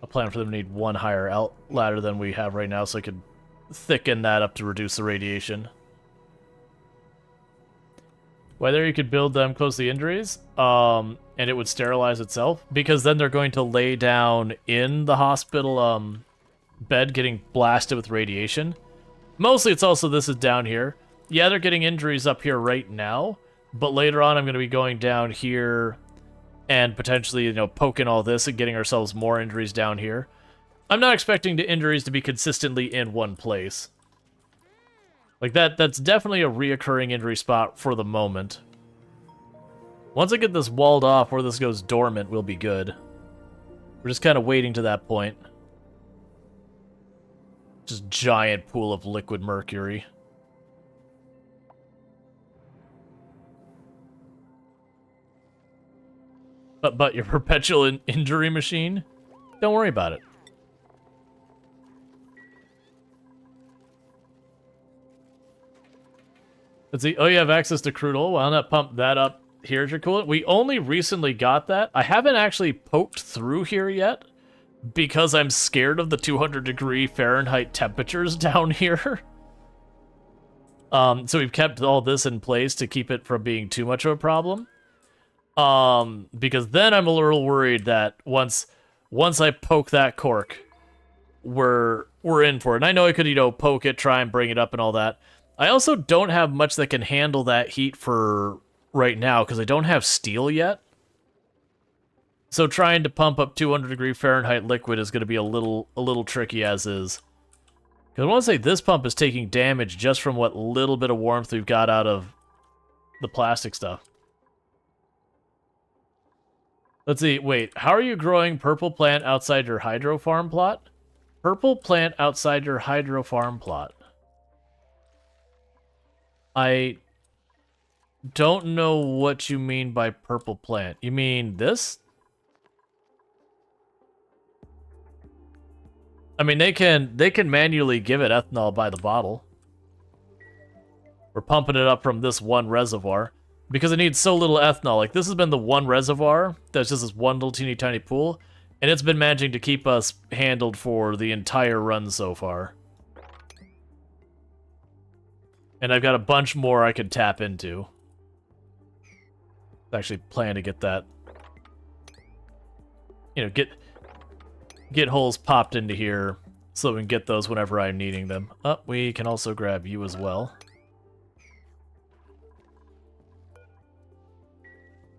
I plan for them to need 1 higher ladder than we have right now so I could thicken that up to reduce the radiation. Whether you could build them close to the injuries, and it would sterilize itself, because then they're going to lay down in the hospital bed getting blasted with radiation. Mostly it's also this is down here. Yeah, they're getting injuries up here right now, but later on I'm going to be going down here and potentially, you know, poking all this and getting ourselves more injuries down here. I'm not expecting the injuries to be consistently in one place. Like that's definitely a reoccurring injury spot for the moment. Once I get this walled off or this goes dormant, we'll be good. We're just kind of waiting to that point. Just giant pool of liquid mercury. But your perpetual injury machine? Don't worry about it. Let's see. Oh, you have access to crude oil. Why not pump that up? Here's your coolant. We only recently got that. I haven't actually poked through here yet because I'm scared of the 200-degree Fahrenheit temperatures down here. So we've kept all this in place to keep it from being too much of a problem. Because then I'm a little worried that once I poke that cork, we're in for it. And I know I could, you know, poke it, try and bring it up and all that. I also don't have much that can handle that heat for right now because I don't have steel yet. So trying to pump up 200-degree Fahrenheit liquid is going to be a little tricky as is. Because I want to say this pump is taking damage just from what little bit of warmth we've got out of the plastic stuff. Let's see, wait, how are you growing purple plant outside your hydro farm plot? Purple plant outside your hydro farm plot. don't know what you mean by purple plant. You mean this? I mean, they can manually give it ethanol by the bottle. We're pumping it up from this one reservoir because it needs so little ethanol. Like, this has been the one reservoir that's just this one little teeny tiny pool, and it's been managing to keep us handled for the entire run so far. And I've got a bunch more I could tap into. I actually plan to get that. You know, get holes popped into here so we can get those whenever I'm needing them. Oh, we can also grab you as well.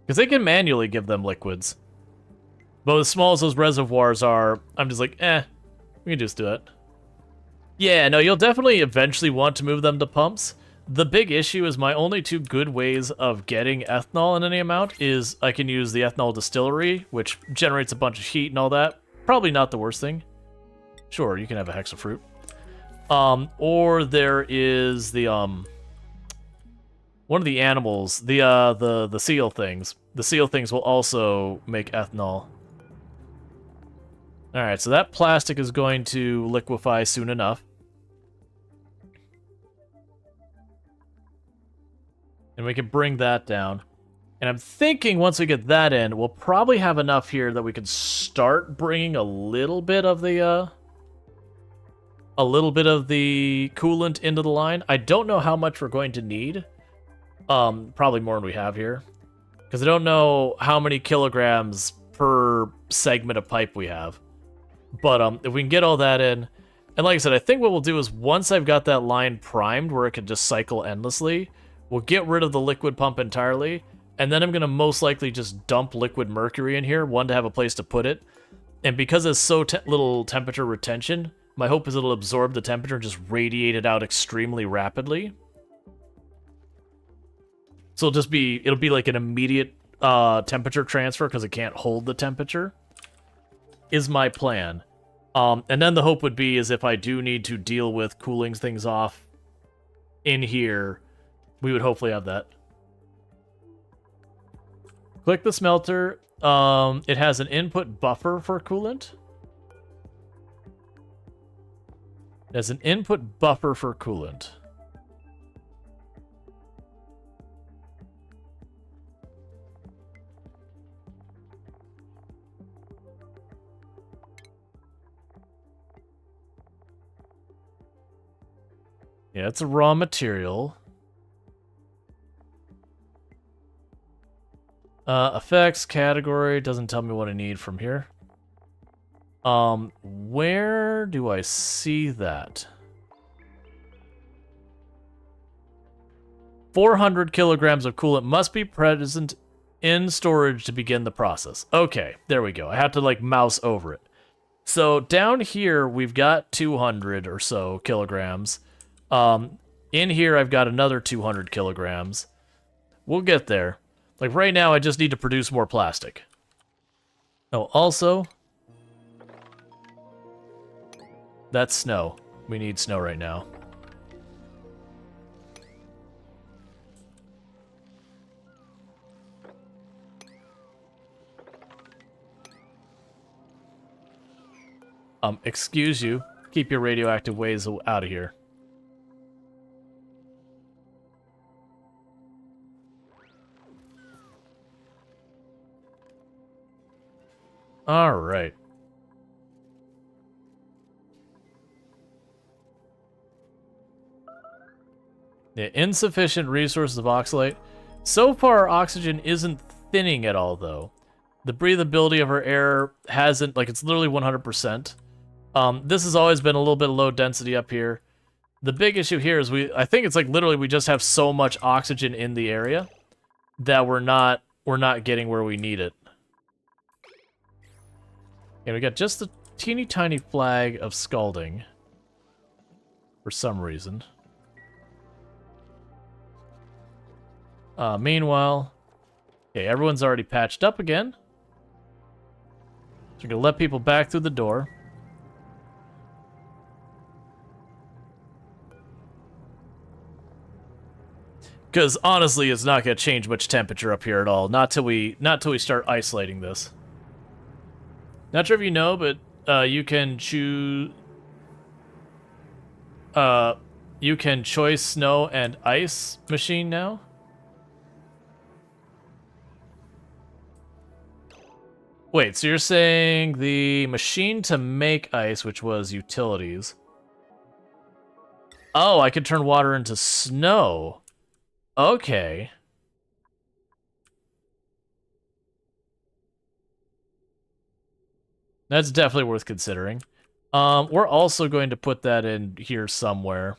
Because they can manually give them liquids. But as small as those reservoirs are, I'm just like, we can just do it. Yeah, no, you'll definitely eventually want to move them to pumps. The big issue is my only two good ways of getting ethanol in any amount is I can use the ethanol distillery, which generates a bunch of heat and all that. Probably not the worst thing. Sure, you can have a hexafruit. Or there is the, one of the animals, the seal things. The seal things will also make ethanol. Alright, so that plastic is going to liquefy soon enough. And we can bring that down. And I'm thinking once we get that in, we'll probably have enough here that we can start bringing a little bit of the coolant into the line. I don't know how much we're going to need. Probably more than we have here. Because I don't know how many kilograms per segment of pipe we have. But if we can get all that in, and like I said, I think what we'll do is once I've got that line primed where it can just cycle endlessly, we'll get rid of the liquid pump entirely, and then I'm going to most likely just dump liquid mercury in here, one, to have a place to put it. And because it's so little temperature retention, my hope is it'll absorb the temperature and just radiate it out extremely rapidly. So it'll be like an immediate temperature transfer because it can't hold the temperature, is my plan. And then the hope would be is if I do need to deal with cooling things off in here, we would hopefully have that. Click the smelter. It has an input buffer for coolant. It has an input buffer for coolant. Yeah, it's a raw material. Effects, category, doesn't tell me what I need from here. Where do I see that? 400 kilograms of coolant must be present in storage to begin the process. Okay, there we go. I have to like mouse over it. So down here, we've got 200 or so kilograms. In here, I've got another 200 kilograms. We'll get there. Like, right now, I just need to produce more plastic. Oh, also, that's snow. We need snow right now. Excuse you. Keep your radioactive waste out of here. All right. Yeah, insufficient resources of oxalate. So far, oxygen isn't thinning at all, though. The breathability of our air hasn't, like, it's literally 100%. This has always been a little bit low density up here. The big issue here is I think it's like literally we just have so much oxygen in the area that we're not getting where we need it. Okay, we got just a teeny tiny flag of scalding for some reason. Meanwhile, okay, everyone's already patched up again. So we're gonna let people back through the door. Because honestly, it's not going to change much temperature up here at all. Not till we start isolating this. Not sure if you know, but you can choose. You can choice snow and ice machine now. Wait, so you're saying the machine to make ice, which was utilities. Oh, I could turn water into snow. Okay. That's definitely worth considering. We're also going to put that in here somewhere.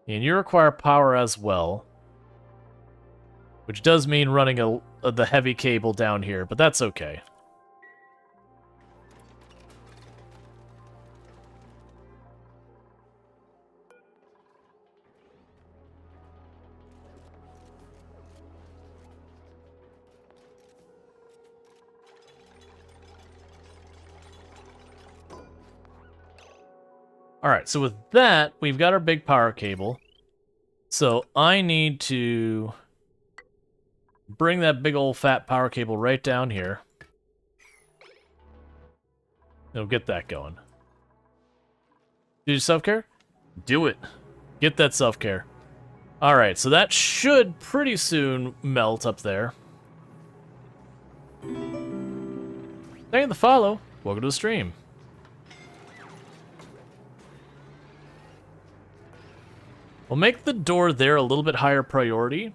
And you require power as well. Which does mean running the heavy cable down here, but that's okay. Alright, so with that, we've got our big power cable. So I need to bring that big old fat power cable right down here. It'll get that going. Do your self-care? Do it. Get that self-care. Alright, so that should pretty soon melt up there. Thank you for the follow. Welcome to the stream. We'll make the door there a little bit higher priority.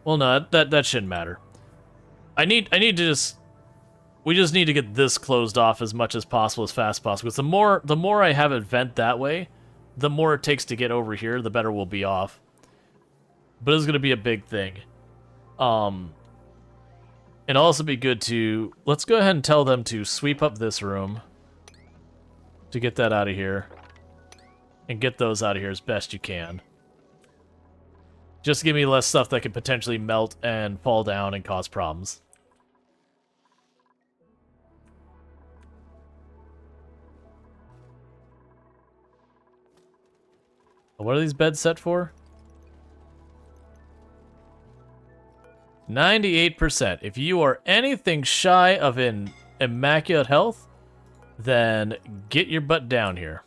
Well, no, that shouldn't matter. I need to just... We just need to get this closed off as much as possible, as fast as possible. Because the more I have it vent that way, the more it takes to get over here, the better we'll be off. But it's going to be a big thing. It'll also be good to... Let's go ahead and tell them to sweep up this room. To get that out of here. And get those out of here as best you can. Just give me less stuff that could potentially melt and fall down and cause problems. What are these beds set for? 98%. If you are anything shy of an immaculate health, then get your butt down here.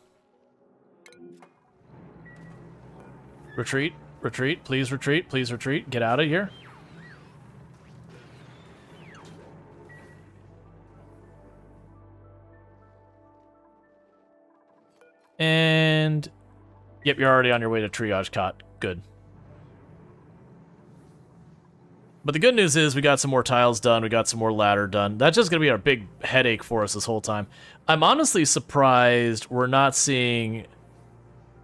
Retreat, retreat, please retreat, please retreat. Get out of here. And... Yep, you're already on your way to triage cot. Good. But the good news is we got some more tiles done, we got some more ladder done. That's just going to be our big headache for us this whole time. I'm honestly surprised we're not seeing...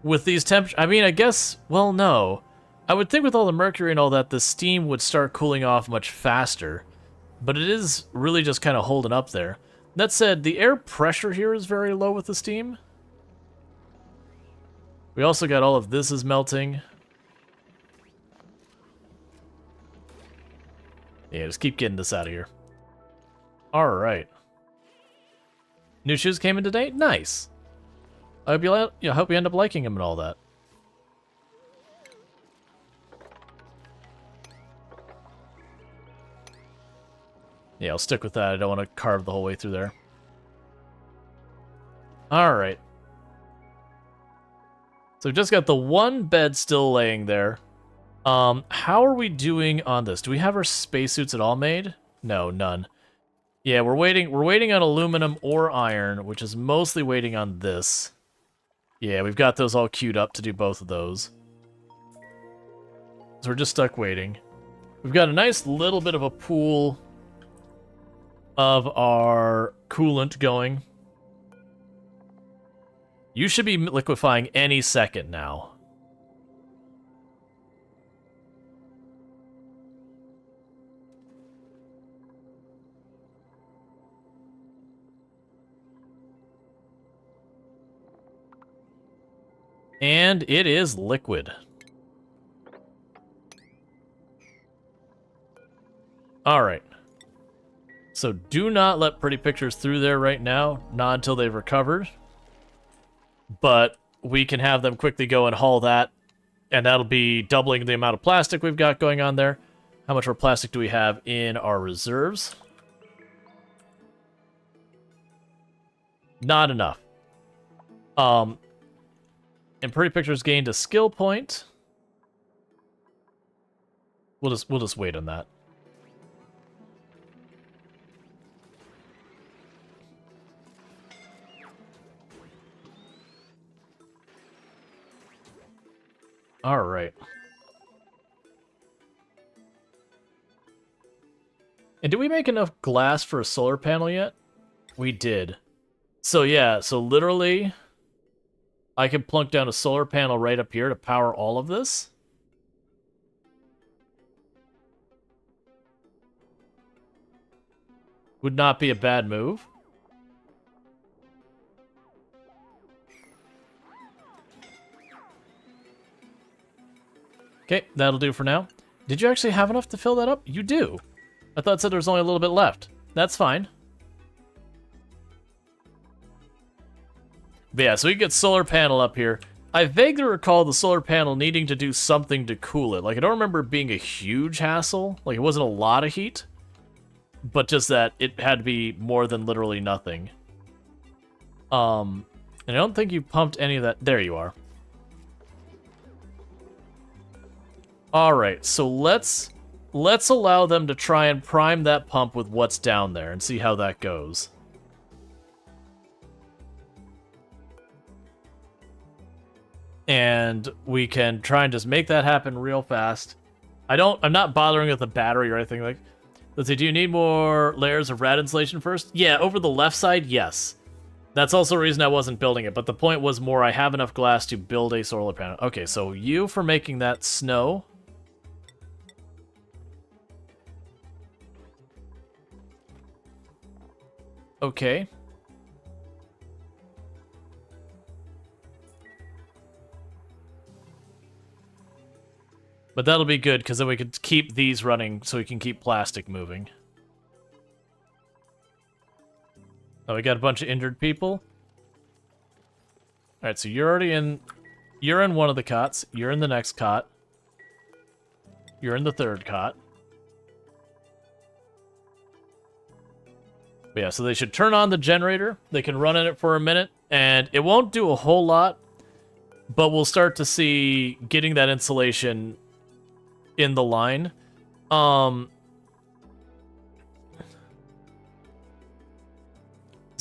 With these temperatures, I mean, I guess, well, no. I would think with all the mercury and all that, the steam would start cooling off much faster. But it is really just kind of holding up there. That said, the air pressure here is very low with the steam. We also got all of this is melting. Yeah, just keep getting this out of here. Alright. New shoes came in today? Nice. I hope you end up liking them and all that. Yeah, I'll stick with that. I don't want to carve the whole way through there. Alright. So we've just got the one bed still laying there. How are we doing on this? Do we have our spacesuits at all made? No, none. Yeah, we're waiting on aluminum or iron, which is mostly waiting on this. Yeah, we've got those all queued up to do both of those. So we're just stuck waiting. We've got a nice little bit of a pool of our coolant going. You should be liquefying any second now. And it is liquid. Alright. So do not let Pretty Pictures through there right now, not until they've recovered. But we can have them quickly go and haul that, and that'll be doubling the amount of plastic we've got going on there. How much more plastic do we have in our reserves? Not enough. And Pretty Pictures gained a skill point. We'll just wait on that. All right. And did we make enough glass for a solar panel yet? We did. So yeah, so literally I can plunk down a solar panel right up here to power all of this. Would not be a bad move. Okay, that'll do for now. Did you actually have enough to fill that up? You do. I thought it said there was only a little bit left. That's fine. But yeah, so we get solar panel up here. I vaguely recall the solar panel needing to do something to cool it. Like, I don't remember it being a huge hassle. Like, it wasn't a lot of heat. But just that it had to be more than literally nothing. And I don't think you pumped any of that. There you are. Alright, so let's allow them to try and prime that pump with what's down there and see how that goes. And we can try and just make that happen real fast. I'm not bothering with the battery or anything like. Let's see, do you need more layers of rad insulation first? Yeah, over the left side, yes. That's also a reason I wasn't building it, but the point was more I have enough glass to build a solar panel. Okay, so you for making that snow. Okay. But that'll be good, because then we could keep these running so we can keep plastic moving. Oh, we got a bunch of injured people. Alright, so you're already in... You're in one of the cots. You're in the next cot. You're in the third cot. But yeah, so they should turn on the generator. They can run in it for a minute, and it won't do a whole lot, but we'll start to see getting that insulation in the line. So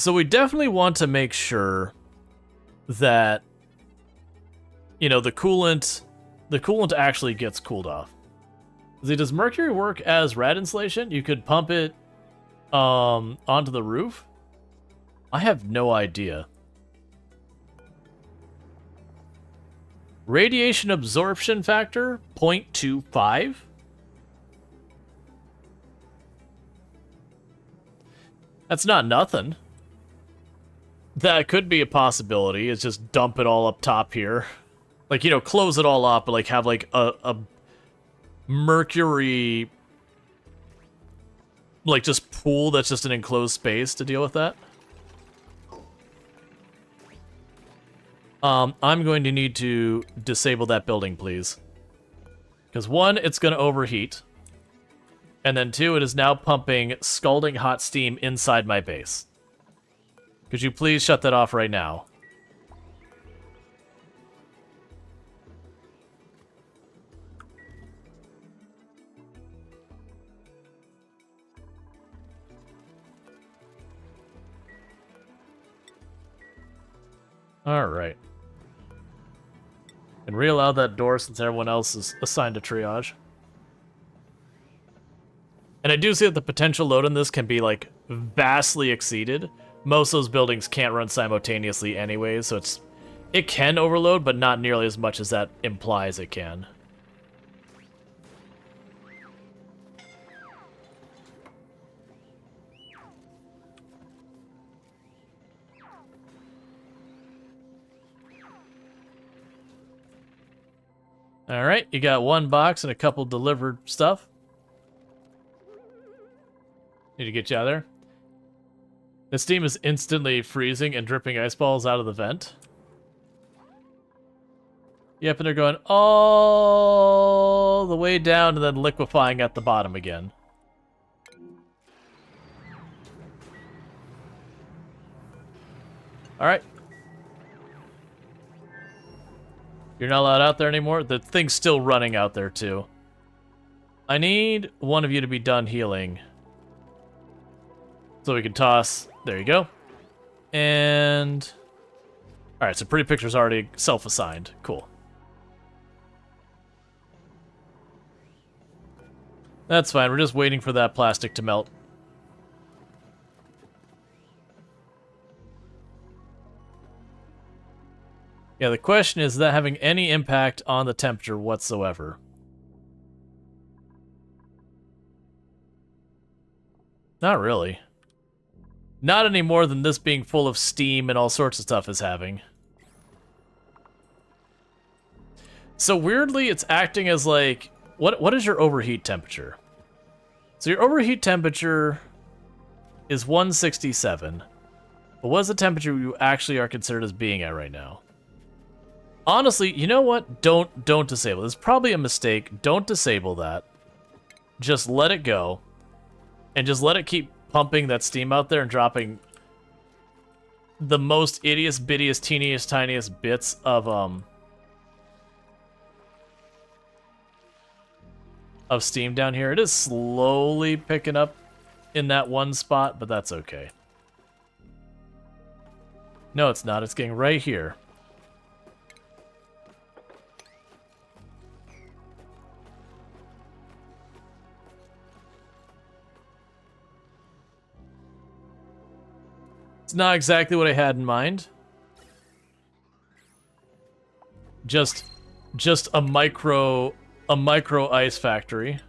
we definitely want to make sure that, you know, the coolant actually gets cooled off. Does mercury work as rad insulation? You could pump it onto the roof? I have no idea. Radiation absorption factor, 0.25. That's not nothing. That could be a possibility, is just dump it all up top here. Like, you know, close it all up, but like have like a mercury, like just pool that's just an enclosed space to deal with that. I'm going to need to disable that building, please. Because one, it's going to overheat. And then two, it is now pumping scalding hot steam inside my base. Could you please shut that off right now? All right. And re-allow that door since everyone else is assigned to triage. And I do see that the potential load on this can be, like, vastly exceeded. Most of those buildings can't run simultaneously anyway, so it can overload, but not nearly as much as that implies it can. Alright, you got one box and a couple delivered stuff. Need to get you out of there. The steam is instantly freezing and dripping ice balls out of the vent. Yep, and they're going all the way down and then liquefying at the bottom again. Alright. You're not allowed out there anymore? The thing's still running out there, too. I need one of you to be done healing. So we can toss. There you go. And... Alright, so Pretty Picture's already self-assigned. Cool. That's fine. We're just waiting for that plastic to melt. Yeah, the question is that having any impact on the temperature whatsoever? Not really. Not any more than this being full of steam and all sorts of stuff is having. So weirdly, it's acting as like... What is your overheat temperature? So your overheat temperature is 167. But what is the temperature you actually are considered as being at right now? Honestly, you know what? Don't disable. It's probably a mistake. Don't disable that. Just let it go. And just let it keep pumping that steam out there and dropping the most ittiest, bittiest, teeniest, tiniest bits of steam down here. It is slowly picking up in that one spot, but that's okay. No, it's not. It's getting right here. It's not exactly what I had in mind. Just a micro ice factory.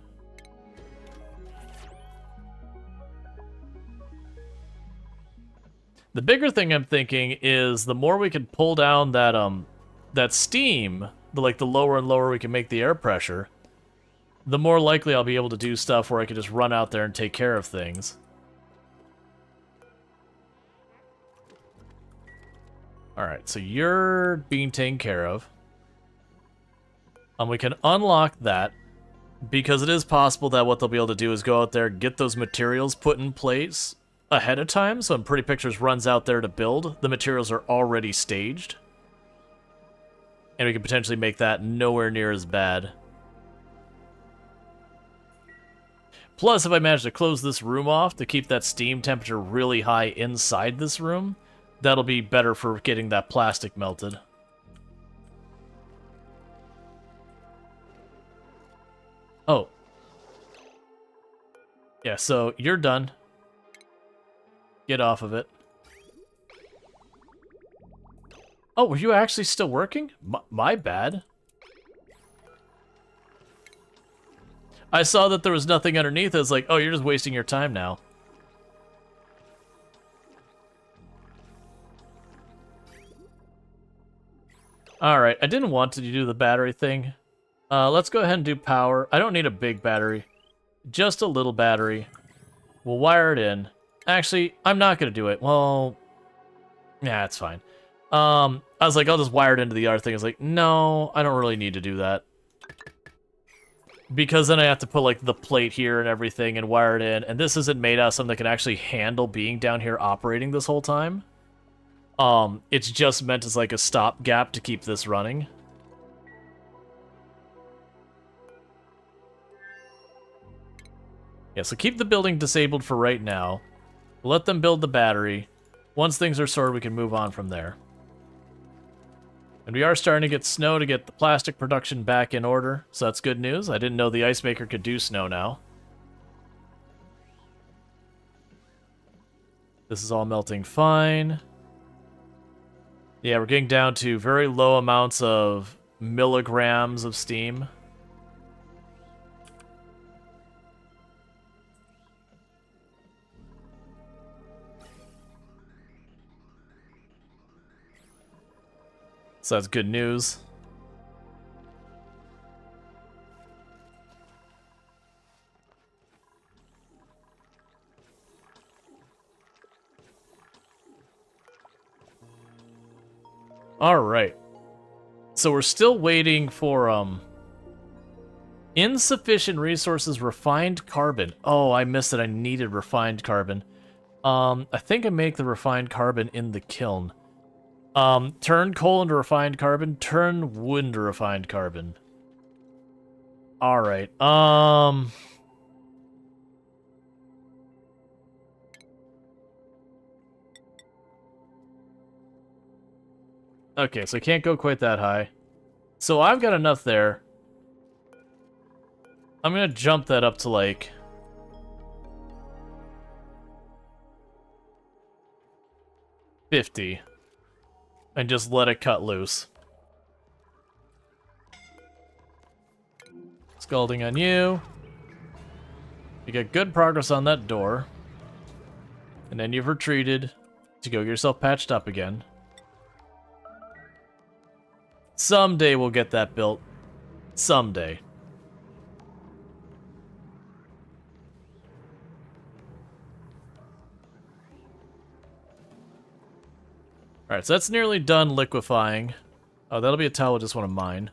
The bigger thing I'm thinking is the more we can pull down that steam, the lower and lower we can make the air pressure, the more likely I'll be able to do stuff where I can just run out there and take care of things. Alright, so you're being taken care of. We can unlock that, because it is possible that what they'll be able to do is go out there, get those materials put in place ahead of time, so when Pretty Pictures runs out there to build, the materials are already staged. And we can potentially make that nowhere near as bad. Plus, if I manage to close this room off to keep that steam temperature really high inside this room, that'll be better for getting that plastic melted. Oh. Yeah, so you're done. Get off of it. Oh, were you actually still working? My bad. I saw that there was nothing underneath. I was like, oh, you're just wasting your time now. Alright, I didn't want to do the battery thing. Let's go ahead and do power. I don't need a big battery. Just a little battery. We'll wire it in. Actually, I'm not going to do it. Well, yeah, it's fine. I was like, I'll just wire it into the other thing. I was like, no, I don't really need to do that. Because then I have to put, like, the plate here and everything and wire it in. And this isn't made out of something that can actually handle being down here operating this whole time. It's just meant as, like, a stopgap to keep this running. Yeah, so keep the building disabled for right now. Let them build the battery. Once things are sorted, we can move on from there. And we are starting to get snow to get the plastic production back in order, so that's good news. I didn't know the ice maker could do snow now. This is all melting fine. Yeah, we're getting down to very low amounts of milligrams of steam. So that's good news. All right. So we're still waiting for insufficient resources, refined carbon. Oh, I missed it. I needed refined carbon. I think I make the refined carbon in the kiln. Turn coal into refined carbon, turn wood into refined carbon. All right. Okay, so I can't go quite that high. So I've got enough there. I'm gonna jump that up to like 50 and just let it cut loose. Scalding on you. You got good progress on that door. And then you've retreated to go get yourself patched up again. Someday we'll get that built. Someday. Alright, so that's nearly done liquefying. Oh, that'll be a tile I just want to mine.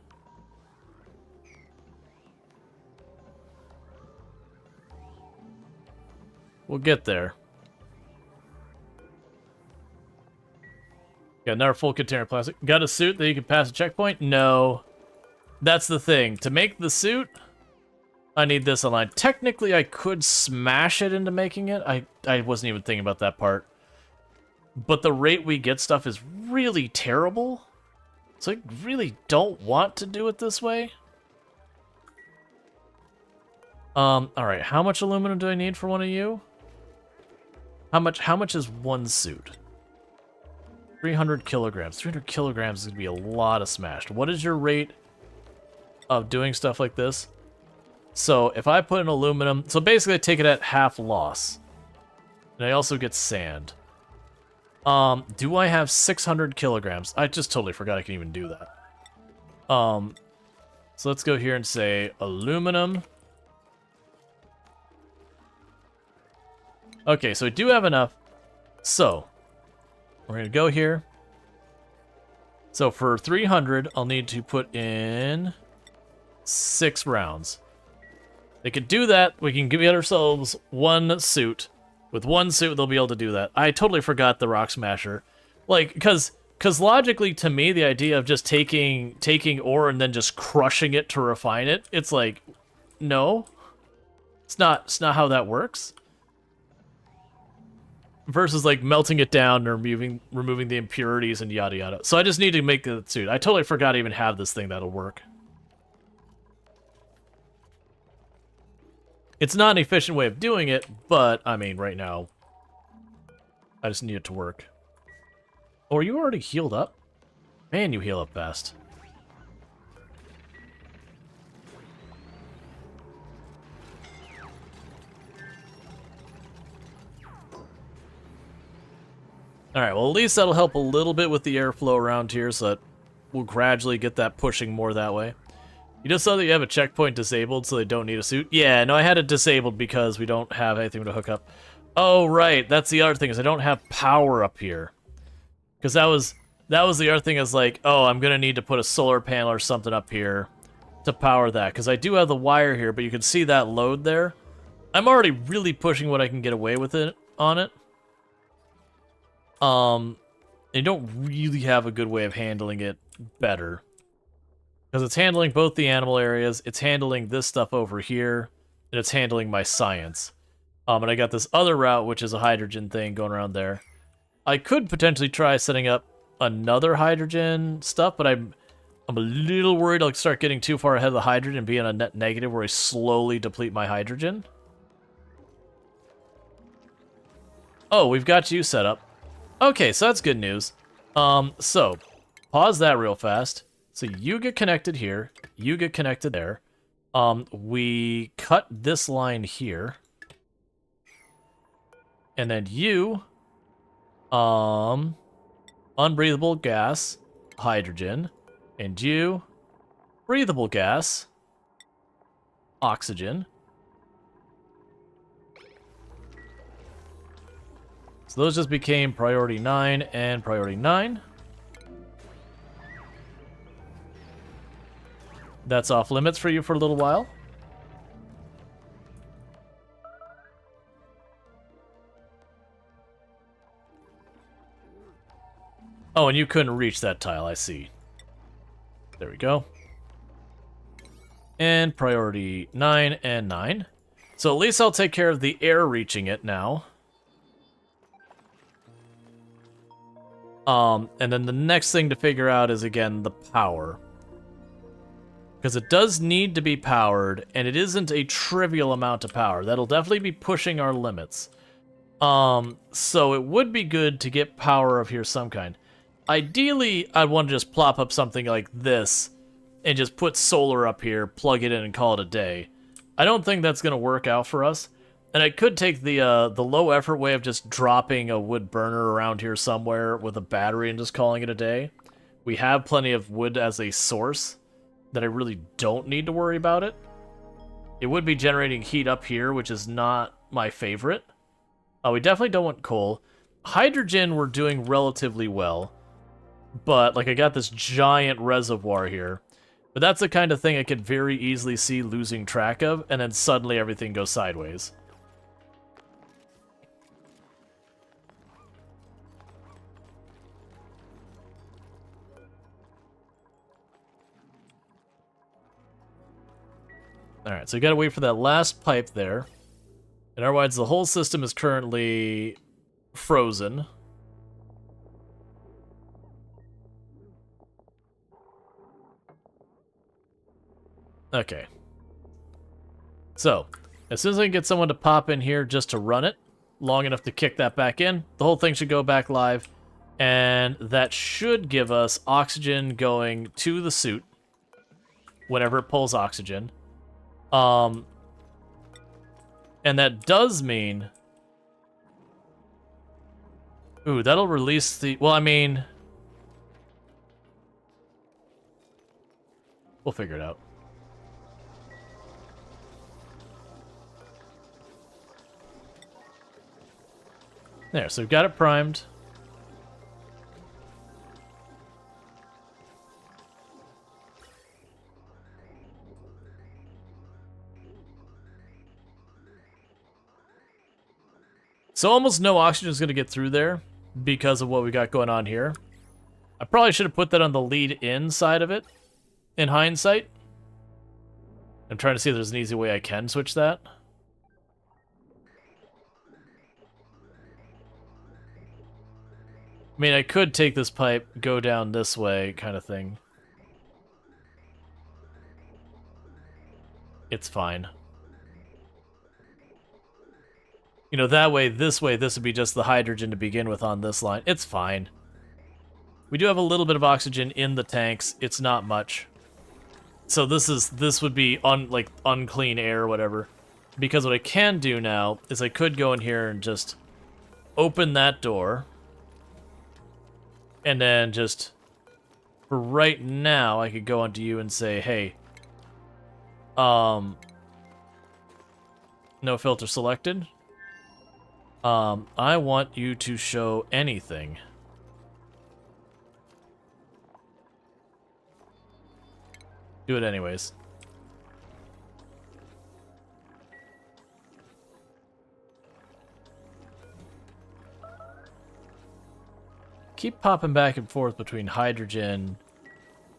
We'll get there. Got another full container of plastic. Got a suit that you can pass a checkpoint? No. That's the thing. To make the suit, I need this online. Technically, I could smash it into making it. I wasn't even thinking about that part. But the rate we get stuff is really terrible. So I really don't want to do it this way. Alright, how much aluminum do I need for one of you? How much is one suit? 300 kilograms. 300 kilograms is going to be a lot of smashed. What is your rate of doing stuff like this? So if I put in aluminum... So basically I take it at half loss. And I also get sand. Do I have 600 kilograms? I just totally forgot I can even do that. So let's go here and say aluminum. Okay, so I do have enough. So... we're going to go here. So for 300, I'll need to put in 6 rounds. They could do that. We can give ourselves one suit. With one suit, they'll be able to do that. I totally forgot the Rock Smasher. Like, because logically, to me, the idea of just taking ore and then just crushing it to refine it, it's like, no. It's not how that works. Versus like melting it down and removing the impurities and yada yada. So I just need to make the suit. I totally forgot to even have this thing that'll work. It's not an efficient way of doing it, but I mean right now I just need it to work. Oh, are you already healed up? Man, you heal up fast. Alright, well at least that'll help a little bit with the airflow around here, so that we'll gradually get that pushing more that way. You just saw that you have a checkpoint disabled, so they don't need a suit? Yeah, no, I had it disabled because we don't have anything to hook up. Oh, right, that's the other thing, is I don't have power up here. Because that was the other thing, is like, oh, I'm gonna need to put a solar panel or something up here to power that. Because I do have the wire here, but you can see that load there. I'm already really pushing what I can get away with it on it. They don't really have a good way of handling it better. Because it's handling both the animal areas, it's handling this stuff over here, and it's handling my science. And I got this other route, which is a hydrogen thing going around there. I could potentially try setting up another hydrogen stuff, but I'm a little worried I'll start getting too far ahead of the hydrogen and be in a net negative where I slowly deplete my hydrogen. Oh, we've got you set up. Okay, so that's good news. So, pause that real fast. So you get connected here, you get connected there. We cut this line here. And then you, unbreathable gas, hydrogen. And you, breathable gas, oxygen. So those just became priority 9 and priority 9. That's off limits for you for a little while. Oh, and you couldn't reach that tile, I see. There we go. And priority 9 and 9. So at least I'll take care of the air reaching it now. And then the next thing to figure out is, again, the power. Because it does need to be powered, and it isn't a trivial amount of power. That'll definitely be pushing our limits. So it would be good to get power of here some kind. Ideally, I'd want to just plop up something like this and just put solar up here, plug it in, and call it a day. I don't think that's going to work out for us. And I could take the low effort way of just dropping a wood burner around here somewhere with a battery and just calling it a day. We have plenty of wood as a source that I really don't need to worry about it. It would be generating heat up here, which is not my favorite. We definitely don't want coal. Hydrogen we're doing relatively well. But, like, I got this giant reservoir here. But that's the kind of thing I could very easily see losing track of, and then suddenly everything goes sideways. Alright, so you gotta wait for that last pipe there. And otherwise, the whole system is currently frozen. Okay. So, as soon as I can get someone to pop in here just to run it, long enough to kick that back in, the whole thing should go back live. And that should give us oxygen going to the suit whenever it pulls oxygen. And that does mean... Ooh, that'll release the... Well, I mean... We'll figure it out. There, so we've got it primed. So almost no oxygen is going to get through there because of what we got going on here. I probably should have put that on the lead-in side of it, in hindsight. I'm trying to see if there's an easy way I can switch that. I mean, I could take this pipe, go down this way, kind of thing. It's fine. You know, that way, this would be just the hydrogen to begin with on this line. It's fine. We do have a little bit of oxygen in the tanks. It's not much. So this would be unclean air or whatever. Because what I can do now is I could go in here and just open that door. And then just, for right now, I could go onto you and say, hey, no filter selected. I want you to show anything. Do it anyways. Keep popping back and forth between hydrogen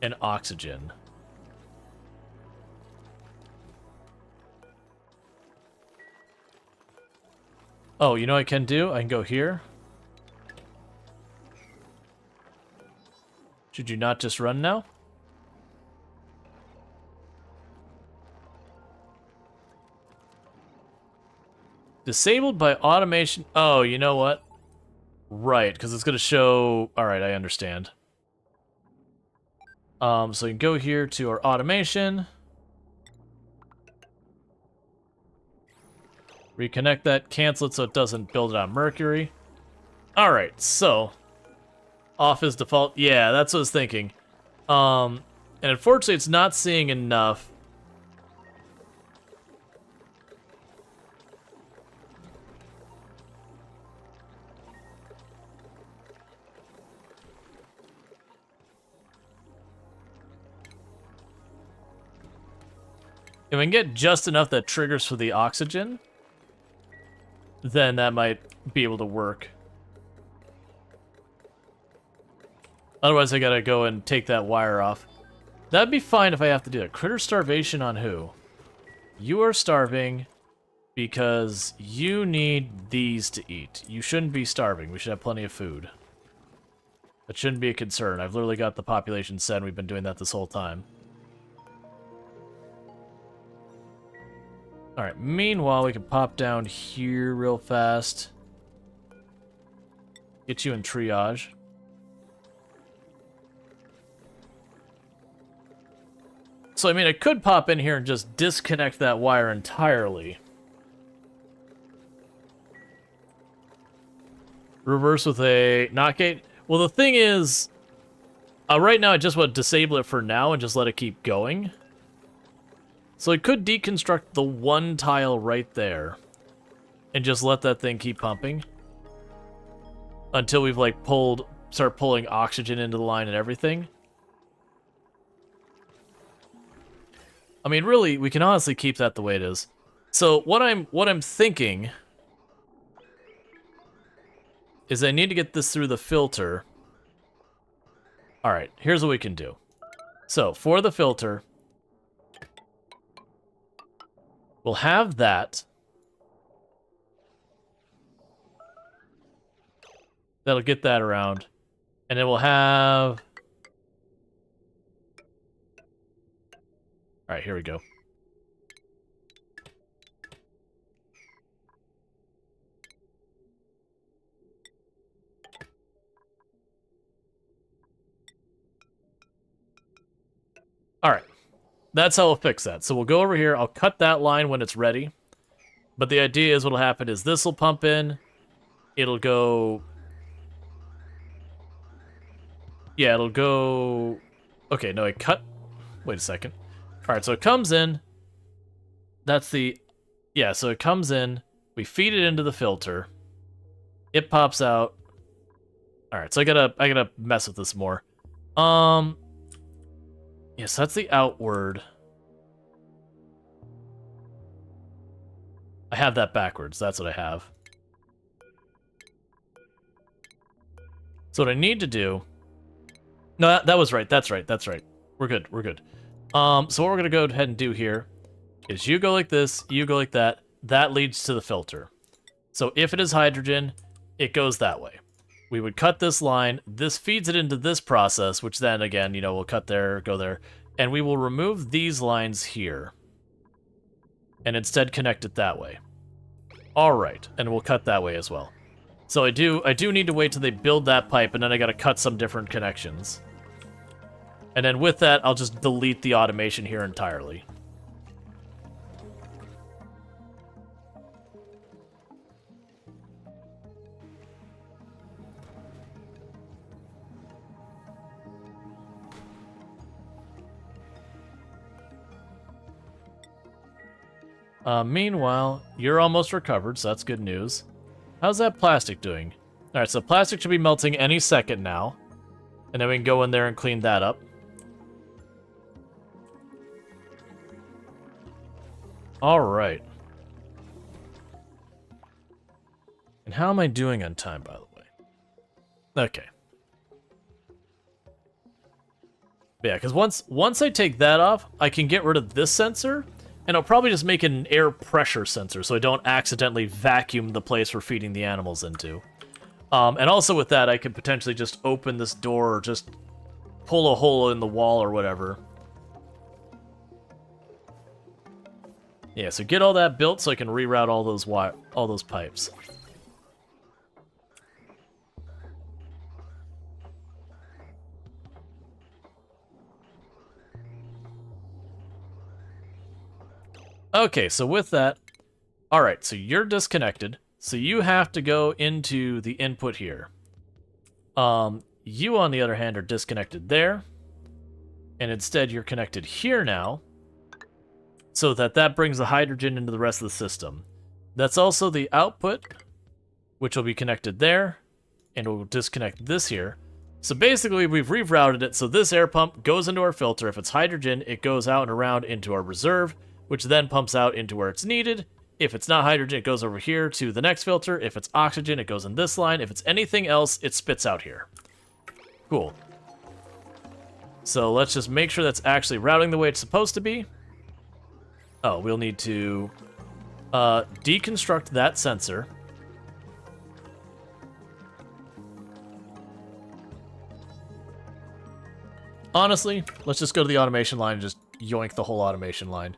and oxygen. Oh, you know what I can do? I can go here. Should you not just run now? Disabled by automation. Oh, you know what? Right, because it's going to show... Alright, I understand. So you can go here to our automation. Reconnect that, cancel it so it doesn't build it on Mercury. Alright, so... Off is default. Yeah, that's what I was thinking. And unfortunately, it's not seeing enough. If I can get just enough that triggers for the oxygen, then that might be able to work. Otherwise, I gotta go and take that wire off. That'd be fine if I have to do it. Critter starvation on who? You are starving because you need these to eat. You shouldn't be starving. We should have plenty of food. That shouldn't be a concern. I've literally got the population set, and we've been doing that this whole time. Alright, meanwhile, we can pop down here real fast. Get you in triage. So, I mean, I could pop in here and just disconnect that wire entirely. Reverse with a knock gate. Well, the thing is, right now I just want to disable it for now and just let it keep going. So I could deconstruct the one tile right there and just let that thing keep pumping until we've like start pulling oxygen into the line and everything. I mean, really, we can honestly keep that the way it is. So what I'm thinking is I need to get this through the filter. All right, here's what we can do. So for the filter, we'll have that. That'll get that around. And then we'll have... Alright, here we go. Alright. That's how we'll fix that. So we'll go over here. I'll cut that line when it's ready. But the idea is what'll happen is this will pump in. It'll go... Yeah, it'll go... Okay, no, I cut... Wait a second. Alright, so it comes in. That's the... Yeah, so it comes in. We feed it into the filter. It pops out. Alright, so I gotta mess with this more. Yes, that's the outward. I have that backwards. That's what I have. So what I need to do... No, that was right. That's right. That's right. We're good. We're good. So what we're going to go ahead and do here is you go like this, you go like that. That leads to the filter. So if it is hydrogen, it goes that way. We would cut this line. This feeds it into this process, which then, again, you know, we'll cut there, go there. And we will remove these lines here. And instead connect it that way. All right. And we'll cut that way as well. So I do need to wait till they build that pipe, and then I got to cut some different connections. And then with that, I'll just delete the automation here entirely. Meanwhile, you're almost recovered, so that's good news. How's that plastic doing? Alright, so plastic should be melting any second now. And then we can go in there and clean that up. Alright. And how am I doing on time, by the way? Okay. But yeah, because once I take that off, I can get rid of this sensor, and I'll probably just make it an air pressure sensor so I don't accidentally vacuum the place we're feeding the animals into. And also with that, I could potentially just open this door or just pull a hole in the wall or whatever. Yeah, so get all that built so I can reroute all those pipes. Okay, so with that, alright, so you're disconnected, so you have to go into the input here. You, on the other hand, are disconnected there, and instead you're connected here now, so that brings the hydrogen into the rest of the system. That's also the output, which will be connected there, and we'll disconnect this here. So basically, we've rerouted it, so this air pump goes into our filter. If it's hydrogen, it goes out and around into our reserve, which then pumps out into where it's needed. If it's not hydrogen, it goes over here to the next filter. If it's oxygen, it goes in this line. If it's anything else, it spits out here. Cool. So let's just make sure that's actually routing the way it's supposed to be. Oh, we'll need to deconstruct that sensor. Honestly, let's just go to the automation line and just yoink the whole automation line.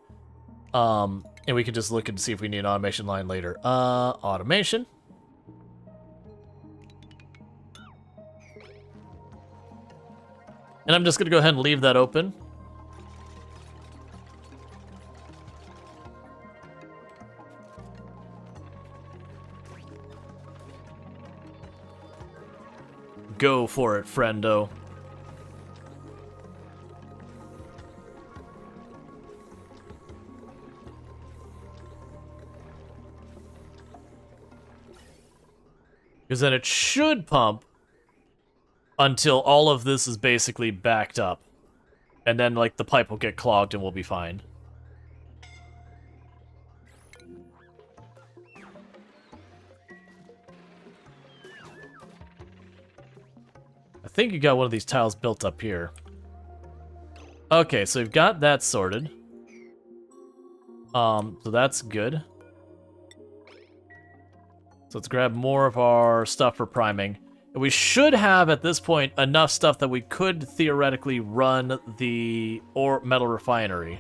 And we can just look and see if we need an automation line later. Automation. And I'm just going to go ahead and leave that open. Go for it, friendo. Because then it should pump until all of this is basically backed up. And then, like, the pipe will get clogged and we'll be fine. I think you got one of these tiles built up here. Okay, so we've got that sorted. So that's good. So let's grab more of our stuff for priming. And we should have, at this point, enough stuff that we could theoretically run the ore metal refinery.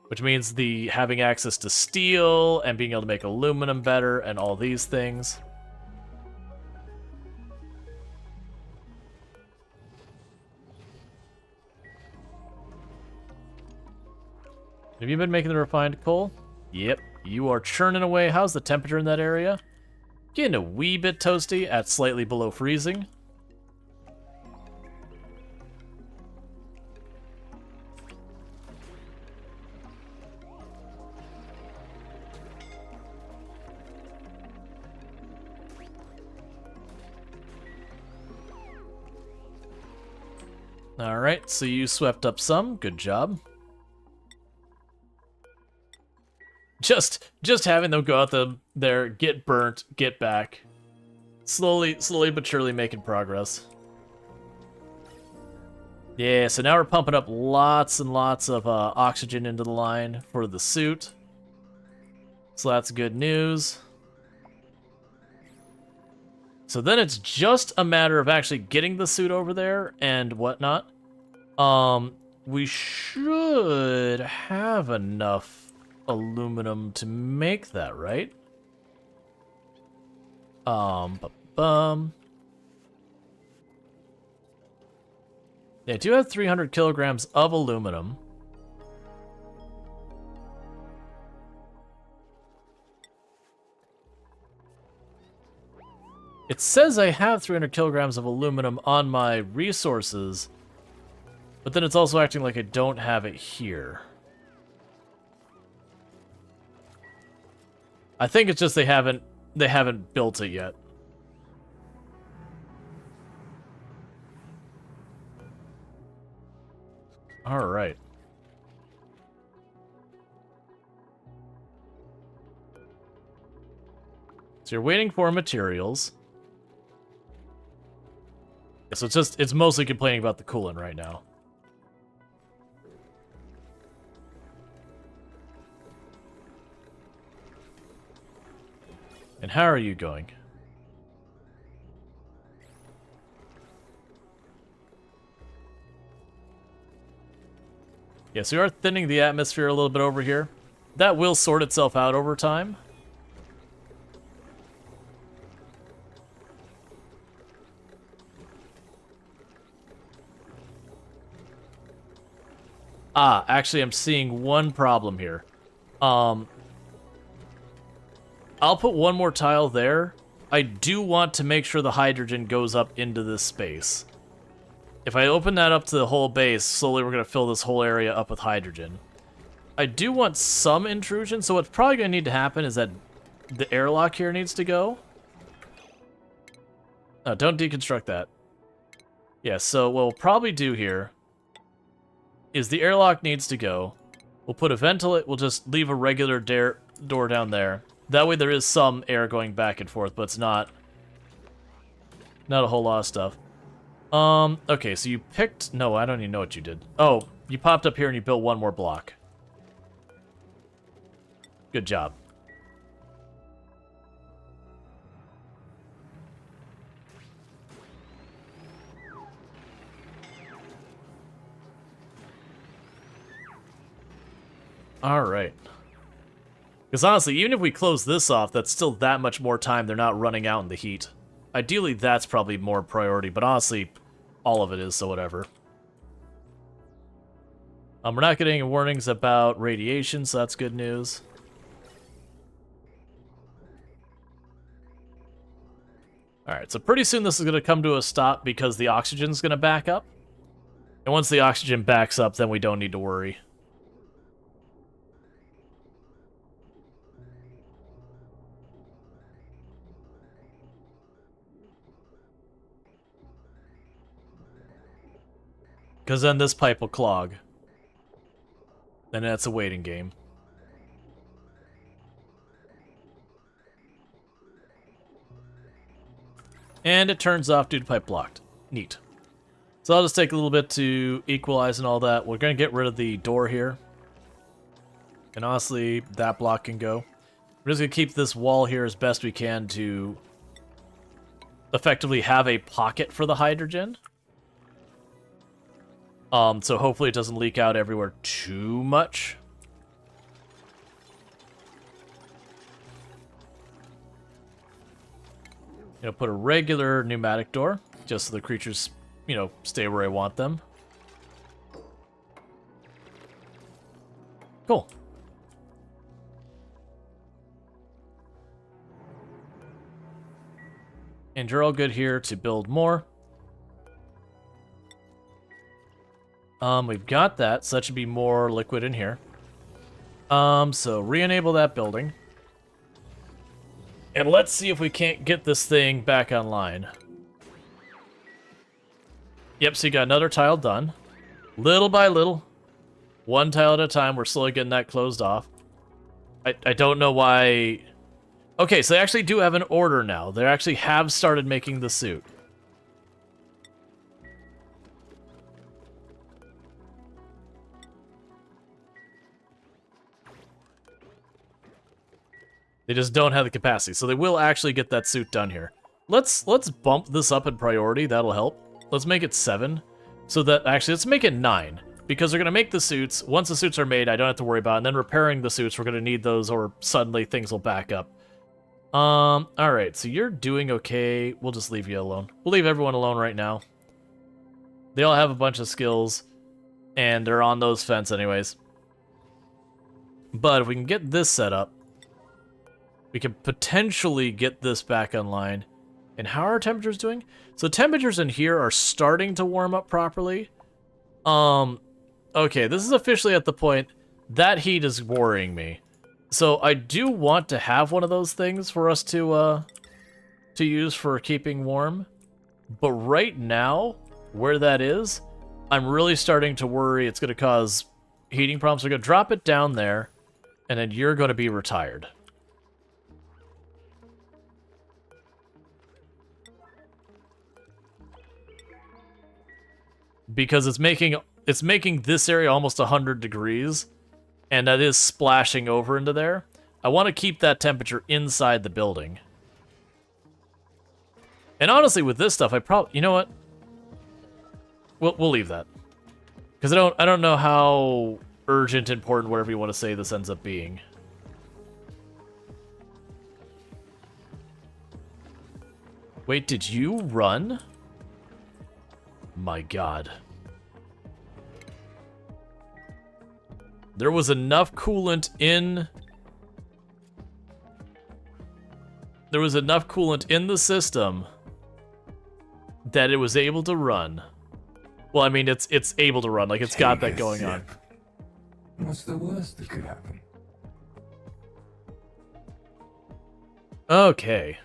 Which means the having access to steel and being able to make aluminum better and all these things. Have you been making the refined coal? Yep, you are churning away. How's the temperature in that area? Getting a wee bit toasty at slightly below freezing. Alright, so you swept up some. Good job. Just having them go out there, get burnt, get back. Slowly but surely making progress. Yeah, so now we're pumping up lots and lots of oxygen into the line for the suit. So that's good news. So then it's just a matter of actually getting the suit over there and whatnot. We should have enough aluminum to make that, right? Yeah, I do have 300 kilograms of aluminum. It says I have 300 kilograms of aluminum on my resources, but then it's also acting like I don't have it here. I think it's just they haven't built it yet. All right. So you're waiting for materials. So it's mostly complaining about the coolant right now. And how are you going? Yeah, so we are thinning the atmosphere a little bit over here. That will sort itself out over time. Ah, actually, I'm seeing one problem here. I'll put one more tile there. I do want to make sure the hydrogen goes up into this space. If I open that up to the whole base, slowly we're going to fill this whole area up with hydrogen. I do want some intrusion, so what's probably going to need to happen is that the airlock here needs to go. Oh, don't deconstruct that. Yeah, so what we'll probably do here is the airlock needs to go. We'll put a ventilate. We'll just leave a regular door down there. That way there is some air going back and forth, but it's not a whole lot of stuff. Okay, so you picked... No, I don't even know what you did. Oh, you popped up here and you built one more block. Good job. Alright. Because honestly, even if we close this off, that's still that much more time they're not running out in the heat. Ideally, that's probably more priority, but honestly, all of it is, so whatever. We're not getting any warnings about radiation, so that's good news. Alright, so pretty soon this is going to come to a stop because the oxygen's going to back up. And once the oxygen backs up, then we don't need to worry. Because then this pipe will clog. And that's a waiting game. And it turns off due to pipe blocked. Neat. So I'll just take a little bit to equalize and all that. We're going to get rid of the door here. And honestly, that block can go. We're just going to keep this wall here as best we can to effectively have a pocket for the hydrogen. So hopefully it doesn't leak out everywhere too much. You know, put a regular pneumatic door, just so the creatures, you know, stay where I want them. Cool. And you're all good here to build more. We've got that, so that should be more liquid in here. So re-enable that building. And let's see if we can't get this thing back online. Yep, so you got another tile done. Little by little. One tile at a time, we're slowly getting that closed off. I don't know why... Okay, so they actually do have an order now. They actually have started making the suit. They just don't have the capacity, so they will actually get that suit done here. Let's bump this up in priority. That'll help. Let's make it 7, so that actually let's make it 9 because they're gonna make the suits. Once the suits are made, I don't have to worry about it. And then repairing the suits, we're gonna need those, or suddenly things will back up. All right, so you're doing okay. We'll just leave you alone. We'll leave everyone alone right now. They all have a bunch of skills, and they're on those fence anyways. But if we can get this set up, we can potentially get this back online. And how are our temperatures doing? So temperatures in here are starting to warm up properly. Okay, this is officially at the point that heat is worrying me. So I do want to have one of those things for us to use for keeping warm. But right now, where that is, I'm really starting to worry it's going to cause heating problems. We're going to drop it down there, and then you're going to be retired. Because it's making this area almost 100 degrees, and that is splashing over into there. I want to keep that temperature inside the building. And honestly, with this stuff, you know what? We'll leave that, because I don't know how urgent, important, whatever you want to say this ends up being. Wait, did you run? My God. There was enough coolant in... There was enough coolant in the system that it was able to run. Well, I mean, it's able to run. Like, it's got that going on. What's the worst that could happen? Okay.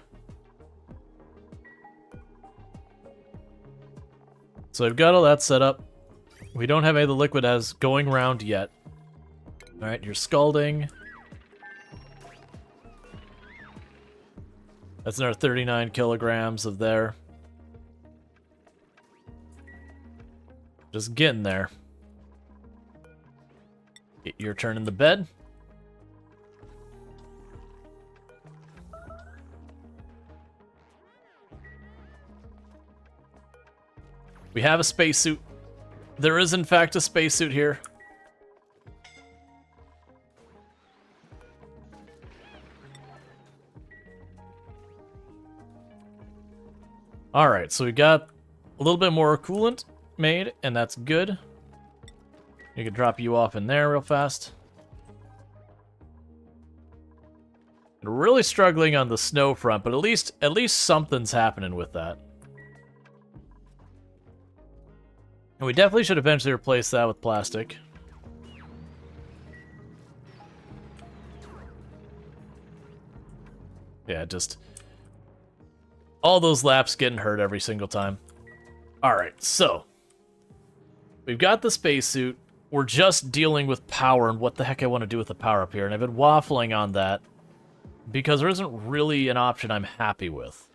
So I've got all that set up. We don't have any of the liquid as going round yet. Alright, you're scalding. That's another 39 kilograms of there. Just getting there. Your turn in the bed. We have a spacesuit. There is, in fact, a spacesuit here. Alright, so we got a little bit more coolant made, and that's good. You can drop you off in there real fast. We're really struggling on the snow front, but at least something's happening with that. And we definitely should eventually replace that with plastic. Yeah, just all those laps getting hurt every single time. Alright, so we've got the spacesuit. We're just dealing with power and what the heck I want to do with the power up here. And I've been waffling on that because there isn't really an option I'm happy with.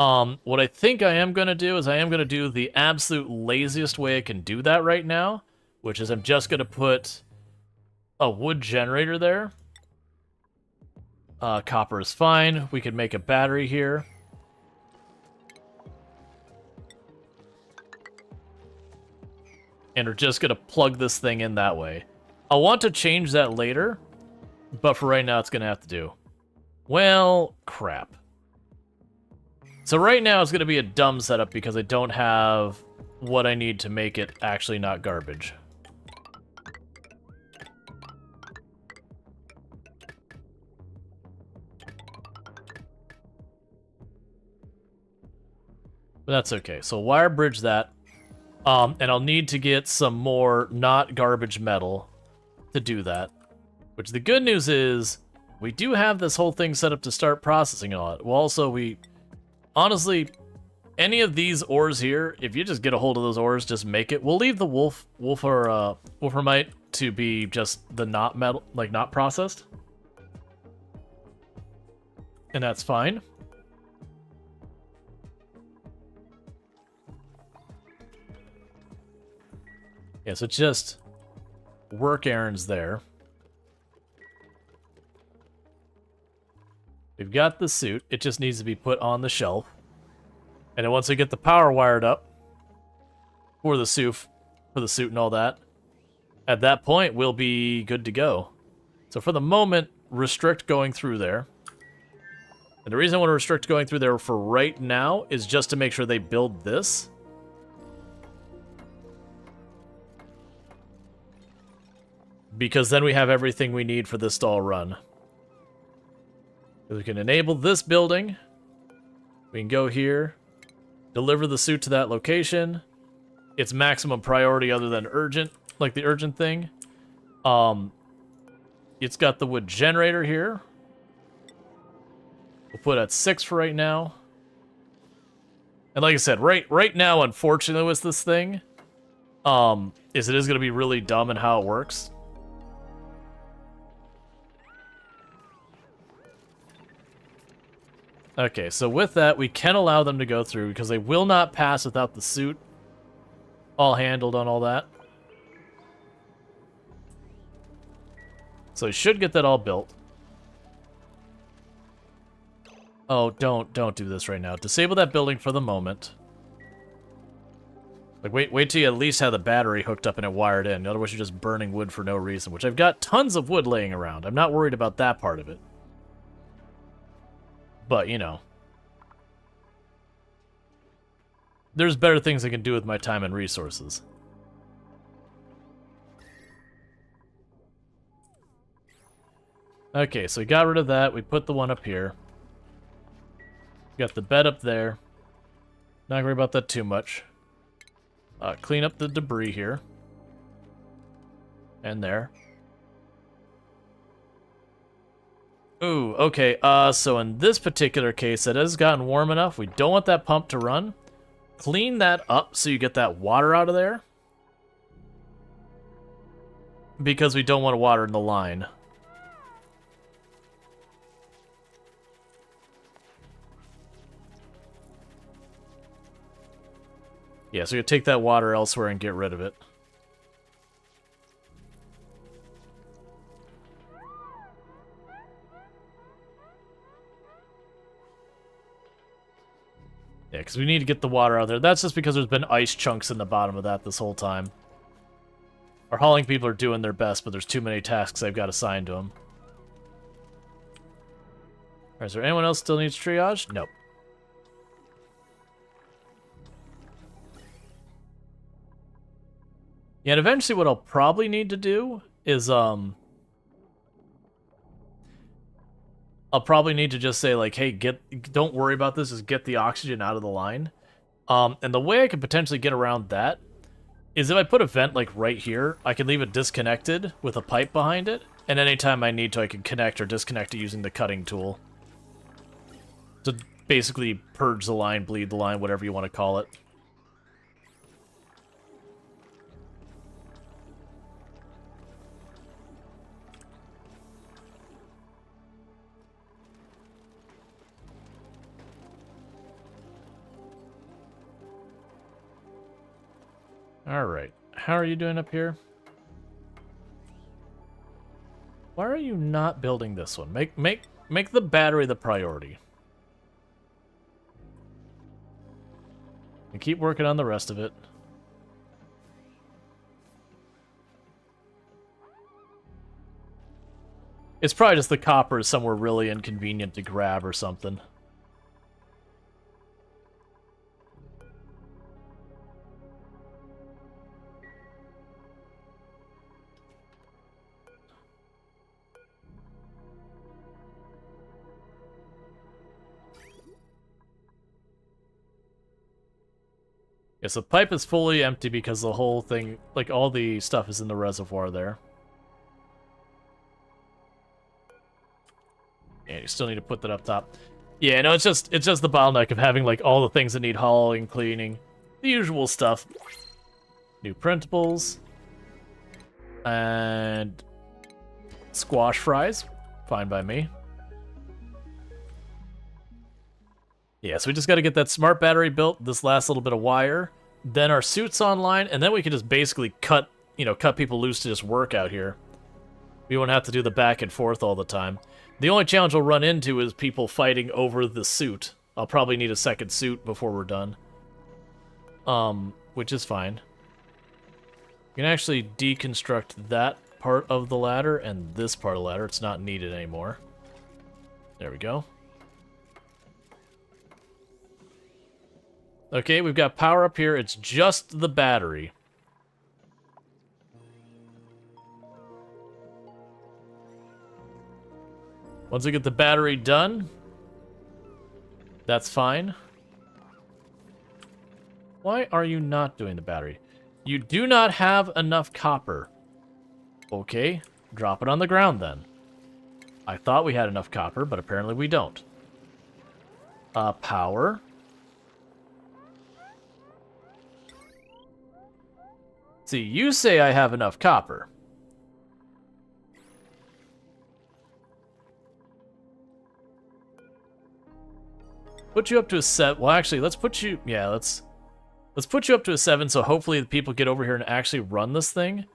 What I think I am going to do is I am going to do the absolute laziest way I can do that right now, which is I'm just going to put a wood generator there. Copper is fine. We could make a battery here. And we're just going to plug this thing in that way. I'll want to change that later, but for right now it's going to have to do. Well, crap. So right now it's going to be a dumb setup because I don't have what I need to make it actually not garbage. But that's okay. So wire bridge that. And I'll need to get some more not garbage metal to do that. Which the good news is, we do have this whole thing set up to start processing all it. Well, also, honestly, any of these ores here, if you just get a hold of those ores, just make it. We'll leave the wolframite to be just the not metal, like not processed. And that's fine. Yeah, so it's just work errands there. We've got the suit. It just needs to be put on the shelf. And then once we get the power wired up for the suit and all that, at that point we'll be good to go. So for the moment, restrict going through there. And the reason I want to restrict going through there for right now is just to make sure they build this. Because then we have everything we need for this to all run. We can enable this building. We can go here. Deliver the suit to that location. It's maximum priority other than urgent. Like the urgent thing. It's got the wood generator here. We'll put at 6 for right now. And like I said, right now, unfortunately with this thing, is it is going to be really dumb in how it works. Okay, so with that, we can allow them to go through because they will not pass without the suit all handled on all that. So we should get that all built. Oh, don't do this right now. Disable that building for the moment. Like, wait till you at least have the battery hooked up and it wired in. Otherwise, you're just burning wood for no reason, which I've got tons of wood laying around. I'm not worried about that part of it. But, you know. There's better things I can do with my time and resources. Okay, so we got rid of that. We put the one up here. Got the bed up there. Not gonna worry about that too much. Clean up the debris here. And there. Ooh, okay, so in this particular case, it has gotten warm enough. We don't want that pump to run. clean that up so you get that water out of there. Because we don't want to water in the line. Yeah, so you take that water elsewhere and get rid of it. Yeah, because we need to get the water out there. That's just because there's been ice chunks in the bottom of that this whole time. Our hauling people are doing their best, but there's too many tasks I've got assigned to them. Is there anyone else still needs triage? Nope. Yeah, and eventually what I'll probably need to do is, I'll probably need to just say, like, hey, don't worry about this, just get the oxygen out of the line. And the way I could potentially get around that is if I put a vent, like, right here, I can leave it disconnected with a pipe behind it, and anytime I need to, I can connect or disconnect it using the cutting tool. To basically purge the line, bleed the line, whatever you want to call it. Alright, how are you doing up here? Why are you not building this one? Make the battery the priority. And keep working on the rest of it. It's probably just the copper is somewhere really inconvenient to grab or something. Yes, the pipe is fully empty because the whole thing, like all the stuff is in the reservoir there. And you still need to put that up top. Yeah, no, it's just the bottleneck of having like all the things that need hauling, cleaning, the usual stuff. New printables. And squash fries. Fine by me. Yeah, so we just got to get that smart battery built, this last little bit of wire, then our suit's online, and then we can just basically cut people loose to just work out here. We won't have to do the back and forth all the time. The only challenge we'll run into is people fighting over the suit. I'll probably need a second suit before we're done. Which is fine. You can actually deconstruct that part of the ladder and this part of the ladder. It's not needed anymore. There we go. Okay, we've got power up here. It's just the battery. Once we get the battery done, that's fine. Why are you not doing the battery? You do not have enough copper. Okay, drop it on the ground then. I thought we had enough copper, but apparently we don't. Power. See, you say I have enough copper. Put you up to a 7. Well, actually, let's put you... Yeah, let's put you up to a 7, so hopefully the people get over here and actually run this thing.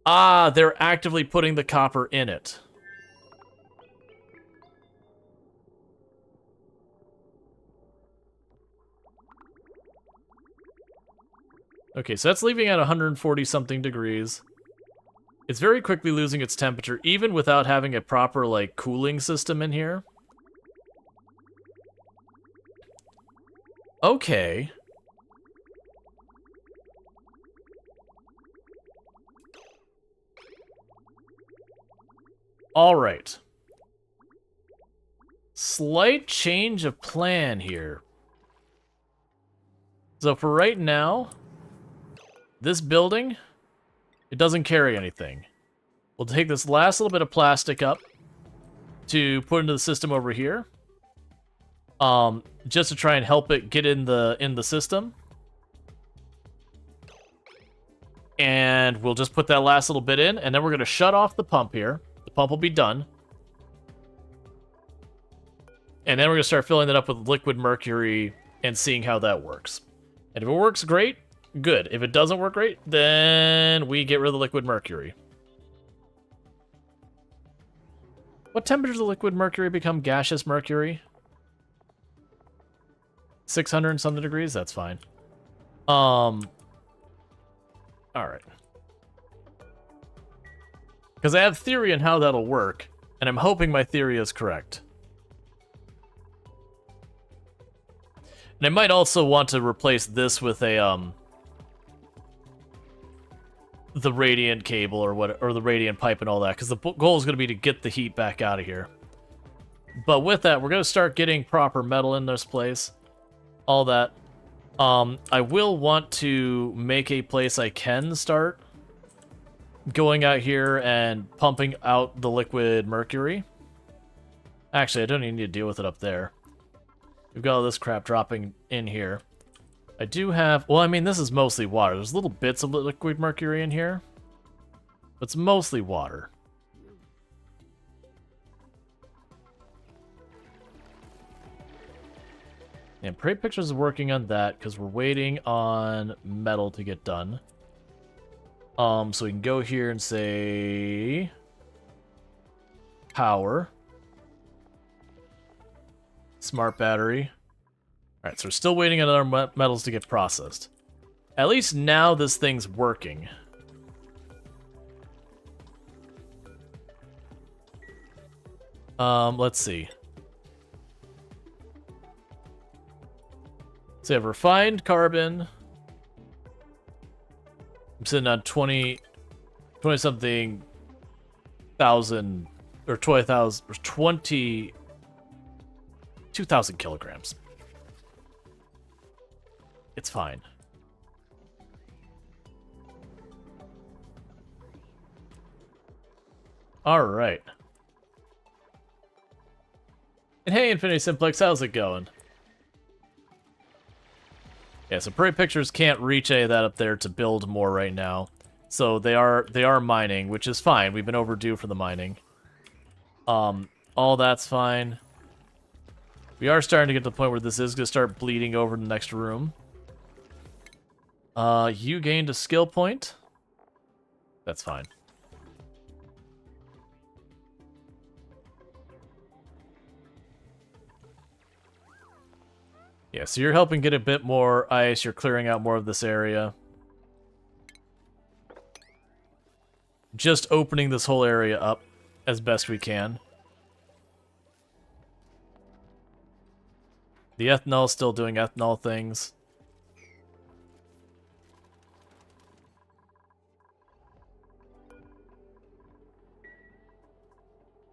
Ah, they're actively putting the copper in it. Okay, so that's leaving at 140-something degrees. It's very quickly losing its temperature, even without having a proper, like, cooling system in here. Okay. Alright. Slight change of plan here. So for right now, this building, it doesn't carry anything. We'll take this last little bit of plastic up to put into the system over here. just to try and help it get in the system. And we'll just put that last little bit in, and then we're going to shut off the pump here. The pump will be done. And then we're going to start filling it up with liquid mercury and seeing how that works. And if it works great, good. If it doesn't work great, then we get rid of the liquid mercury. What temperature does the liquid mercury become gaseous mercury? 600 and something degrees? That's fine. Alright. Because I have theory on how that'll work, and I'm hoping my theory is correct. And I might also want to replace this with a, the radiant cable or the radiant pipe and all that, because the goal is going to be to get the heat back out of here. But with that, we're going to start getting proper metal in this place. All that. I will want to make a place I can start going out here and pumping out the liquid mercury. Actually, I don't even need to deal with it up there. We've got all this crap dropping in here. I do have... Well, I mean, this is mostly water. There's little bits of liquid mercury in here. But it's mostly water. And Prey Pictures is working on that because we're waiting on metal to get done. So we can go here and say... Power. Smart battery. Alright, so we're still waiting on other metals to get processed. At least now this thing's working. Let's see. So we have refined carbon. I'm sitting on 20 something thousand, or 20,000, or 2,000 kilograms. It's fine. All right. And hey, Infinity Simplex, how's it going? Yeah, so Prairie Pictures can't reach any of that up there to build more right now. So they are mining, which is fine. We've been overdue for the mining. All that's fine. We are starting to get to the point where this is going to start bleeding over the next room. You gained a skill point. That's fine. Yeah, so you're helping get a bit more ice. You're clearing out more of this area. Just opening this whole area up as best we can. The ethanol's still doing ethanol things.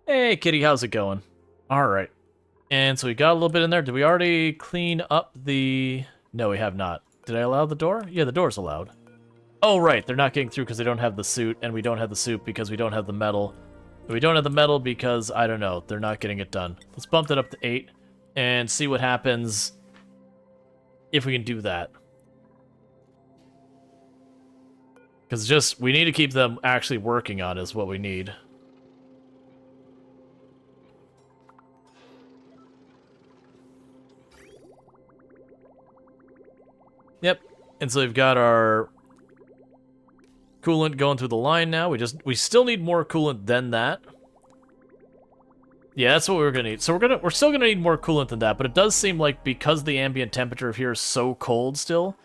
Hey, Kitty, how's it going? All right. And so we got a little bit in there. Did we already clean up the... No, we have not. Did I allow the door? Yeah, the door's allowed. Oh, right. They're not getting through because they don't have the suit, and we don't have the suit because we don't have the metal. And we don't have the metal because, I don't know, they're not getting it done. Let's bump that up to 8 and see what happens if we can do that. Because just, we need to keep them actually working on is what we need. Yep, and so we've got our coolant going through the line now. We still need more coolant than that. Yeah, that's what we're gonna need. So we're still gonna need more coolant than that, but it does seem like because the ambient temperature of here is so cold still,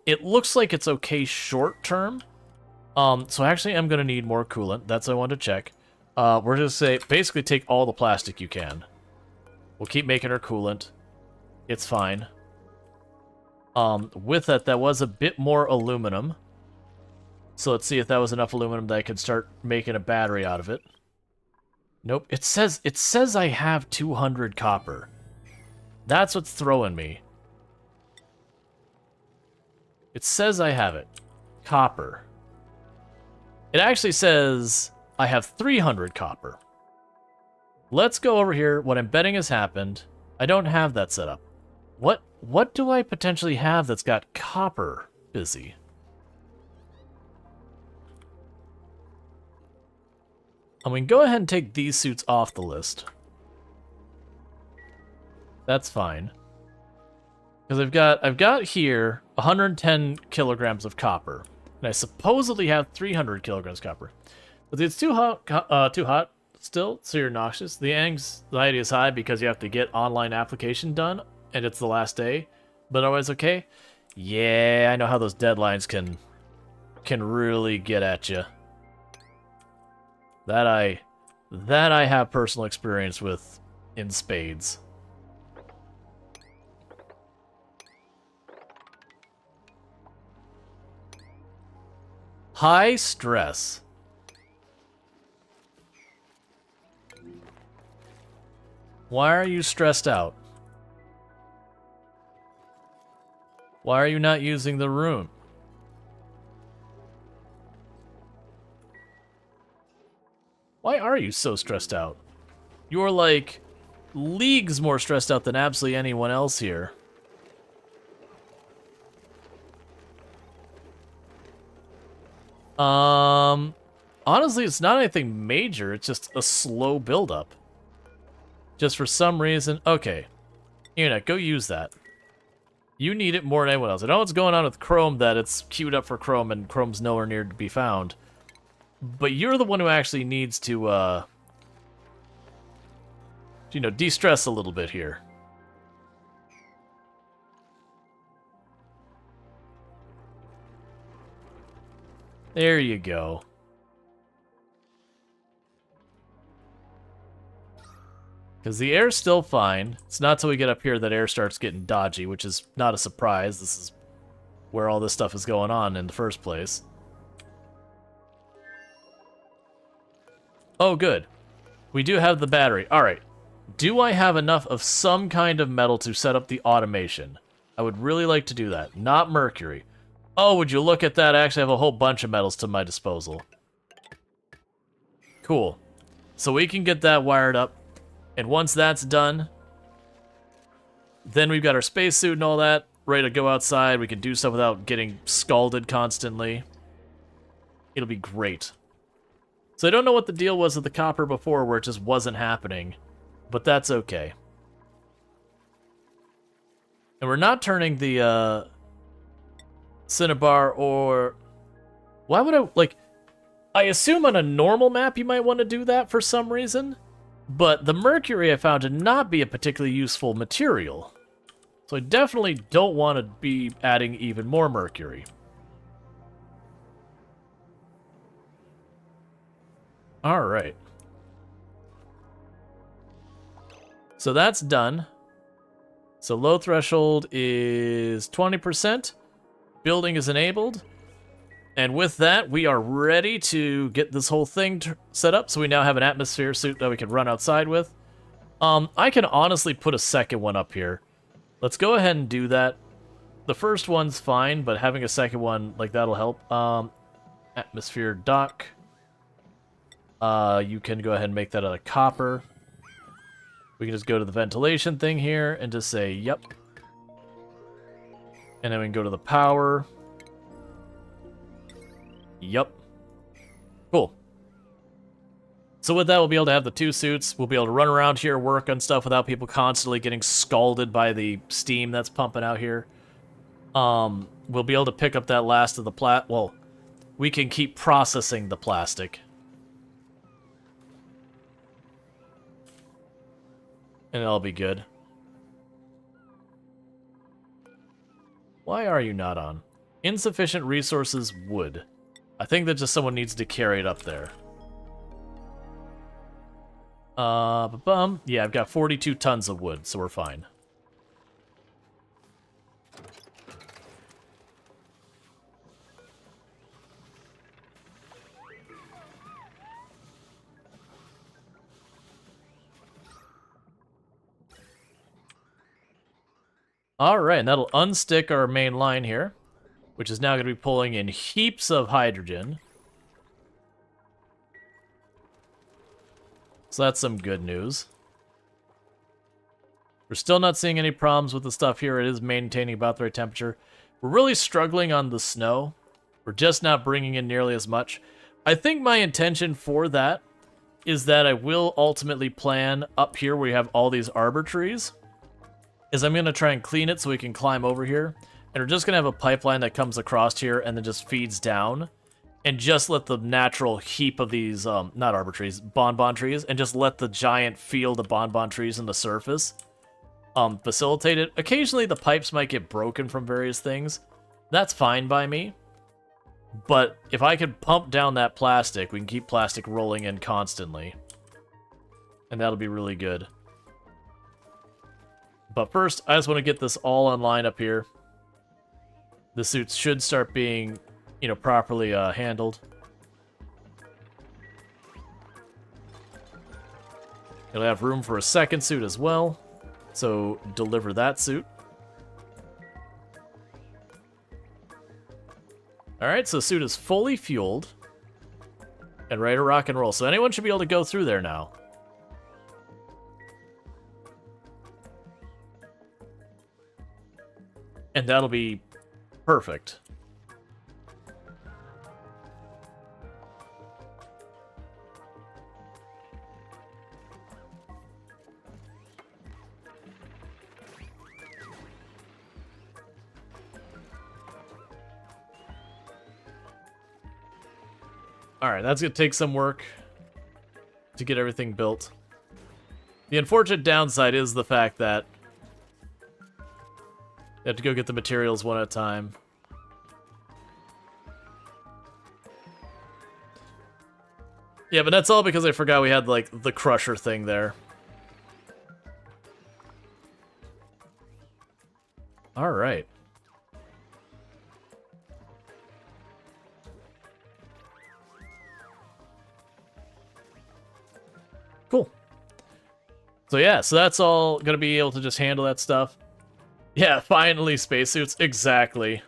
it looks like it's okay short term. So actually I'm gonna need more coolant. That's what I wanted to check. We're gonna say basically take all the plastic you can. We'll keep making our coolant. It's fine. With that was a bit more aluminum. So let's see if that was enough aluminum that I could start making a battery out of it. Nope. It says I have 200 copper. That's what's throwing me. It says I have it. Copper. It actually says I have 300 copper. Let's go over here. What I'm betting has happened. I don't have that set up. What do I potentially have that's got copper busy? I mean, go ahead and take these suits off the list. That's fine. Because I've got here 110 kilograms of copper, and I supposedly have 300 kilograms of copper. But it's too hot still, so you're noxious. The anxiety is high because you have to get online application done, and it's the last day. But otherwise, okay. Yeah, I know how those deadlines can really get at you. That I have personal experience with in spades. High stress. Why are you stressed out? Why are you not using the room? Why are you so stressed out? You're like leagues more stressed out than absolutely anyone else here. Honestly, it's not anything major. It's just a slow buildup. Just for some reason. Okay. Unit, go use that. You need it more than anyone else. I know what's going on with Chrome, that it's queued up for Chrome and Chrome's nowhere near to be found. But you're the one who actually needs to, you know, de-stress a little bit here. There you go. Because the air's still fine. It's not till we get up here that air starts getting dodgy, which is not a surprise. This is where all this stuff is going on in the first place. Oh, good. We do have the battery. Alright. Do I have enough of some kind of metal to set up the automation? I would really like to do that. Not mercury. Oh, would you look at that? I actually have a whole bunch of metals to my disposal. Cool. So we can get that wired up. And once that's done, then we've got our spacesuit and all that, ready to go outside. We can do stuff without getting scalded constantly. It'll be great. So I don't know what the deal was with the copper before, where it just wasn't happening, but that's okay. And we're not turning the Cinnabar or... Why would I... Like, I assume on a normal map you might want to do that for some reason. But the mercury I found to not be a particularly useful material. So I definitely don't want to be adding even more mercury. Alright. So that's done. So low threshold is 20%. Building is enabled. And with that, we are ready to get this whole thing set up. So we now have an atmosphere suit that we can run outside with. I can honestly put a second one up here. Let's go ahead and do that. The first one's fine, but having a second one, like, that'll help. Atmosphere dock. You can go ahead and make that out of copper. We can just go to the ventilation thing here and just say, yep. And then we can go to the power. Yep. Cool. So with that, we'll be able to have the two suits. We'll be able to run around here, work on stuff without people constantly getting scalded by the steam that's pumping out here. We'll be able to pick up that last of the well, we can keep processing the plastic. And it'll be good. Why are you not on? Insufficient resources wood. I think that just someone needs to carry it up there. Yeah, I've got 42 tons of wood, so we're fine. Alright, and that'll unstick our main line here, which is now going to be pulling in heaps of hydrogen. So that's some good news. We're still not seeing any problems with the stuff here. It is maintaining about the right temperature. We're really struggling on the snow. We're just not bringing in nearly as much. I think my intention for that is that I will ultimately plan up here where you have all these arbor trees, is I'm going to try and clean it so we can climb over here. And we're just going to have a pipeline that comes across here and then just feeds down. And just let the natural heap of these, not arbor trees, bonbon trees, and just let the giant field of bonbon trees in the surface facilitate it. Occasionally the pipes might get broken from various things. That's fine by me. But if I could pump down that plastic, we can keep plastic rolling in constantly. And that'll be really good. But first, I just want to get this all online up here. The suits should start being, you know, properly handled. It'll have room for a second suit as well. So deliver that suit. Alright, so the suit is fully fueled. And ready to rock and roll. So anyone should be able to go through there now. And that'll be perfect. Alright, that's going to take some work to get everything built. The unfortunate downside is the fact that you have to go get the materials one at a time. Yeah, but that's all because I forgot we had, like, the crusher thing there. Alright. Cool. So yeah, so that's all gonna be able to just handle that stuff. Yeah, finally spacesuits. Exactly.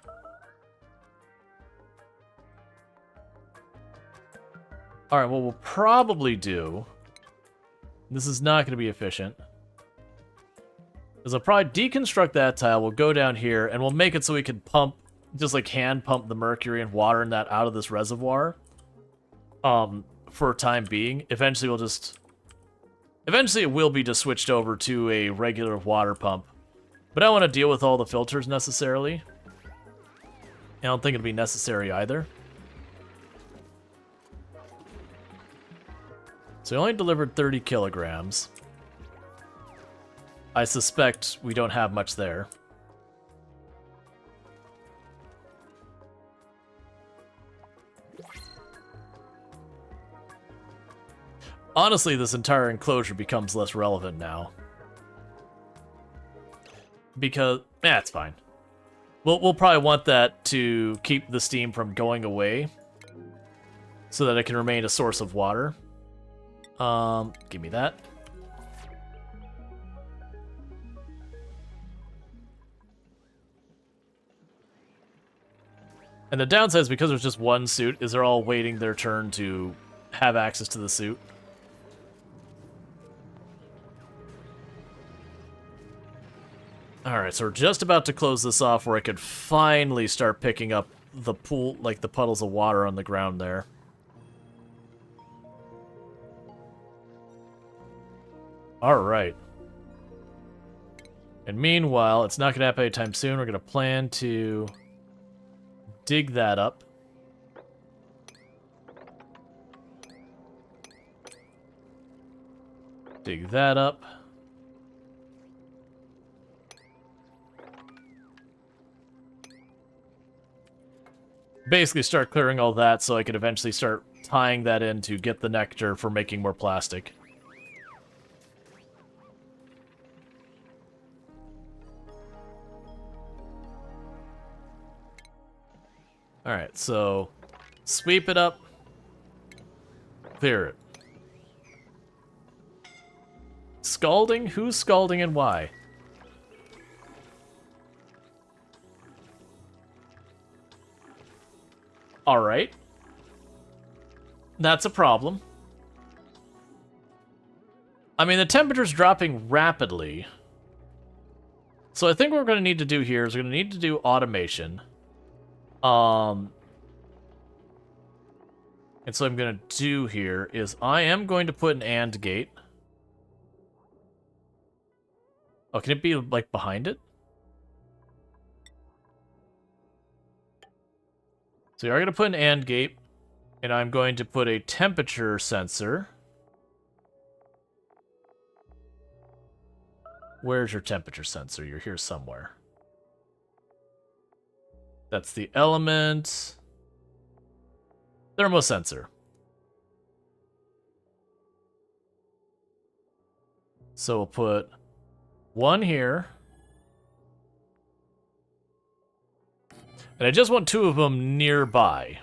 Alright, what we'll probably do... This is not gonna be efficient. Is I'll probably deconstruct that tile, we'll go down here, and we'll make it so we can pump, just like hand pump the mercury and water and that out of this reservoir. For a time being. Eventually we'll just... Eventually it will be just switched over to a regular water pump. But I don't want to deal with all the filters necessarily. I don't think it'll be necessary either. So we only delivered 30 kilograms. I suspect we don't have much there. Honestly, this entire enclosure becomes less relevant now. Because, it's fine. We'll probably want that to keep the steam from going away. So that it can remain a source of water. Give me that. And the downside is because there's just one suit, is they're all waiting their turn to have access to the suit. Alright, so we're just about to close this off where I could finally start picking up the pool, like the puddles of water on the ground there. Alright. And meanwhile, it's not going to happen anytime soon. We're going to plan to dig that up. Dig that up. Basically start clearing all that so I could eventually start tying that in to get the nectar for making more plastic. Alright, so sweep it up, clear it. Scalding? Who's scalding and why? Alright. That's a problem. I mean, the temperature's dropping rapidly. So I think what we're going to need to do here is we're going to need to do automation. And so I'm going to do here is I am going to put an AND gate. Oh, can it be, like, behind it? So you are going to put an AND gate, and I'm going to put a temperature sensor. Where's your temperature sensor? You're here somewhere. That's the element. Thermosensor. So we'll put one here. And I just want two of them nearby.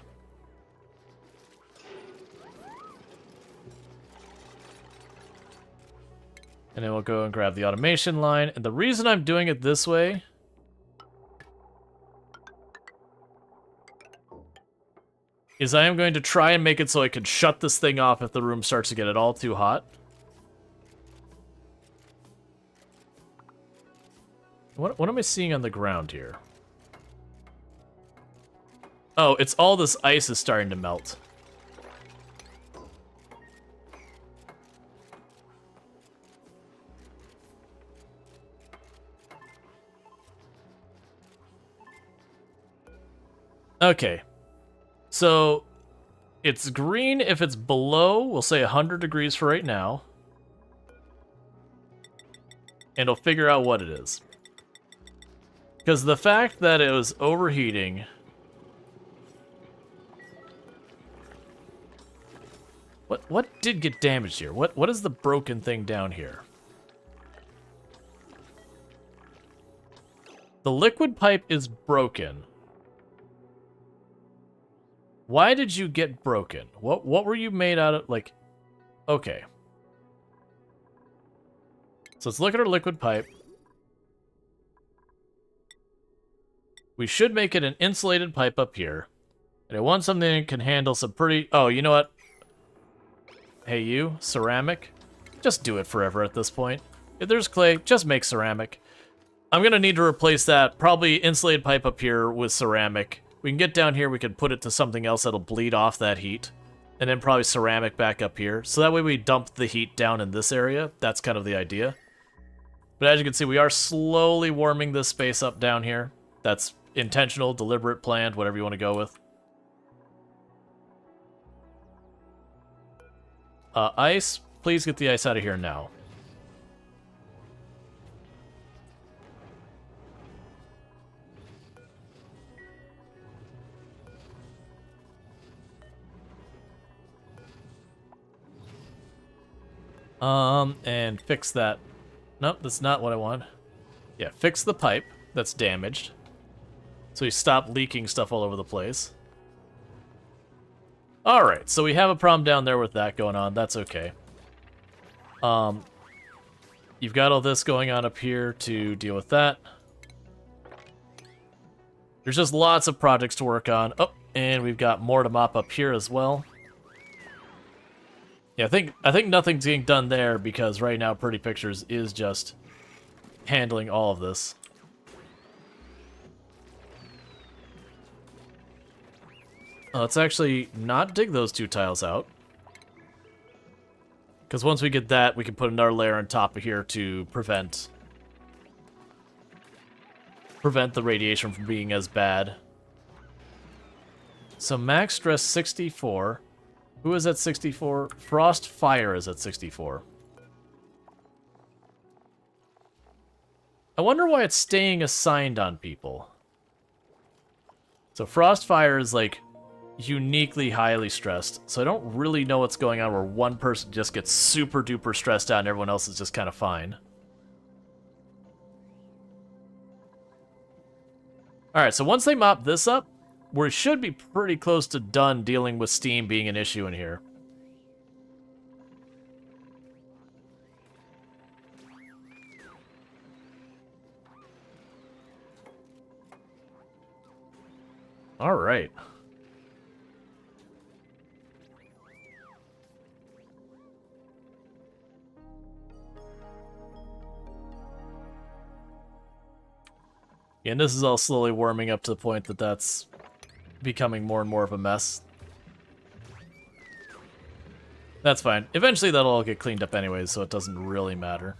And then we'll go and grab the automation line. And the reason I'm doing it this way is I am going to try and make it so I can shut this thing off if the room starts to get it all too hot. What am I seeing on the ground here? Oh, it's all this ice is starting to melt. Okay. So, it's green if it's below, we'll say 100 degrees for right now. And it'll figure out what it is. Because the fact that it was overheating... What did get damaged here? What is the broken thing down here? The liquid pipe is broken. Why did you get broken? What were you made out of? Like, okay. So let's look at our liquid pipe. We should make it an insulated pipe up here. And I want something that can handle some pretty... Oh, you know what? Hey, you, ceramic. Just do it forever at this point. If there's clay, just make ceramic. I'm going to need to replace that. Probably insulated pipe up here with ceramic. We can get down here, we can put it to something else that'll bleed off that heat. And then probably ceramic back up here. So that way we dump the heat down in this area. That's kind of the idea. But as you can see, we are slowly warming this space up down here. That's intentional, deliberate, planned, whatever you want to go with. Ice, please get the ice out of here now. And fix that. Nope, that's not what I want. Yeah, fix the pipe that's damaged. So you stop leaking stuff all over the place. Alright, so we have a problem down there with that going on. That's okay. You've got all this going on up here to deal with that. There's just lots of projects to work on. Oh, and we've got more to mop up here as well. Yeah, I think nothing's getting done there because right now Pretty Pictures is just handling all of this. Let's actually not dig those two tiles out. Because once we get that, we can put another layer on top of here to prevent the radiation from being as bad. So max stress 64. Who is at 64? Frost Fire is at 64. I wonder why it's staying assigned on people. So Frost Fire is like uniquely highly stressed, so I don't really know what's going on where one person just gets super duper stressed out and everyone else is just kind of fine. Alright, so once they mop this up, we should be pretty close to done dealing with steam being an issue in here. Alright. And this is all slowly warming up to the point that that's becoming more and more of a mess. That's fine. Eventually that'll all get cleaned up anyways, so it doesn't really matter.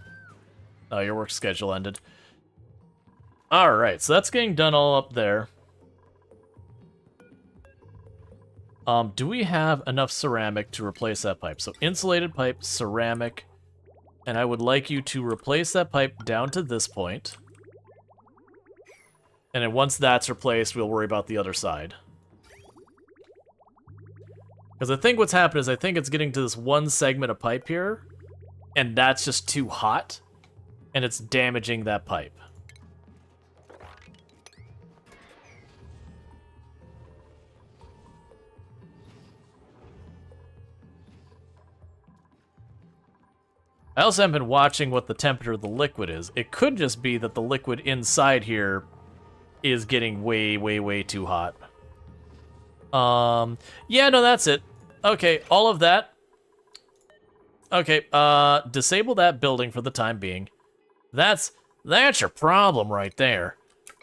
Your work schedule ended. Alright, so that's getting done all up there. Do we have enough ceramic to replace that pipe? So insulated pipe, ceramic, and I would like you to replace that pipe down to this point. And then once that's replaced, we'll worry about the other side. Because I think what's happened is I think it's getting to this one segment of pipe here, and that's just too hot, and it's damaging that pipe. I also haven't been watching what the temperature of the liquid is. It could just be that the liquid inside here is getting way, way, way too hot. Yeah, no, that's it. Okay, all of that. Okay, disable that building for the time being. That's your problem right there.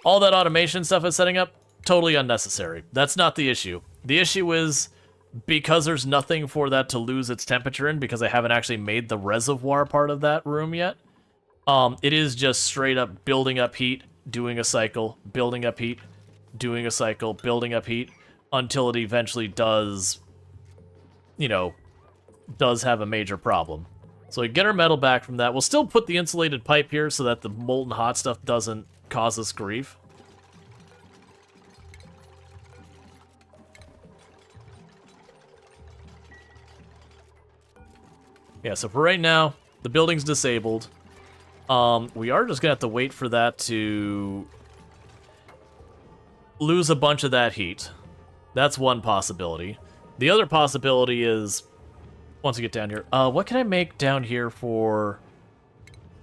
All that automation stuff is setting up, totally unnecessary. That's not the issue. The issue is because there's nothing for that to lose its temperature in, because I haven't actually made the reservoir part of that room yet. It is just straight up building up heat, doing a cycle, building up heat, doing a cycle, building up heat, until it eventually does, you know, does have a major problem. So we get our metal back from that. We'll still put the insulated pipe here so that the molten hot stuff doesn't cause us grief. Yeah, so for right now, the building's disabled. We are just gonna have to wait for that to lose a bunch of that heat. That's one possibility. The other possibility is, once we get down here, what can I make down here for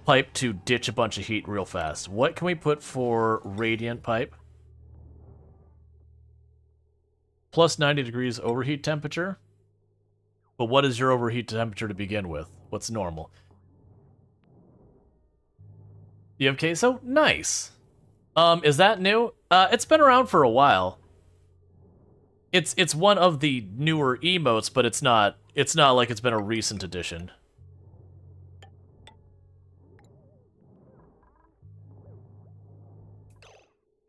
pipe to ditch a bunch of heat real fast? What can we put for radiant pipe? Plus 90 degrees overheat temperature. But what is your overheat temperature to begin with? What's normal? You have queso? Nice. Is that new? It's been around for a while. It's one of the newer emotes, but it's not like it's been a recent addition.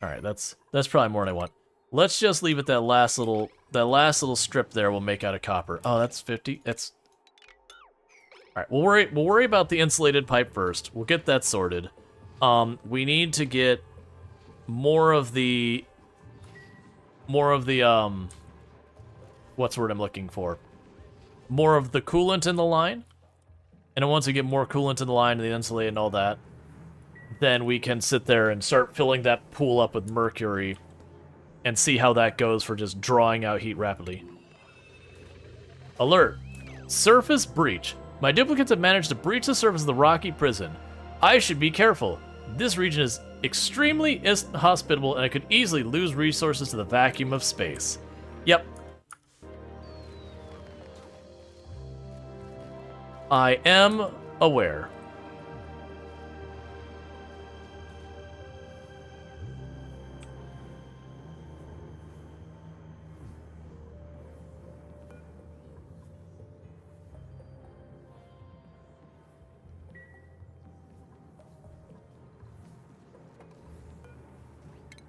Alright, that's probably more than I want. Let's just leave it that last little strip there we'll make out of copper. Oh, that's 50. That's alright, we'll worry about the insulated pipe first. We'll get that sorted. We need to get more of the what's the word I'm looking for? More of the coolant in the line. And then once we get more coolant in the line and the insulate and all that, then we can sit there and start filling that pool up with mercury and see how that goes for just drawing out heat rapidly. Alert! Surface breach. My duplicates have managed to breach the surface of the rocky prison. I should be careful. This region is extremely inhospitable and I could easily lose resources to the vacuum of space. Yep. I am aware.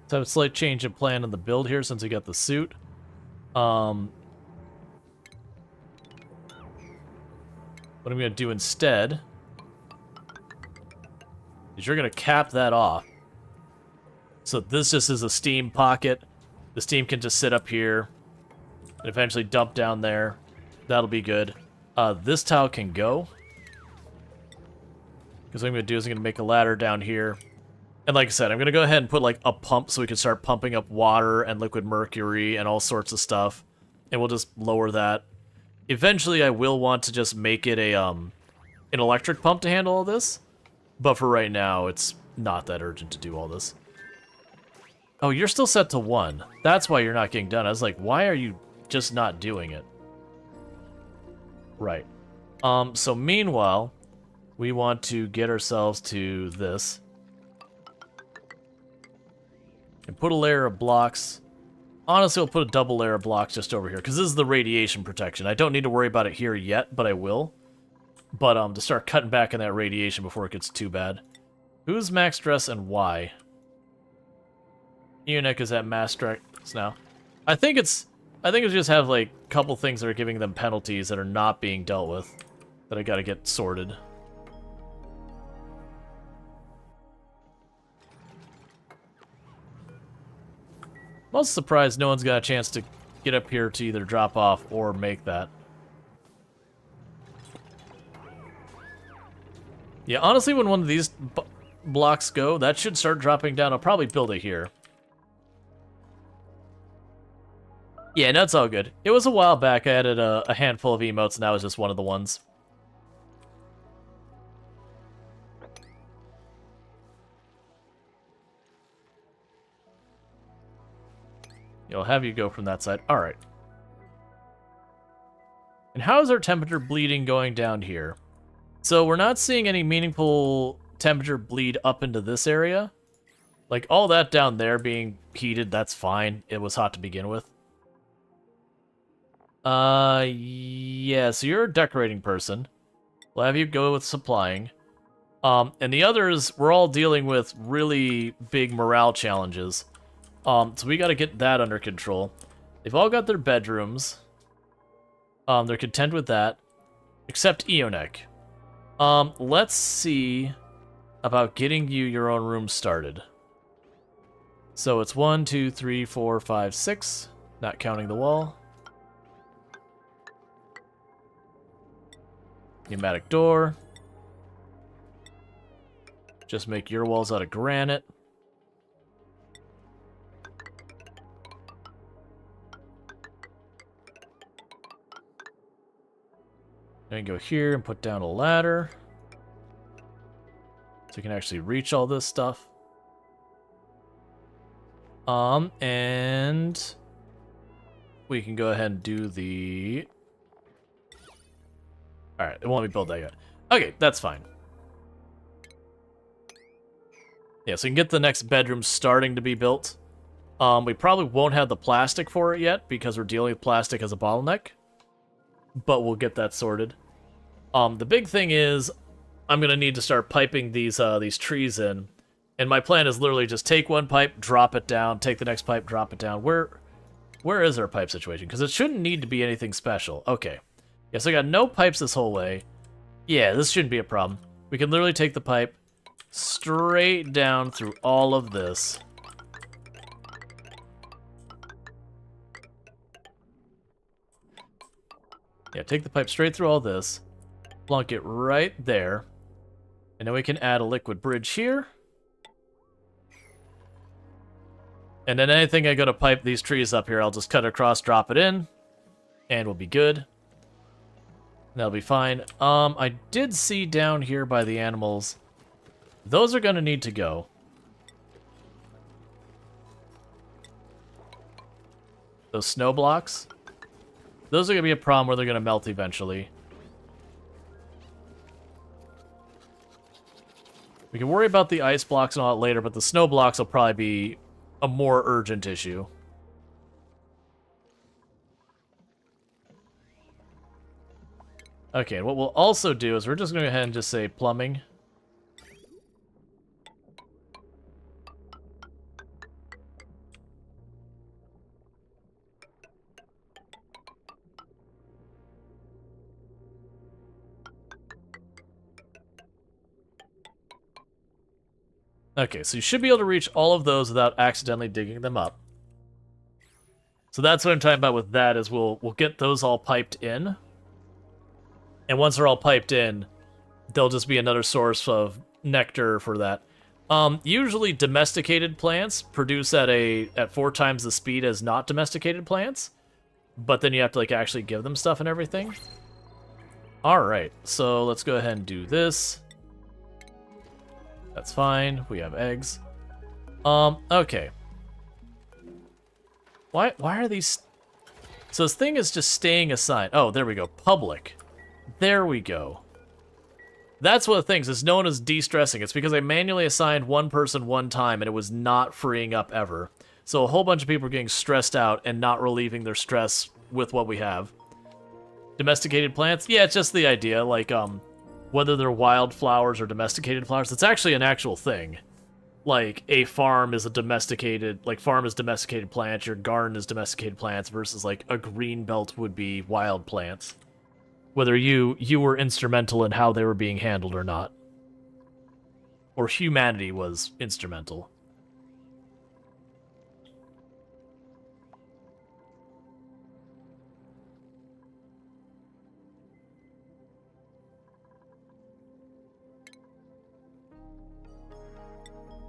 So I have a slight change in plan on the build here since we got the suit. What I'm going to do instead is you're going to cap that off. So this just is a steam pocket. The steam can just sit up here and eventually dump down there. That'll be good. This tile can go. Because what I'm going to do is I'm going to make a ladder down here. And like I said, I'm going to go ahead and put like a pump so we can start pumping up water and liquid mercury and all sorts of stuff. And we'll just lower that. Eventually, I will want to just make it a an electric pump to handle all this. But for right now, it's not that urgent to do all this. Oh, you're still set to 1. That's why you're not getting done. I was like, why are you just not doing it? Right. So meanwhile, we want to get ourselves to this. And put a layer of blocks. Honestly, we'll put a double layer of blocks just over here, because this is the radiation protection. I don't need to worry about it here yet, but I will. But to start cutting back on that radiation before it gets too bad. Who's max stress and why? Eunuch is at max stress now. I think it's just have like a couple things that are giving them penalties that are not being dealt with that I gotta get sorted. I'm also surprised no one's got a chance to get up here to either drop off or make that. Yeah, honestly, when one of these blocks go, that should start dropping down. I'll probably build it here. Yeah, no, it's all good. It was a while back. I added a handful of emotes, and that was just one of the ones. I'll have you go from that side. All right. And how is our temperature bleeding going down here? So we're not seeing any meaningful temperature bleed up into this area. Like, all that down there being heated, that's fine. It was hot to begin with. Yeah, so you're a decorating person. We'll have you go with supplying. And the others, we're all dealing with really big morale challenges. So we gotta get that under control. They've all got their bedrooms. They're content with that. Except Eonek. Let's see about getting you your own room started. So it's 1, 2, 3, 4, 5, 6. Not counting the wall. Pneumatic door. Just make your walls out of granite. Then go here and put down a ladder. So you can actually reach all this stuff. And we can go ahead and do the... Alright, it won't let me build that yet. Okay, that's fine. Yeah, so you can get the next bedroom starting to be built. We probably won't have the plastic for it yet because we're dealing with plastic as a bottleneck. But we'll get that sorted. The big thing is I'm going to need to start piping these trees in. And my plan is literally just take one pipe, drop it down, take the next pipe, drop it down. Where is our pipe situation? Because it shouldn't need to be anything special. Okay. Yeah, so I got no pipes this whole way. Yeah, this shouldn't be a problem. We can literally take the pipe straight down through all of this. Yeah, take the pipe straight through all this. Plunk it right there. And then we can add a liquid bridge here. And then anything I go to pipe these trees up here, I'll just cut across, drop it in, and we'll be good. That'll be fine. I did see down here by the animals. Those are going to need to go. Those snow blocks. Those are going to be a problem where they're going to melt eventually. We can worry about the ice blocks and all that later, but the snow blocks will probably be a more urgent issue. Okay, and what we'll also do is we're just going to go ahead and just say plumbing. Okay, so you should be able to reach all of those without accidentally digging them up. So that's what I'm talking about with that, is we'll get those all piped in. And once they're all piped in, there'll just be another source of nectar for that. Usually domesticated plants produce at 4 times the speed as not domesticated plants. But then you have to like actually give them stuff and everything. Alright, so let's go ahead and do this. That's fine. We have eggs. Okay. Why are these... So this thing is just staying assigned. Oh, there we go. Public. There we go. That's one of the things. It's known as de-stressing. It's because I manually assigned one person one time and it was not freeing up ever. So a whole bunch of people are getting stressed out and not relieving their stress with what we have. Domesticated plants? Yeah, it's just the idea, like, whether they're wildflowers or domesticated flowers, it's actually an actual thing. Like, a farm is a domesticated, like, farm is domesticated plants, your garden is domesticated plants, versus, like, a green belt would be wild plants. Whether you were instrumental in how they were being handled or not. Or humanity was instrumental.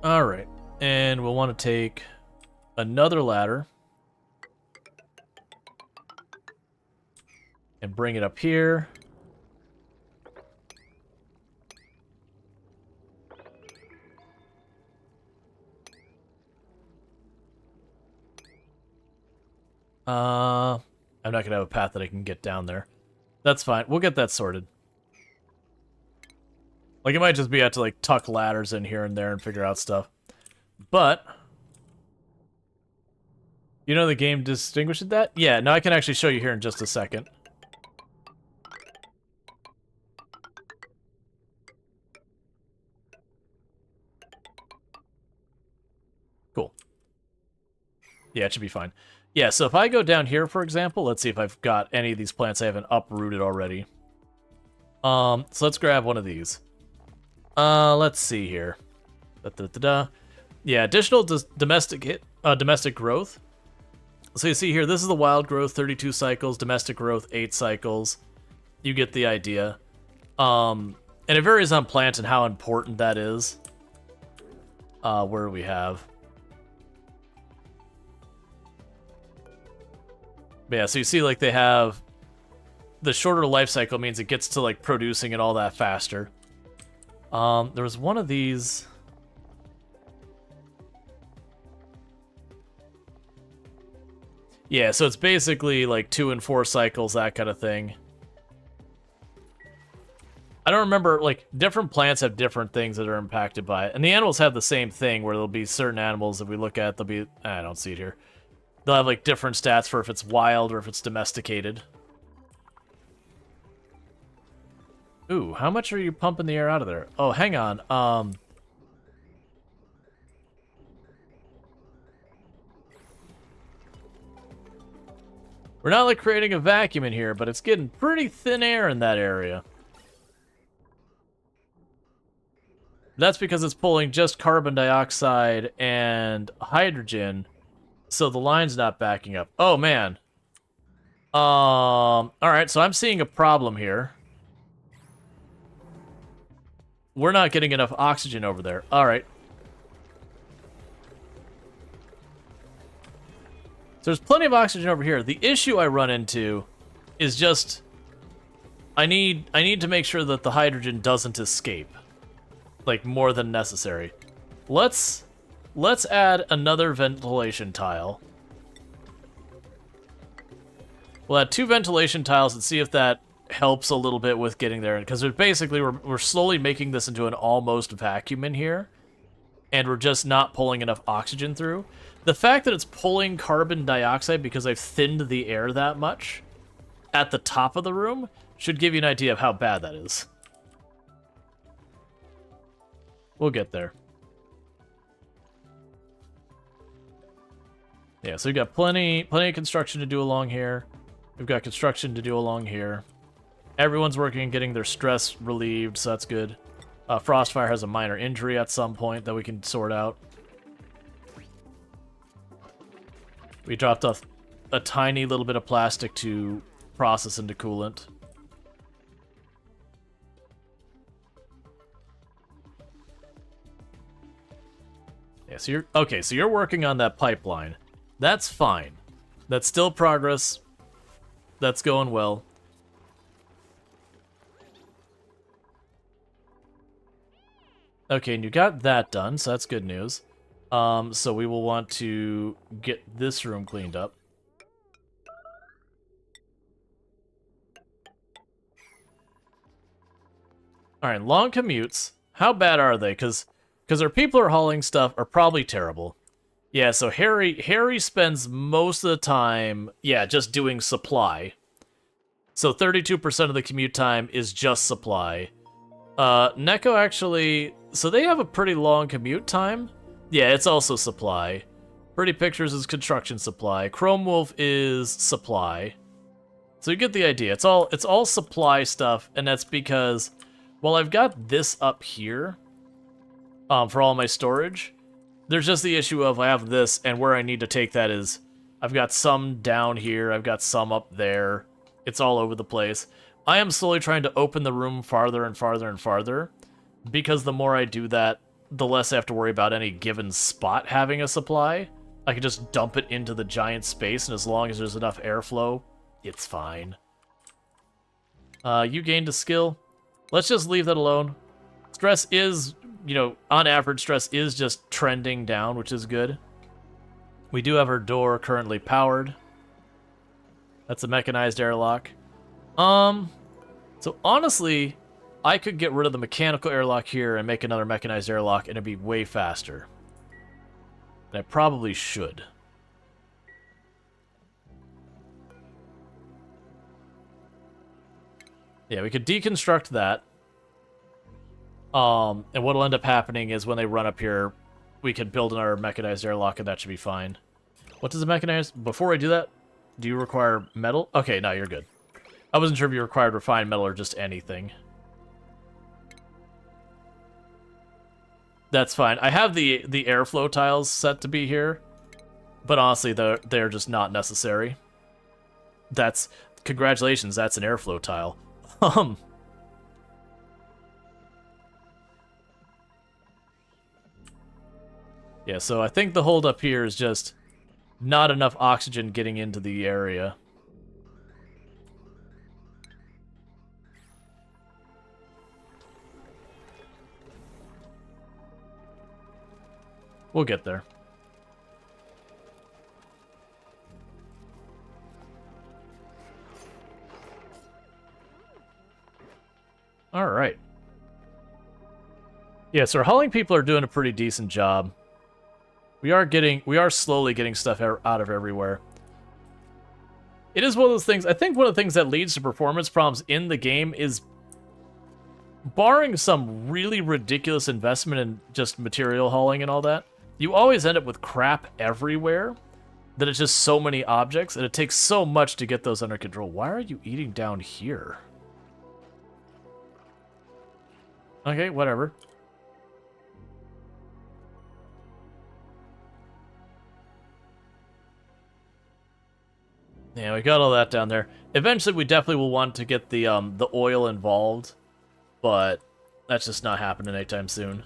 Alright, and we'll want to take another ladder and bring it up here. I'm not gonna have a path that I can get down there. That's fine. We'll get that sorted. Like, it might just be I have to, like, tuck ladders in here and there and figure out stuff. But you know the game distinguishes that? Yeah, no, I can actually show you here in just a second. Cool. Yeah, it should be fine. Yeah, so if I go down here, for example, let's see if I've got any of these plants I haven't uprooted already. So let's grab one of these. Let's see here. Yeah, additional domestic growth. So you see here, this is the wild growth, 32 cycles, domestic growth, 8 cycles. You get the idea. And it varies on plant and how important that is. Where do we have? But yeah, so you see, like, they have the shorter life cycle means it gets to, like, producing and all that faster. There was one of these. Yeah, so it's basically like 2 and 4 cycles, that kind of thing. I don't remember, like, different plants have different things that are impacted by it. And the animals have the same thing, where there'll be certain animals that we look at, they'll be, I don't see it here. They'll have, like, different stats for if it's wild or if it's domesticated. Ooh, how much are you pumping the air out of there? Oh, hang on. We're not, like, creating a vacuum in here, but it's getting pretty thin air in that area. That's because it's pulling just carbon dioxide and hydrogen, so the line's not backing up. Oh, man. Alright, so I'm seeing a problem here. We're not getting enough oxygen over there. Alright. So there's plenty of oxygen over here. The issue I run into is just I need to make sure that the hydrogen doesn't escape. Like, more than necessary. Let's add another ventilation tile. We'll add 2 ventilation tiles and see if that helps a little bit with getting there, because basically we're slowly making this into an almost vacuum in here, and we're just not pulling enough oxygen through. The fact that it's pulling carbon dioxide because I've thinned the air that much at the top of the room should give you an idea of how bad that is. We'll get there. Yeah, so we've got plenty of construction to do along here. We've got construction to do along here. Everyone's working and getting their stress relieved, so that's good. Frostfire has a minor injury at some point that we can sort out. We dropped off a tiny little bit of plastic to process into coolant. Yeah, so you're okay, so you're working on that pipeline. That's fine. That's still progress. That's going well. Okay, and you got that done, so that's good news. So we will want to get this room cleaned up. Alright, long commutes. How bad are they? Because our people are hauling stuff are probably terrible. Yeah, so Harry spends most of the time, yeah, just doing supply. So 32% of the commute time is just supply. Neko actually, so they have a pretty long commute time. Yeah, it's also supply. Pretty Pictures is construction supply. Chrome Wolf is supply. So you get the idea. It's all supply stuff, and that's because, well, I've got this up here for all my storage. There's just the issue of I have this, and where I need to take that is I've got some down here, I've got some up there. It's all over the place. I am slowly trying to open the room farther and farther and farther, because the more I do that, the less I have to worry about any given spot having a supply. I can just dump it into the giant space, and as long as there's enough airflow, it's fine. You gained a skill. Let's just leave that alone. Stress is, you know, on average, stress is just trending down, which is good. We do have our door currently powered. That's a mechanized airlock. So honestly, I could get rid of the mechanical airlock here and make another mechanized airlock, and it'd be way faster. And I probably should. Yeah, we could deconstruct that. And what'll end up happening is when they run up here, we can build another mechanized airlock, and that should be fine. What does a mechanized... Before I do that, do you require metal? Okay, no, you're good. I wasn't sure if you required refined metal or just anything. That's fine. I have the airflow tiles set to be here, but honestly, they're just not necessary. That's... Congratulations, that's an airflow tile. Yeah, so I think the holdup here is just not enough oxygen getting into the area. We'll get there. All right. Yeah, so our hauling people are doing a pretty decent job. We are slowly getting stuff out of everywhere. It is one of those things, I think one of the things that leads to performance problems in the game is, barring some really ridiculous investment in just material hauling and all that, you always end up with crap everywhere, that it's just so many objects, and it takes so much to get those under control. Why are you eating down here? Okay, whatever. Yeah, we got all that down there. Eventually, we definitely will want to get the oil involved, but that's just not happening anytime soon.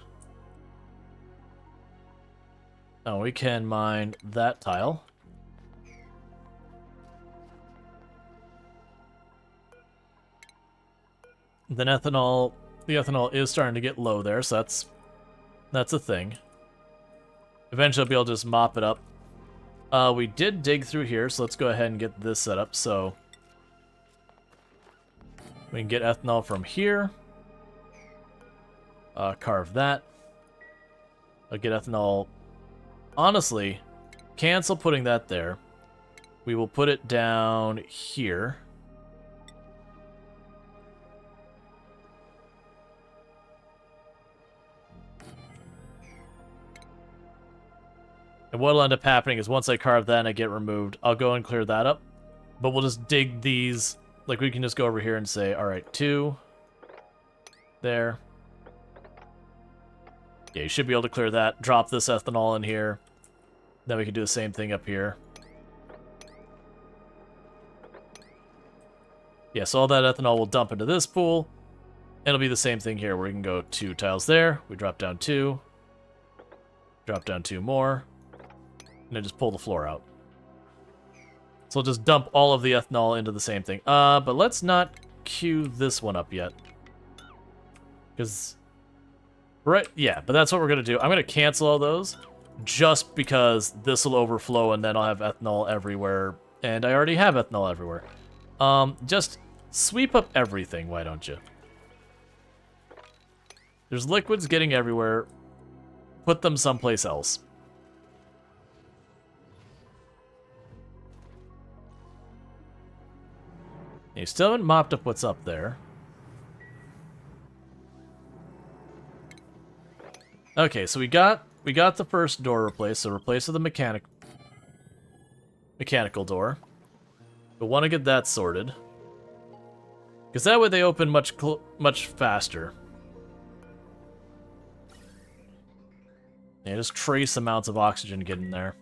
Oh, we can mine that tile. Then ethanol, the ethanol is starting to get low there, so that's a thing. Eventually, I'll be able to just mop it up. We did dig through here, so let's go ahead and get this set up. So we can get ethanol from here. Carve that. I'll get ethanol. Honestly, cancel putting that there. We will put it down here. And what'll end up happening is once I carve that and I get removed, I'll go and clear that up. But we'll just dig these, like we can just go over here and say, all right, 2, there. Yeah, you should be able to clear that. Drop this ethanol in here. Then we can do the same thing up here. Yeah, so all that ethanol will dump into this pool. It'll be the same thing here, where we can go 2 tiles there. We drop down 2. Drop down 2 more. And then just pull the floor out. So we'll just dump all of the ethanol into the same thing. But let's not queue this one up yet. Because... Right, yeah, but that's what we're going to do. I'm going to cancel all those, just because this will overflow and then I'll have ethanol everywhere. And I already have ethanol everywhere. Just sweep up everything, why don't you? There's liquids getting everywhere. Put them someplace else. You still haven't mopped up what's up there. Okay, so we got the first door replaced, so replace with the mechanical door. We'll want to get that sorted. Because that way they open much faster. Yeah, just trace amounts of oxygen getting there.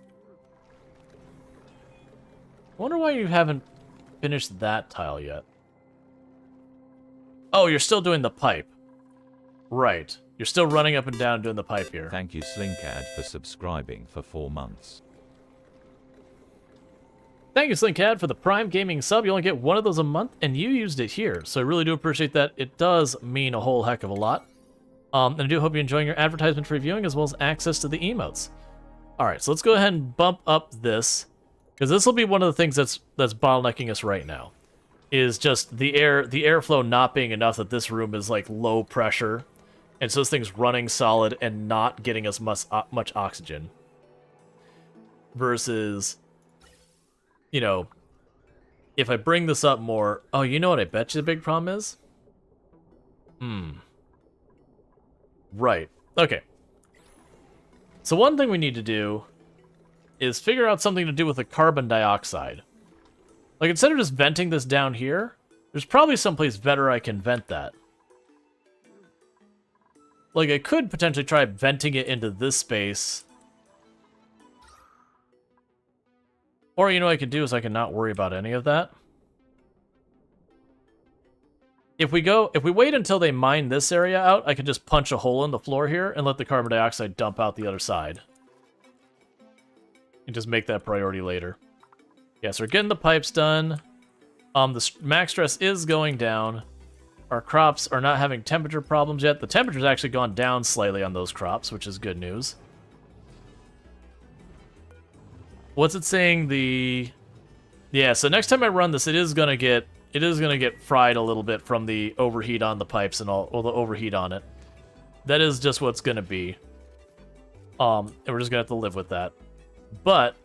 I wonder why you haven't finished that tile yet. Oh, you're still doing the pipe. Right. You're still running up and down doing the pipe here. Thank you Slinkad for subscribing for 4 months. Thank you, Slinkad, for the Prime Gaming sub. You only get one of those a month, and you used it here. So I really do appreciate that. It does mean a whole heck of a lot. And I do hope you're enjoying your advertisement for viewing, as well as access to the emotes. Alright, so let's go ahead and bump up this. Because this will be one of the things that's bottlenecking us right now. Is just the airflow not being enough that this room is like low pressure. And so this thing's running solid and not getting us much oxygen. Versus, you know, if I bring this up more... Oh, you know what I bet you the big problem is? Right. Okay. So one thing we need to do is figure out something to do with the carbon dioxide. Like, instead of just venting this down here, there's probably someplace better I can vent that. Like, I could potentially try venting it into this space. Or, you know what I could do is I can not worry about any of that. If we wait until they mine this area out, I could just punch a hole in the floor here and let the carbon dioxide dump out the other side. And just make that priority later. Yeah, so we're getting the pipes done. The max stress is going down. Our crops are not having temperature problems yet. The temperature's actually gone down slightly on those crops, which is good news. What's it saying? Yeah, so next time I run this, it is gonna get fried a little bit from the overheat on the pipes and all, or the overheat on it. That is just what's gonna be. And we're just gonna have to live with that. But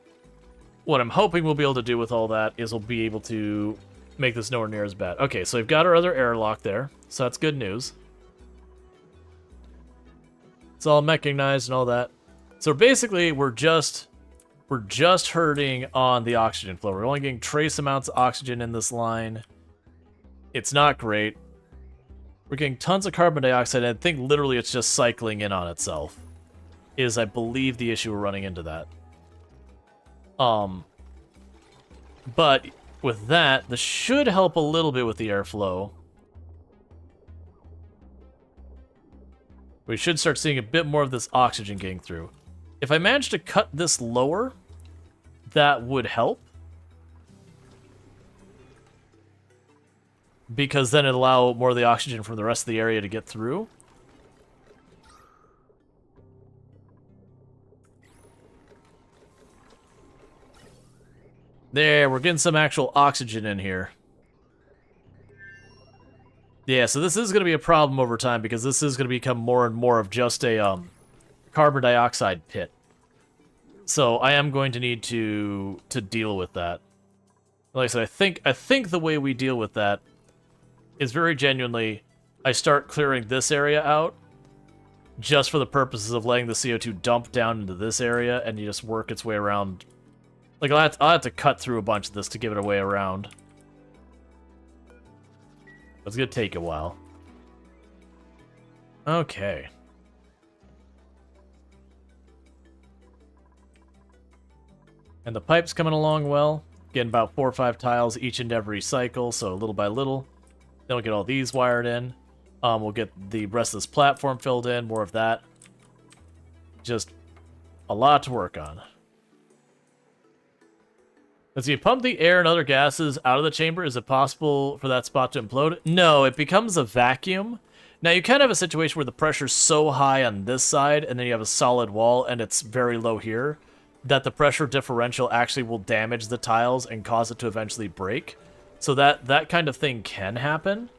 what I'm hoping we'll be able to do with all that is we'll be able to make this nowhere near as bad. Okay, so we've got our other airlock there, so that's good news. It's all mechanized and all that. So basically, we're just hurting on the oxygen flow. We're only getting trace amounts of oxygen in this line. It's not great. We're getting tons of carbon dioxide, and I think literally it's just cycling in on itself. Is, I believe, the issue we're running into that. But with that, this should help a little bit with the airflow. We should start seeing a bit more of this oxygen getting through. If I manage to cut this lower, that would help. Because then it'll allow more of the oxygen from the rest of the area to get through. There, we're getting some actual oxygen in here. Yeah, so this is going to be a problem over time because this is going to become more and more of just a carbon dioxide pit. So I am going to need to deal with that. Like I said, I think the way we deal with that is very genuinely, I start clearing this area out just for the purposes of letting the CO2 dump down into this area, and you just work its way around. Like, I'll have to cut through a bunch of this to give it a way around. It's gonna take a while. Okay. And the pipe's coming along well. Getting about 4 or 5 tiles each and every cycle, so little by little. Then we'll get all these wired in. We'll get the rest of this platform filled in, more of that. Just a lot to work on. As you pump the air and other gases out of the chamber, is it possible for that spot to implode? No, it becomes a vacuum. Now, you kind of have a situation where the pressure's so high on this side, and then you have a solid wall, and it's very low here, that the pressure differential actually will damage the tiles and cause it to eventually break. So that kind of thing can happen.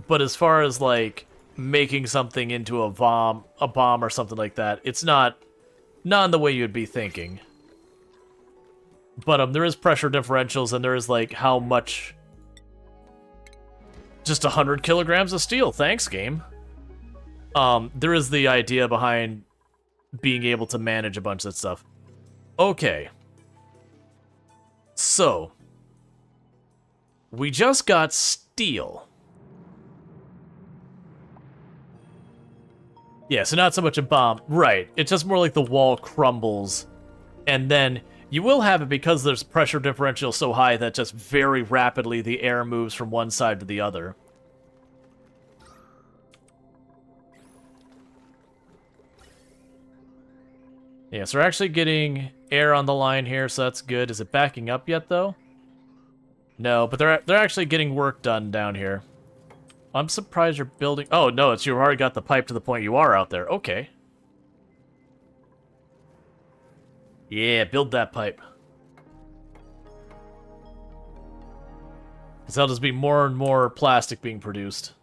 But as far as, like, making something into a bomb or something like that, it's not in the way you'd be thinking. But there is pressure differentials, and there is, like, how much Just 100 kilograms of steel. Thanks, game. There is the idea behind being able to manage a bunch of that stuff. Okay. So, we just got steel. Yeah, so not so much a bomb. Right. It's just more like the wall crumbles. And then you will have it because there's pressure differential so high that just very rapidly the air moves from one side to the other. Yeah, so we're actually getting air on the line here, so that's good. Is it backing up yet, though? No, but they're actually getting work done down here. I'm surprised you're building... Oh, no, you've already got the pipe to the point you are out there. Okay. Yeah, build that pipe. Because there'll just be more and more plastic being produced.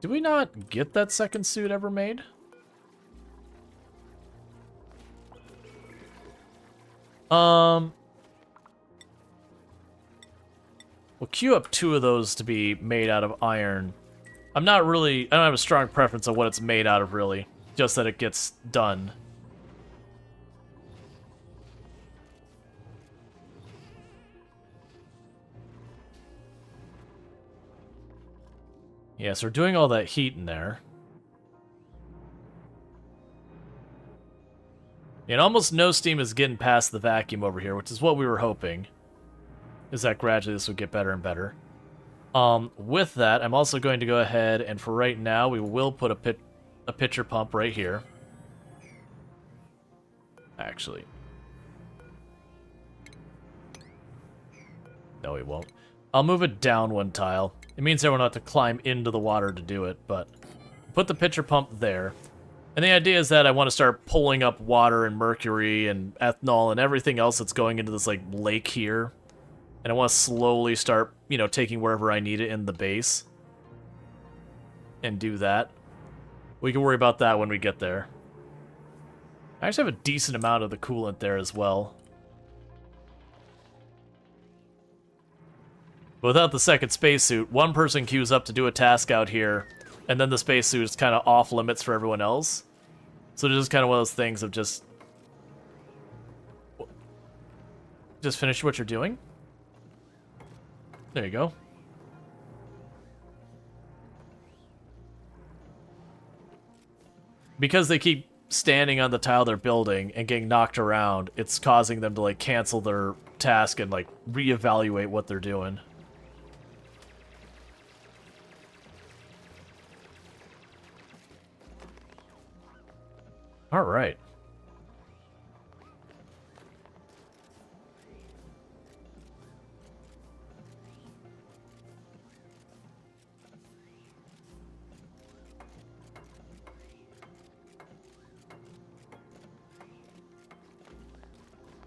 Did we not get that second suit ever made? We'll queue up 2 of those to be made out of iron. I don't have a strong preference on what it's made out of, really. Just that it gets done. Yeah, so we're doing all that heat in there. And almost no steam is getting past the vacuum over here, which is what we were hoping. Is that gradually this would get better and better. With that, I'm also going to go ahead and for right now, we will put a pitcher pump right here. Actually. No, we won't. I'll move it down 1 tile. It means everyone will have to climb into the water to do it, but put the pitcher pump there. And the idea is that I want to start pulling up water and mercury and ethanol and everything else that's going into this, like, lake here. And I want to slowly start, you know, taking wherever I need it in the base. And do that. We can worry about that when we get there. I actually have a decent amount of the coolant there as well. But without the second spacesuit, one person queues up to do a task out here, and then the spacesuit is kind of off limits for everyone else. So it's just kind of one of those things of just finish what you're doing. There you go. Because they keep standing on the tile they're building and getting knocked around, it's causing them to, like, cancel their task and, like, reevaluate what they're doing. All right.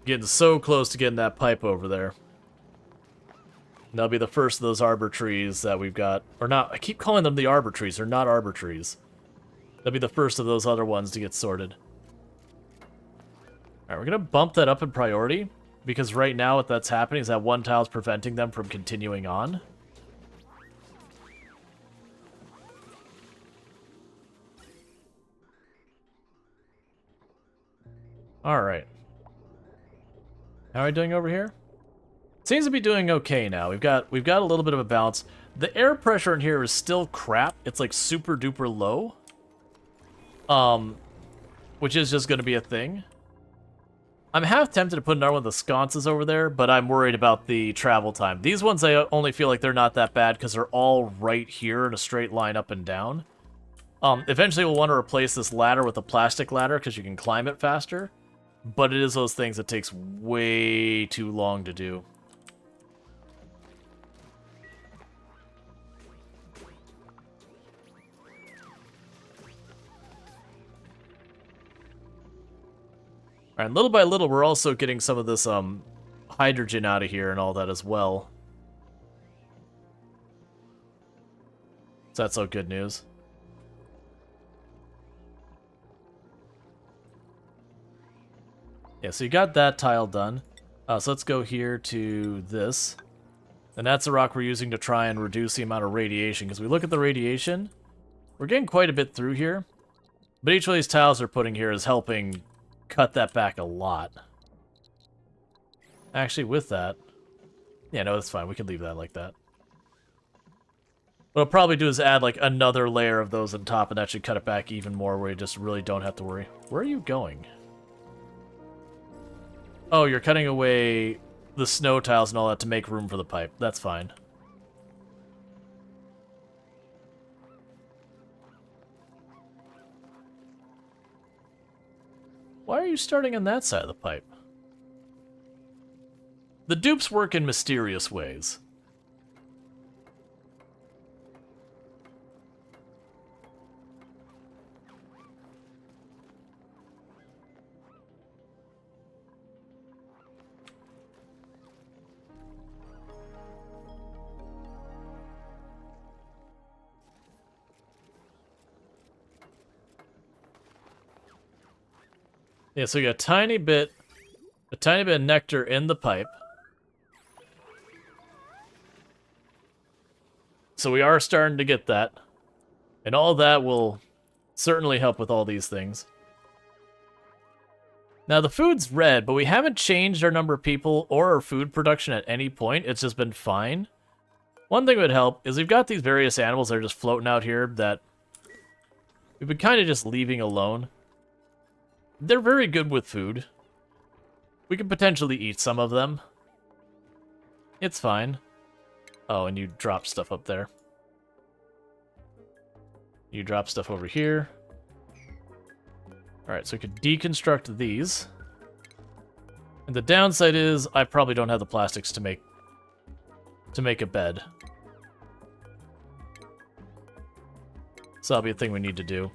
Getting so close to getting that pipe over there. And that'll be the first of those arbor trees that we've got. Or not, I keep calling them the arbor trees. They're not arbor trees. That'll be the first of those other ones to get sorted. Alright, we're going to bump that up in priority. Because right now what that's happening is that 1 tile is preventing them from continuing on. Alright. How are we doing over here? Seems to be doing okay now. We've got a little bit of a balance. The air pressure in here is still crap. It's like super duper low. Which is just going to be a thing. I'm half tempted to put another one of the sconces over there, but I'm worried about the travel time. These ones I only feel like they're not that bad because they're all right here in a straight line up and down. Eventually we'll want to replace this ladder with a plastic ladder because you can climb it faster. But it is those things that takes way too long to do. Alright, little by little, we're also getting some of this hydrogen out of here and all that as well. So that's all good news. Yeah, so you got that tile done. So let's go here to this. And that's the rock we're using to try and reduce the amount of radiation. Because we look at the radiation, we're getting quite a bit through here. But each of these tiles they're putting here is helping cut that back a lot. Actually, with that... Yeah, no, that's fine. We can leave that like that. What I'll probably do is add, like, another layer of those on top, and that should cut it back even more, where you just really don't have to worry. Where are you going? Oh, you're cutting away the snow tiles and all that to make room for the pipe. That's fine. Why are you starting on that side of the pipe? The dupes work in mysterious ways. Yeah, so you got a tiny bit of nectar in the pipe. So we are starting to get that. And all that will certainly help with all these things. Now the food's red, but we haven't changed our number of people or our food production at any point. It's just been fine. One thing that would help is we've got these various animals that are just floating out here that we've been kind of just leaving alone. They're very good with food. We could potentially eat some of them. It's fine. Oh, and you drop stuff up there. You drop stuff over here. Alright, so we could deconstruct these. And the downside is I probably don't have the plastics to make a bed. So that'll be a thing we need to do.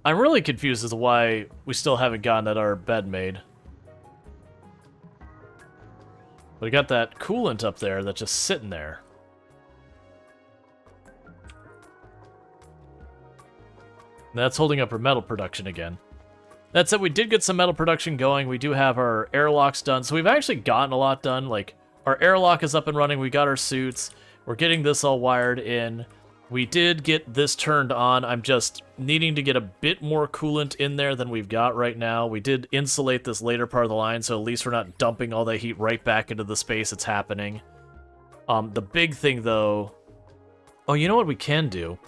I'm really confused as to why we still haven't gotten our bed made. But we got that coolant up there that's just sitting there. And that's holding up our metal production again. That said, we did get some metal production going. We do have our airlocks done. So we've actually gotten a lot done. Like, our airlock is up and running. We got our suits. We're getting this all wired in. We did get this turned on. I'm just needing to get a bit more coolant in there than we've got right now. We did insulate this later part of the line, so at least we're not dumping all that heat right back into the space it's happening. The big thing, though... Oh, you know what we can do?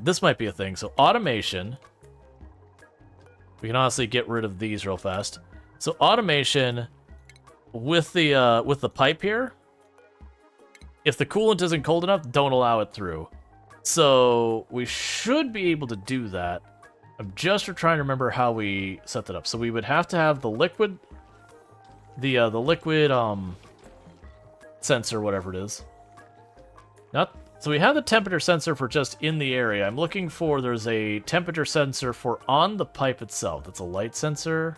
This might be a thing. So, automation. We can honestly get rid of these real fast. So, automation with the pipe here. If the coolant isn't cold enough, don't allow it through. So we should be able to do that. I'm just trying to remember how we set that up. So we would have to have the liquid, the liquid sensor, whatever it is. So we have the temperature sensor for just in the area. I'm looking for, there's a temperature sensor for on the pipe itself. That's a light sensor.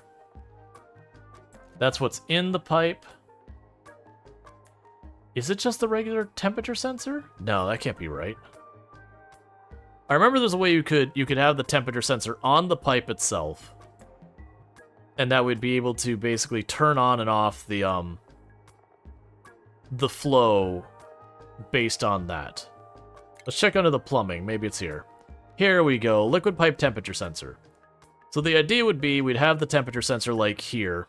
That's what's in the pipe. Is it just the regular temperature sensor? No, that can't be right. I remember there's a way you could have the temperature sensor on the pipe itself. And that would be able to basically turn on and off the flow based on that. Let's check under the plumbing. Maybe it's here. Here we go. Liquid pipe temperature sensor. So the idea would be we'd have the temperature sensor like here.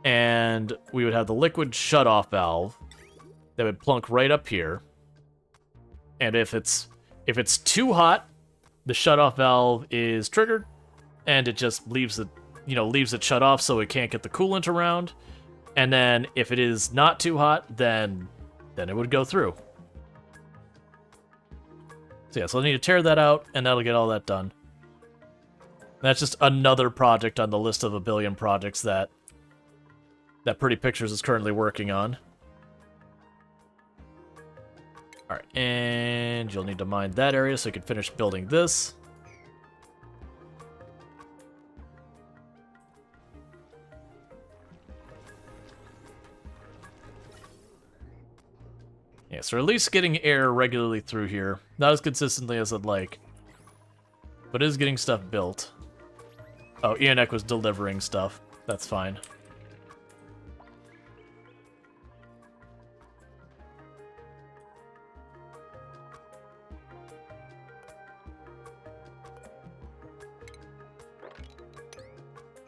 And we would have the liquid shutoff valve that would plunk right up here. And if it's too hot, the shutoff valve is triggered, and it just leaves it shut off so it can't get the coolant around. And then if it is not too hot, then it would go through. So yeah, so I need to tear that out, and that'll get all that done. That's just another project on the list of a billion projects that Pretty Pictures is currently working on. Alright, and you'll need to mine that area so you can finish building this. Yeah, so at least getting air regularly through here. Not as consistently as I'd like. But it is getting stuff built. Oh, Ionek was delivering stuff. That's fine.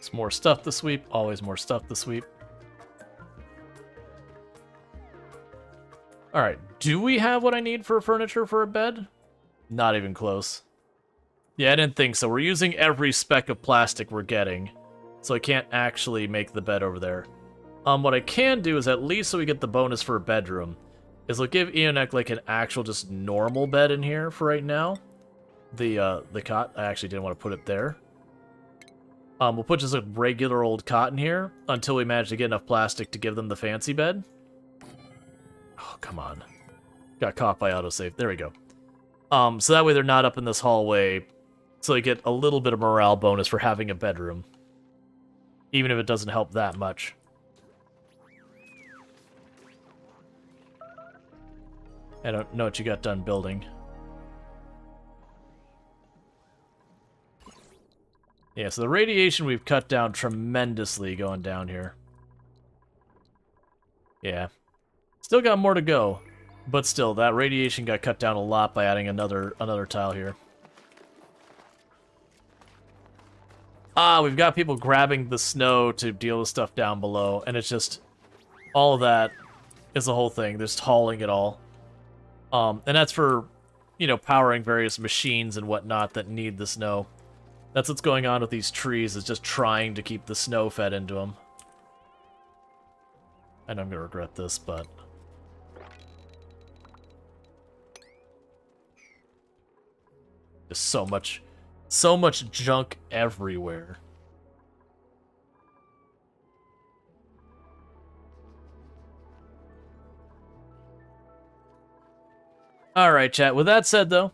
It's more stuff to sweep. Always more stuff to sweep. Alright, do we have what I need for furniture for a bed? Not even close. Yeah, I didn't think so. We're using every speck of plastic we're getting, so I can't actually make the bed over there. What I can do is, at least so we get the bonus for a bedroom, is we'll give Ionek like an actual just normal bed in here for right now. The cot, I actually didn't want to put it there. We'll put just a regular old cot in here until we manage to get enough plastic to give them the fancy bed. Oh, come on. Got caught by autosave. There we go. So that way they're not up in this hallway, so they get a little bit of morale bonus for having a bedroom. Even if it doesn't help that much. I don't know what you got done building. Yeah, so the radiation we've cut down tremendously going down here. Yeah. Still got more to go, but still, that radiation got cut down a lot by adding another tile here. Ah, we've got people grabbing the snow to deal with stuff down below, and it's just... all of that is the whole thing. They're just hauling it all. And that's for, you know, powering various machines and whatnot that need the snow. That's what's going on with these trees, is just trying to keep the snow fed into them. I know I'm going to regret this, but... just so much junk everywhere. Alright, chat. With that said, though,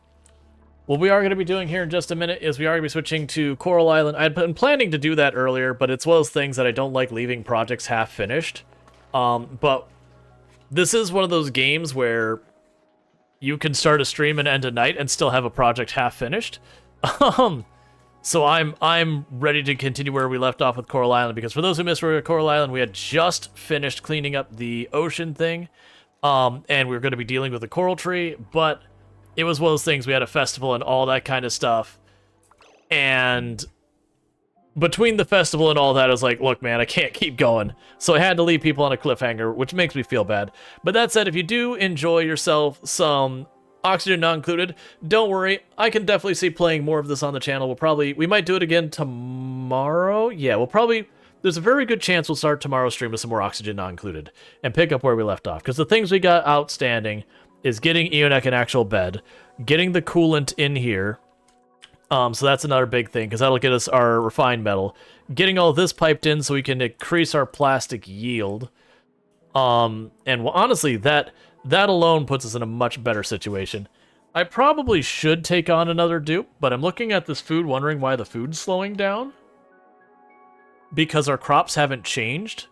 what we are going to be doing here in just a minute is we are going to be switching to Coral Island. I'd been planning to do that earlier, but it's one of those things that I don't like leaving projects half-finished. But this is one of those games where you can start a stream and end a night and still have a project half-finished. So I'm ready to continue where we left off with Coral Island, because for those who missed where we were at Coral Island, we had just finished cleaning up the ocean thing. And we were going to be dealing with the coral tree, but it was one of those things, we had a festival and all that kind of stuff. And between the festival and all that, I was like, look, man, I can't keep going. So I had to leave people on a cliffhanger, which makes me feel bad. But that said, if you do enjoy yourself some Oxygen Not Included, don't worry. I can definitely see playing more of this on the channel. We might do it again tomorrow. Yeah, there's a very good chance we'll start tomorrow's stream with some more Oxygen Not Included and pick up where we left off. Because the things we got outstanding is getting Ionek an actual bed, getting the coolant in here. So that's another big thing, because that'll get us our refined metal. Getting all this piped in so we can increase our plastic yield. And honestly, that alone puts us in a much better situation. I probably should take on another dupe, but I'm looking at this food wondering why the food's slowing down. Because our crops haven't changed.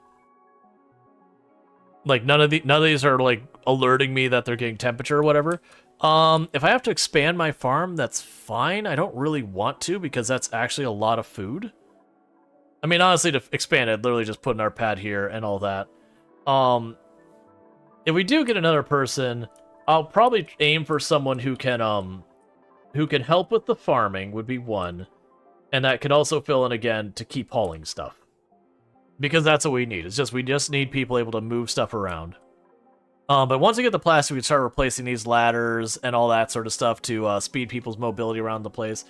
Like, none of these are, like, alerting me that they're getting temperature or whatever. If I have to expand my farm, that's fine. I don't really want to, because that's actually a lot of food. I mean, honestly, to expand it, I'd literally just put in our pad here and all that. If we do get another person, I'll probably aim for someone who can help with the farming, would be one. And that could also fill in again to keep hauling stuff. Because that's what we need. We just need people able to move stuff around. But once we get the plastic, we can start replacing these ladders and all that sort of stuff to speed people's mobility around the place.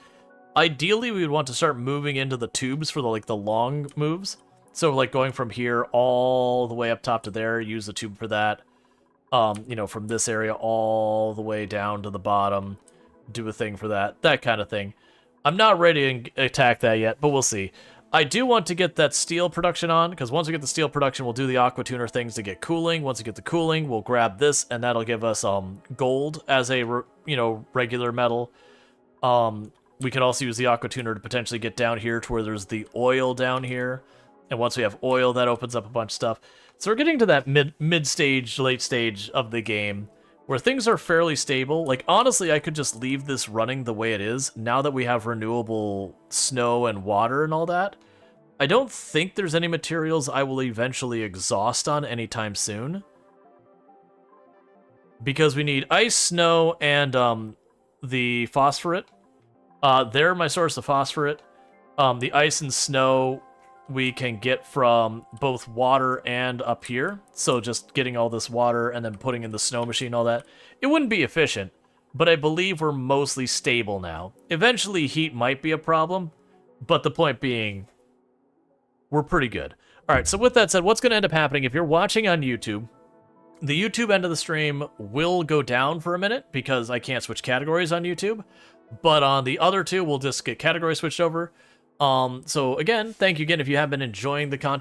Ideally, we would want to start moving into the tubes for the long moves. So like going from here all the way up top to there, use the tube for that. You know, from this area all the way down to the bottom, do a thing for that kind of thing. I'm not ready to attack that yet, but we'll see. I do want to get that steel production on, because once we get the steel production, we'll do the aqua tuner things to get cooling. Once we get the cooling, we'll grab this, and that'll give us gold as a regular metal. We can also use the aqua tuner to potentially get down here to where there's the oil down here, and once we have oil, that opens up a bunch of stuff. So we're getting to that mid-stage, late stage of the game, where things are fairly stable. Like, honestly, I could just leave this running the way it is, now that we have renewable snow and water and all that. I don't think there's any materials I will eventually exhaust on anytime soon. Because we need ice, snow, and the phosphorate. They're my source of phosphorate. The ice and snow we can get from both water and up here. So just getting all this water and then putting in the snow machine, all that. It wouldn't be efficient, but I believe we're mostly stable now. Eventually, heat might be a problem, but the point being, we're pretty good. All right, so with that said, what's going to end up happening if you're watching on YouTube, the YouTube end of the stream will go down for a minute because I can't switch categories on YouTube, but on the other two, we'll just get category switched over. So again, thank you again if you have been enjoying the content.